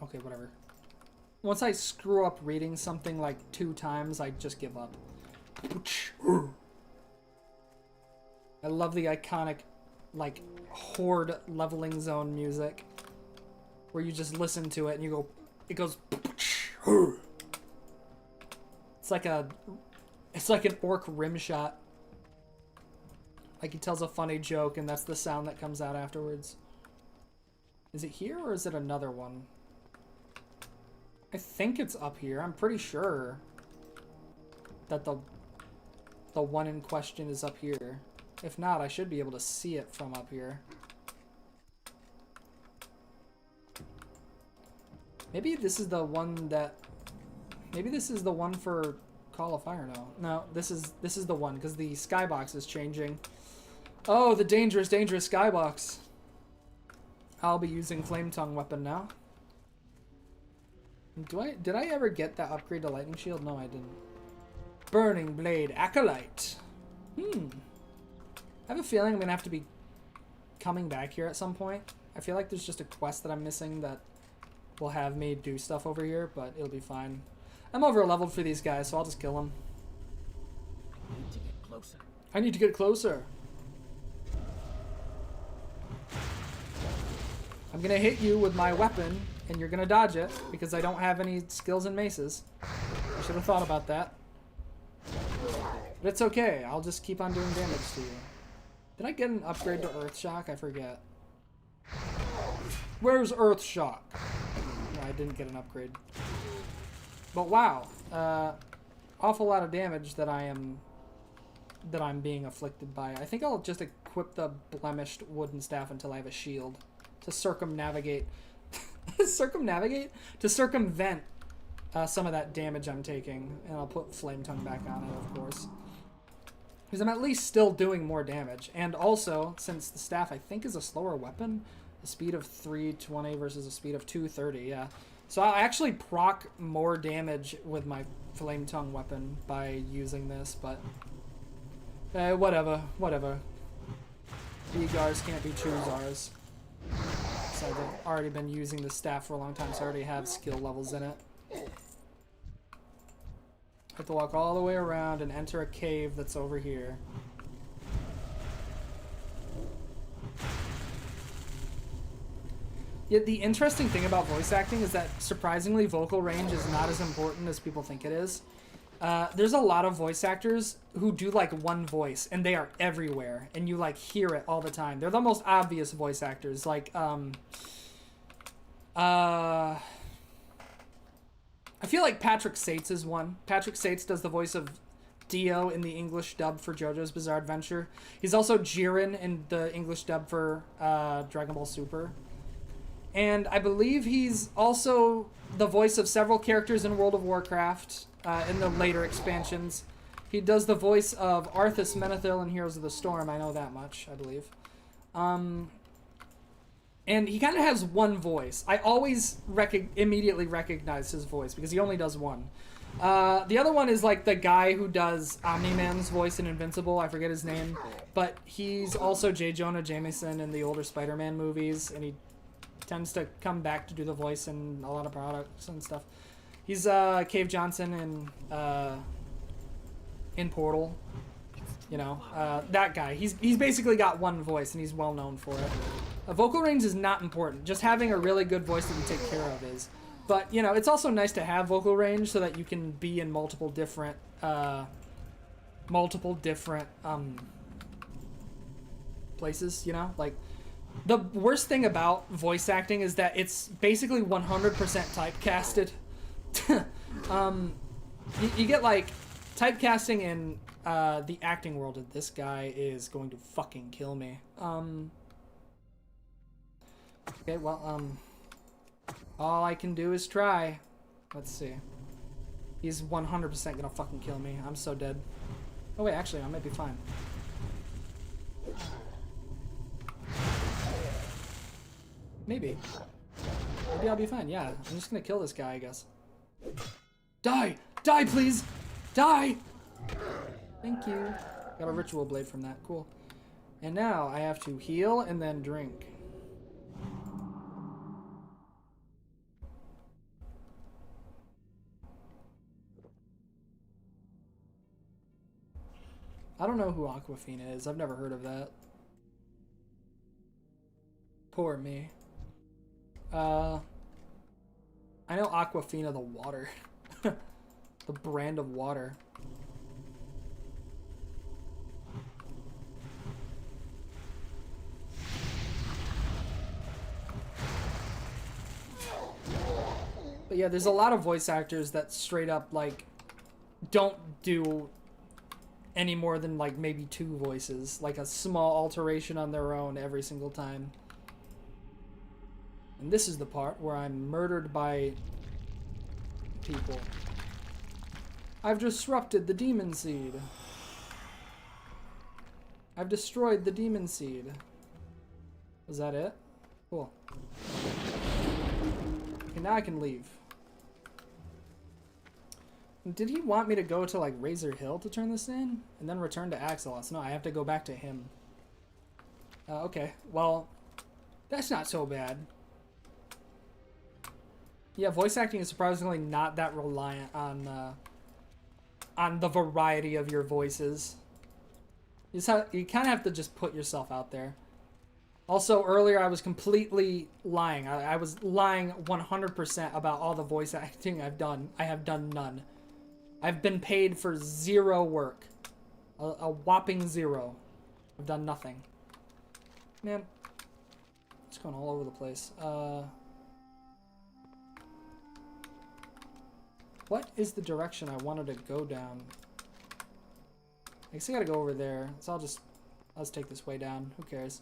Okay, whatever. Once I screw up reading something like 2 times, I just give up. I love the iconic, like, horde leveling zone music. Where you just listen to it and you go, it goes. It's like an orc rim shot. Like he tells a funny joke and that's the sound that comes out afterwards. Is it here or is it another one? I think it's up here. I'm pretty sure that the one in question is up here. If not, I should be able to see it from up here. Maybe this is the one that... Maybe this is the one for Call of Fire. No, this is the one, because the skybox is changing. Oh, the dangerous skybox. I'll be using Flame Tongue weapon now. Did I ever get that upgrade to Lightning Shield? No, I didn't. Burning Blade Acolyte. I have a feeling I'm gonna have to be coming back here at some point. I feel like there's just a quest that I'm missing that will have me do stuff over here, but it'll be fine. I'm over leveled for these guys, so I'll just kill them. I need to get closer. I need to get closer. I'm gonna hit you with my weapon, and you're gonna dodge it, because I don't have any skills in maces. I should have thought about that. But it's okay, I'll just keep on doing damage to you. Did I get an upgrade to Earth Shock? I forget. Where's Earth Shock? No, I didn't get an upgrade. But wow, awful lot of damage that I'm being afflicted by. I think I'll just equip the blemished wooden staff until I have a shield to circumnavigate. Circumnavigate? To circumvent some of that damage I'm taking, and I'll put Flame Tongue back on it, of course. Because I'm at least still doing more damage. And also, since the staff I think is a slower weapon, a speed of 320 versus a speed of 230, yeah. So I'll actually proc more damage with my Flame Tongue weapon by using this, but whatever. Begars can't be choosars. So I've already been using the staff for a long time, so I already have skill levels in it. I have to walk all the way around and enter a cave that's over here. Yet the interesting thing about voice acting is that surprisingly vocal range is not as important as people think it is. There's a lot of voice actors who do like one voice and they are everywhere and you like hear it all the time. They're the most obvious voice actors, like I feel like Patrick Sates is one. Patrick Sates does the voice of Dio in the English dub for JoJo's Bizarre Adventure. He's also Jiren in the English dub for Dragon Ball Super. And I believe he's also the voice of several characters in World of Warcraft in the later expansions. He does the voice of Arthas Menethil in Heroes of the Storm. I know that much, I believe. And he kind of has one voice. I always immediately recognize his voice because he only does one. The other one is like the guy who does Omni-Man's voice in Invincible. I forget his name. But he's also J. Jonah Jameson in the older Spider-Man movies. And he tends to come back to do the voice in a lot of products and stuff. He's Cave Johnson in Portal. You know, that guy. He's basically got one voice and he's well known for it. Vocal range is not important. Just having a really good voice that you take care of is. But, you know, it's also nice to have vocal range so that you can be in multiple different places, you know? Like, the worst thing about voice acting is that it's basically 100% typecasted. You get, like, typecasting in the acting world. This guy is going to fucking kill me. Okay, well, all I can do is try. Let's see. He's 100% gonna fucking kill me. I'm so dead. Oh wait, actually, I might be fine. Maybe. Maybe I'll be fine, yeah. I'm just gonna kill this guy, I guess. Die! Die, please! Die! Thank you. Got a ritual blade from that, cool. And now I have to heal and then drink. I don't know who Aquafina is. I've never heard of that. Poor me. I know Aquafina the water. The brand of water. But yeah, there's a lot of voice actors that straight up, like, don't do any more than like maybe 2 voices, like a small alteration on their own every single time. And this is the part where I'm murdered by people. I've disrupted the demon seed. I've destroyed the demon seed. Was that it? Cool. Okay, now I can leave. Did he want me to go to, like, Razor Hill to turn this in? And then return to Axelos? No, I have to go back to him. Okay. Well, that's not so bad. Yeah, voice acting is surprisingly not that reliant on the variety of your voices. You kind of have to just put yourself out there. Also, earlier I was completely lying. I was lying 100% about all the voice acting I've done. I have done none. I've been paid for 0 work. A whopping 0. I've done nothing. Man, it's going all over the place. What is the direction I wanted to go down? I guess I gotta go over there. So I'll just take this way down. Who cares?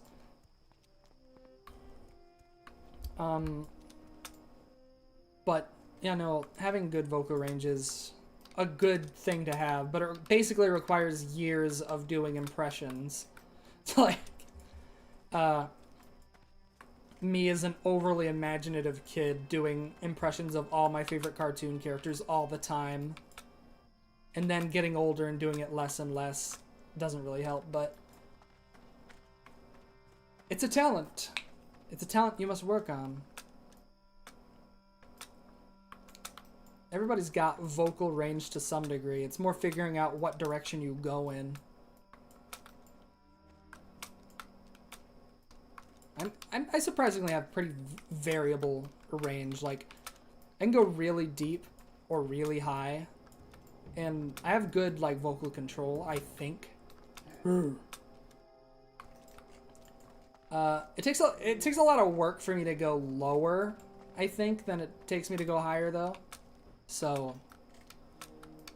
But yeah, no, having good vocal range is a good thing to have, but it basically requires years of doing impressions. It's like, me as an overly imaginative kid doing impressions of all my favorite cartoon characters all the time, and then getting older and doing it less and less doesn't really help, but it's a talent. It's a talent you must work on. Everybody's got vocal range to some degree. It's more figuring out what direction you go in. I surprisingly have pretty variable range. Like, I can go really deep or really high, and I have good, like, vocal control, I think. It takes a lot of work for me to go lower, I think, than it takes me to go higher, though. So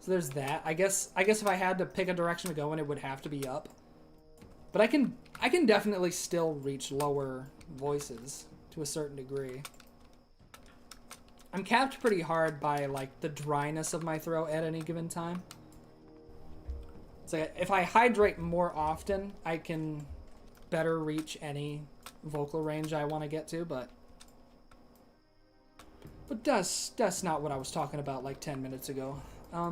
there's that. I guess if I had to pick a direction to go in, it would have to be up. But I can definitely still reach lower voices to a certain degree. I'm capped pretty hard by, like, the dryness of my throat at any given time. It's like, if I hydrate more often, I can better reach any vocal range I want to get to, but that's not what I was talking about like 10 minutes ago. I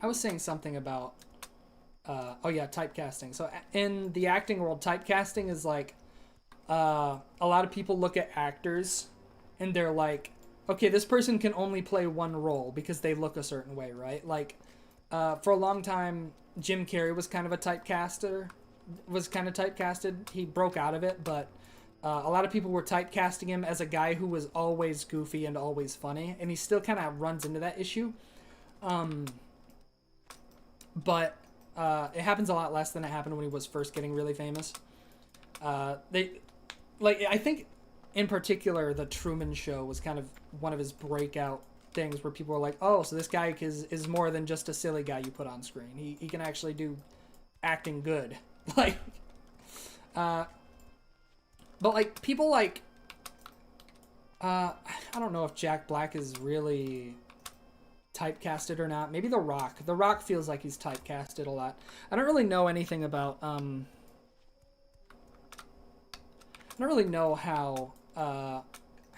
was saying something about oh yeah, typecasting. So in the acting world, typecasting is like a lot of people look at actors and they're like, okay, this person can only play one role because they look a certain way, right? Like for a long time, Jim Carrey was kind of typecasted. He broke out of it, but a lot of people were typecasting him as a guy who was always goofy and always funny, and he still kind of runs into that issue. But it happens a lot less than it happened when he was first getting really famous. I think in particular, The Truman Show was kind of one of his breakout things where people were like, oh, so this guy is more than just a silly guy you put on screen. He can actually do acting good. Like, but like people like, I don't know if Jack Black is really typecasted or not. Maybe The Rock. The Rock feels like he's typecasted a lot. I don't really know anything about, I don't really know how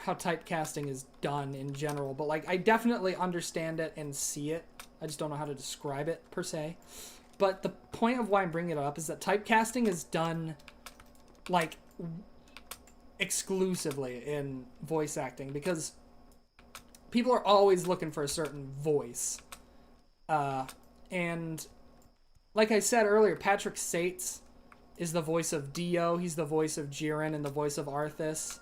typecasting is done in general, but like I definitely understand it and see it. I just don't know how to describe it per se. But the point of why I'm bringing it up is that typecasting is done like exclusively in voice acting because people are always looking for a certain voice. And like I said earlier, Patrick Sates is the voice of Dio. He's the voice of Jiren and the voice of Arthas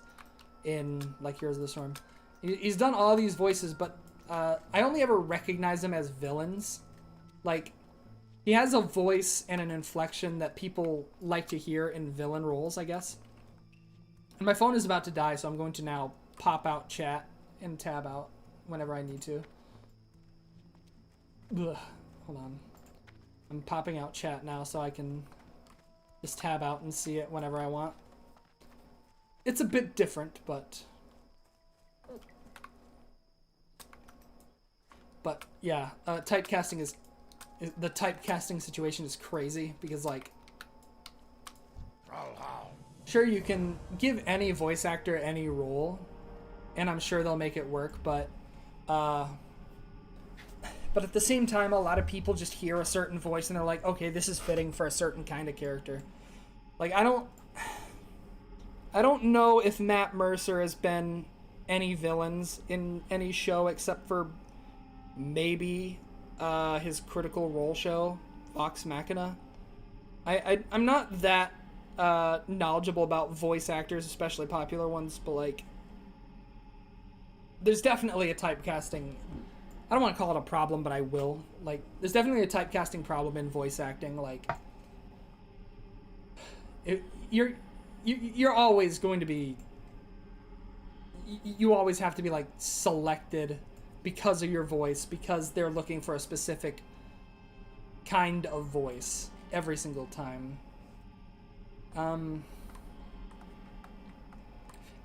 in like Heroes of the Storm. He's done all these voices, but I only ever recognize him as villains. Like, he has a voice and an inflection that people like to hear in villain roles, I guess. And my phone is about to die, so I'm going to now pop out chat and tab out whenever I need to. Ugh, hold on. I'm popping out chat now so I can just tab out and see it whenever I want. it's a bit different, but yeah, typecasting is the typecasting situation is crazy because, like, sure, you can give any voice actor any role, and I'm sure they'll make it work, but at the same time, a lot of people just hear a certain voice and they're like, okay, this is fitting for a certain kind of character. Like, I don't know if Matt Mercer has been any villains in any show except for maybe his Critical Role show, Vox Machina. I'm not that knowledgeable about voice actors, especially popular ones, but, like, there's definitely a typecasting... I don't want to call it a problem, but I will. Like, there's definitely a typecasting problem in voice acting. Like, you're always going to be... You always have to be, like, selected because of your voice, because they're looking for a specific kind of voice every single time.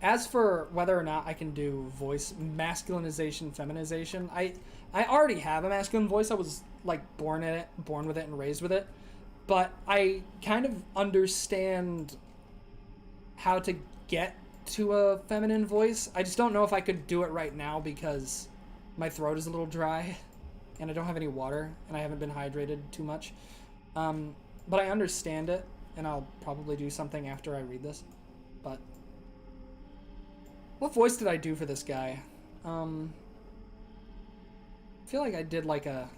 As for whether or not I can do voice masculinization, feminization, I already have a masculine voice. I was, like, born with it and raised with it. But I kind of understand how to get to a feminine voice. I just don't know if I could do it right now because my throat is a little dry and I don't have any water and I haven't been hydrated too much. But I understand it, and I'll probably do something after I read this. But what voice did I do for this guy? I feel like I did like a...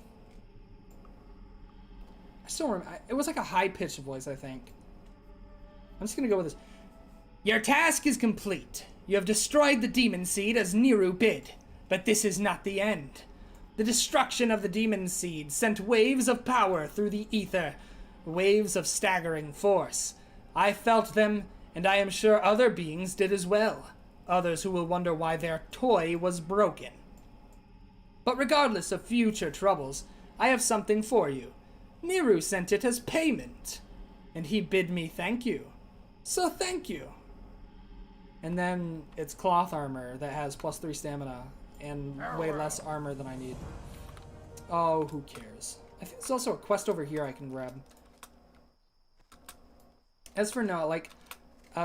I still remember. It was like a high-pitched voice, I think. I'm just gonna go with this. Your task is complete. You have destroyed the demon seed as Niru bid, but this is not the end. The destruction of the demon seed sent waves of power through the ether, waves of staggering force. I felt them, and I am sure other beings did as well. Others who will wonder why their toy was broken. But regardless of future troubles, I have something for you. Niru sent it as payment, and he bid me thank you. So thank you. And then it's cloth armor that has +3 stamina and way less armor than I need. Oh, who cares? I think there's also a quest over here I can grab. As for now, like,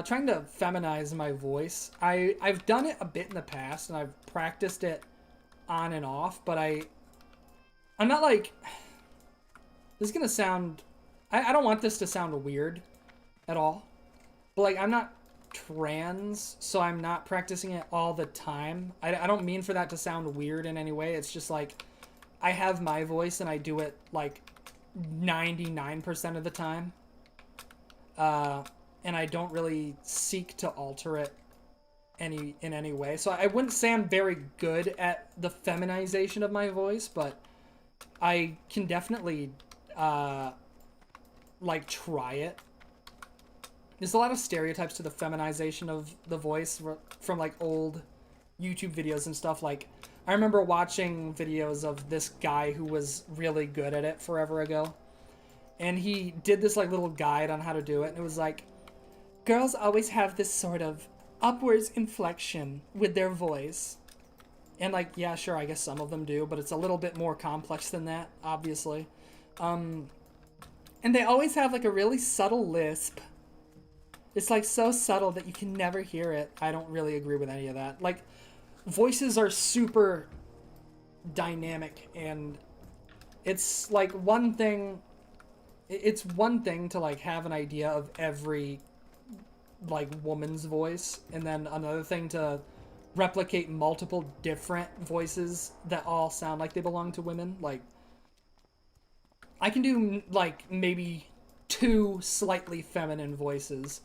trying to feminize my voice, I've done it a bit in the past, and I've practiced it on and off, but I'm not like... This is gonna sound... I don't want this to sound weird at all. But, like, I'm not trans, so I'm not practicing it all the time. I don't mean for that to sound weird in any way. It's just, like, I have my voice, and I do it, like, 99% of the time. And I don't really seek to alter it in any way. So I wouldn't say I'm very good at the feminization of my voice, but I can definitely, like, try it. There's a lot of stereotypes to the feminization of the voice from, like, old YouTube videos and stuff. Like, I remember watching videos of this guy who was really good at it forever ago. And he did this, like, little guide on how to do it. And it was like, girls always have this sort of upwards inflection with their voice. And, like, yeah, sure, I guess some of them do, but it's a little bit more complex than that, obviously. And they always have, like, a really subtle lisp. It's, like, so subtle that you can never hear it. I don't really agree with any of that. Like, voices are super dynamic, and it's, like, one thing... It's one thing to, like, have an idea of every, like, woman's voice, and then another thing to replicate multiple different voices that all sound like they belong to women. Like, I can do, like, maybe 2 slightly feminine voices,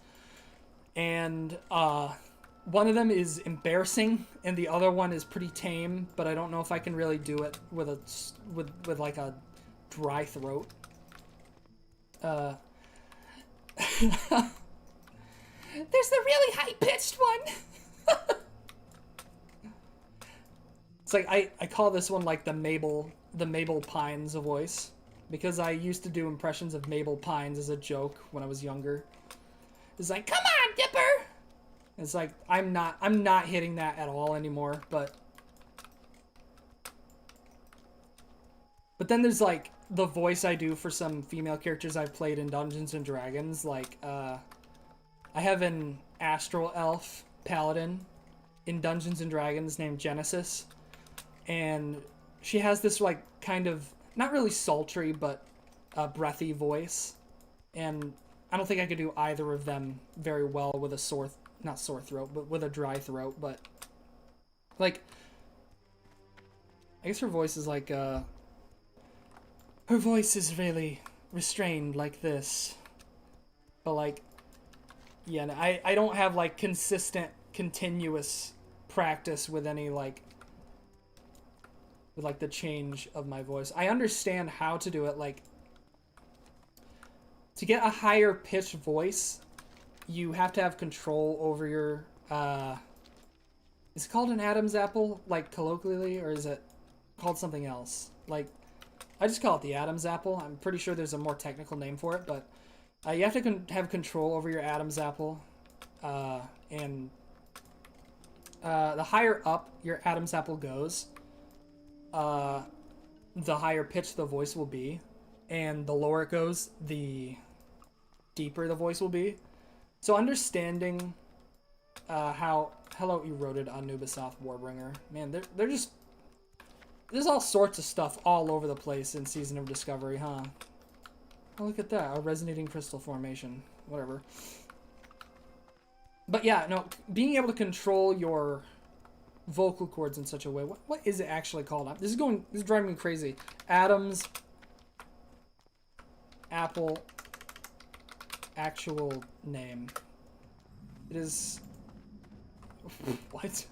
and one of them is embarrassing, and the other one is pretty tame, but I don't know if I can really do it with like a dry throat. There's the really high-pitched one. It's like I call this one like the Mabel Pines voice, because I used to do impressions of Mabel Pines as a joke when I was younger. It's like, come on, Dipper! It's like, I'm not hitting that at all anymore, but then there's like the voice I do for some female characters I've played in Dungeons and Dragons. Like, I have an astral elf paladin in Dungeons and Dragons named Genesis, and she has this like kind of not really sultry but breathy voice, and I don't think I could do either of them very well with a not sore throat, but with a dry throat. But like, I guess her voice is like her voice is really restrained like this, but like, yeah, I don't have like consistent, continuous practice with any like the change of my voice. I understand how to do it. Like, to get a higher pitched voice, you have to have control over your is it called an Adam's apple, like colloquially, or is it called something else? Like, I just call it the Adam's apple. I'm pretty sure there's a more technical name for it, but you have to have control over your Adam's apple, and the higher up your Adam's apple goes, the higher pitched the voice will be, and the lower it goes, the deeper the voice will be. So understanding how... Hello, Eroded Anubisoth Warbringer. Man, they're just... There's all sorts of stuff all over the place in Season of Discovery, huh? Oh, look at that. A resonating crystal formation. Whatever. But yeah, no, being able to control your vocal cords in such a way... What is it actually called? This is driving me crazy. Adam's apple actual name. It is... What?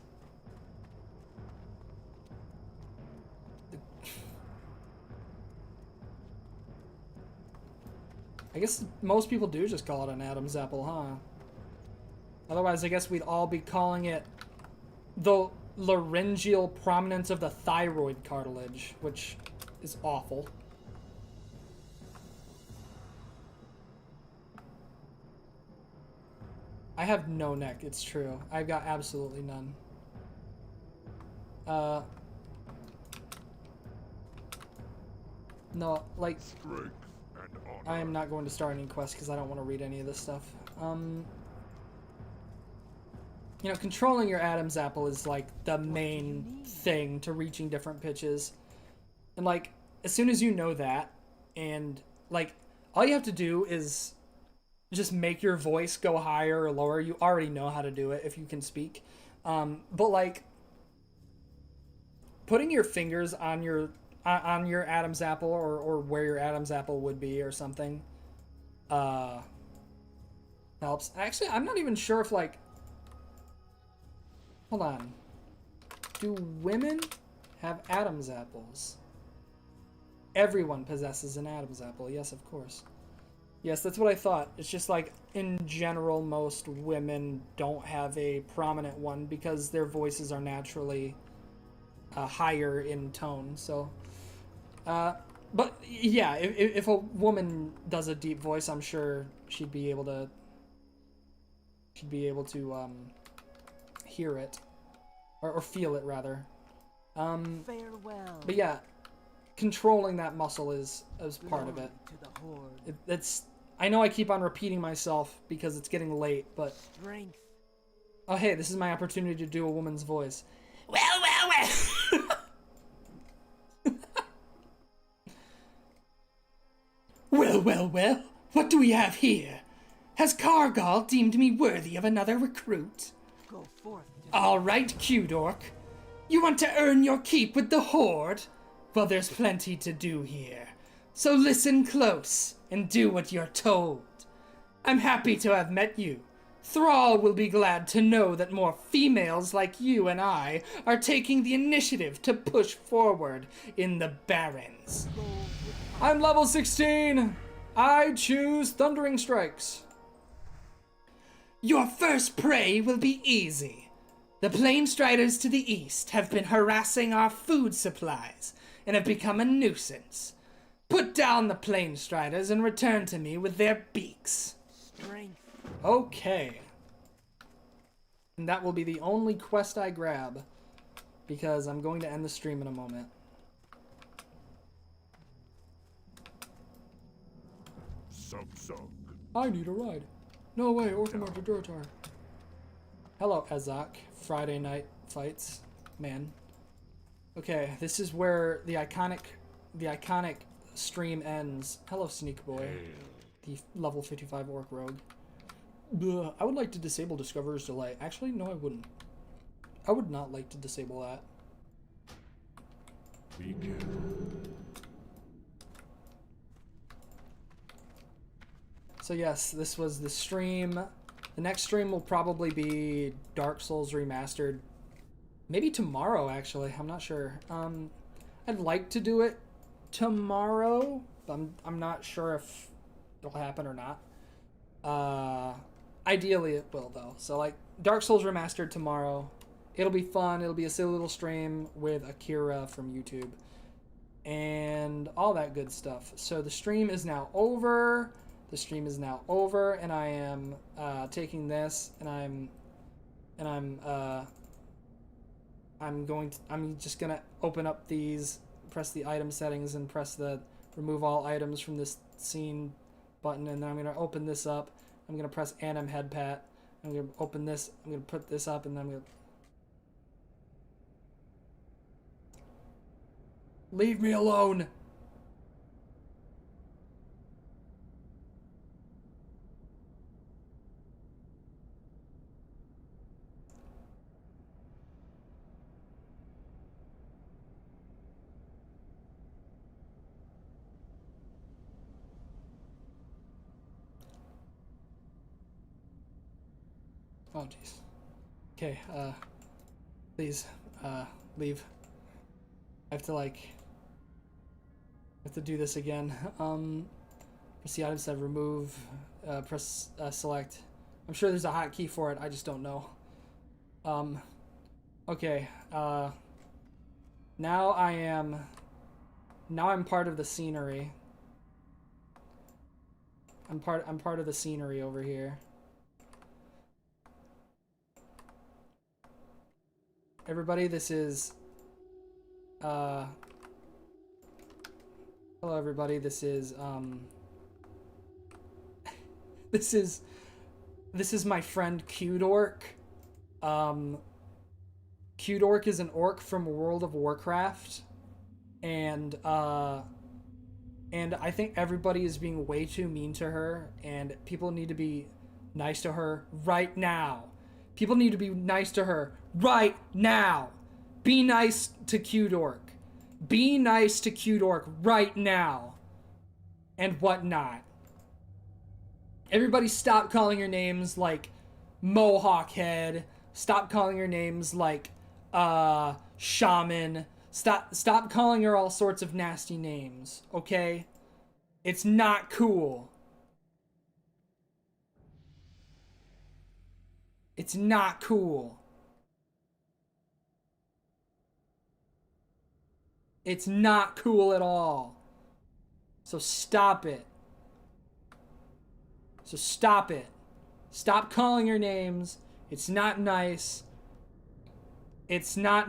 I guess most people do just call it an Adam's apple, huh? Otherwise, I guess we'd all be calling it the laryngeal prominence of the thyroid cartilage, which is awful. I have no neck, it's true. I've got absolutely none. No, like... Strength and honor. I am not going to start any quests because I don't want to read any of this stuff. You know, controlling your Adam's apple is like the main thing to reaching different pitches. And like, as soon as you know that, and like, all you have to do is just make your voice go higher or lower. You already know how to do it if you can speak. But like, putting your fingers on your Adam's apple, or where your Adam's apple would be or something, helps. Actually, I'm not even sure if like, hold on, do women have Adam's apples? Everyone possesses an Adam's apple. Yes, of course. Yes, that's what I thought. It's just like, in general, most women don't have a prominent one because their voices are naturally higher in tone. So, but yeah, if a woman does a deep voice, I'm sure she'd be able to hear it, or feel it rather. Farewell. But yeah, controlling that muscle is part of it. To the horde. It's. I know I keep on repeating myself because it's getting late, but... Strength. Oh, hey, this is my opportunity to do a woman's voice. Well. Well. What do we have here? Has Kargal deemed me worthy of another recruit? Go forth. To All right, Q-Dork. You want to earn your keep with the Horde? Well, there's plenty to do here. So listen close and do what you're told. I'm happy to have met you. Thrall will be glad to know that more females like you and I are taking the initiative to push forward in the Barrens. I'm level 16. I choose Thundering Strikes. Your first prey will be easy. The Planestriders to the east have been harassing our food supplies and have become a nuisance. Put down the Planestriders and return to me with their beaks. strength. Okay. And that will be the only quest I grab, because I'm going to end the stream in a moment. Sub. I need a ride. No way, Orphamar to Duratar. Hello, Ezak. Friday night fights. Man. Okay, this is where the iconic stream ends. Hello, Sneak Boy. The level 55 Orc Rogue. Blah, I would like to disable Discoverer's Delay. Actually, no, I wouldn't. I would not like to disable that. Be careful. So yes, this was the stream. The next stream will probably be Dark Souls Remastered. Maybe tomorrow, actually. I'm not sure. I'd like to do it tomorrow, but I'm not sure if it'll happen or not. Ideally it will, though. So, like, Dark Souls Remastered tomorrow. It'll be fun. It'll be a silly little stream with Akira from YouTube. And all that good stuff. So the stream is now over. The stream is now over, and I am taking this, and I'm just gonna open up these, press the item settings, and press the remove all items from this scene button, and then I'm gonna open this up. I'm gonna press Anim Head Pat. I'm gonna open this. I'm gonna put this up, and then I'm gonna leave me alone. Oh, jeez. Okay, please, leave. I have to do this again. Press the item set, remove, press, select. I'm sure there's a hotkey for it, I just don't know. Okay, now I'm part of the scenery. I'm part of the scenery over here. Everybody, this is, hello everybody, this is, this is my friend Qdork. Qdork is an orc from World of Warcraft, and I think everybody is being way too mean to her, and people need to be nice to her right now. People need to be nice to her right now. Be nice to Qdork. Be nice to Qdork right now. And whatnot. Everybody stop calling her names like Mohawk Head. Stop calling her names like Shaman. Stop calling her all sorts of nasty names, okay? It's not cool. It's not cool. It's not cool at all. So stop it. So stop it. Stop calling her names. It's not nice. It's not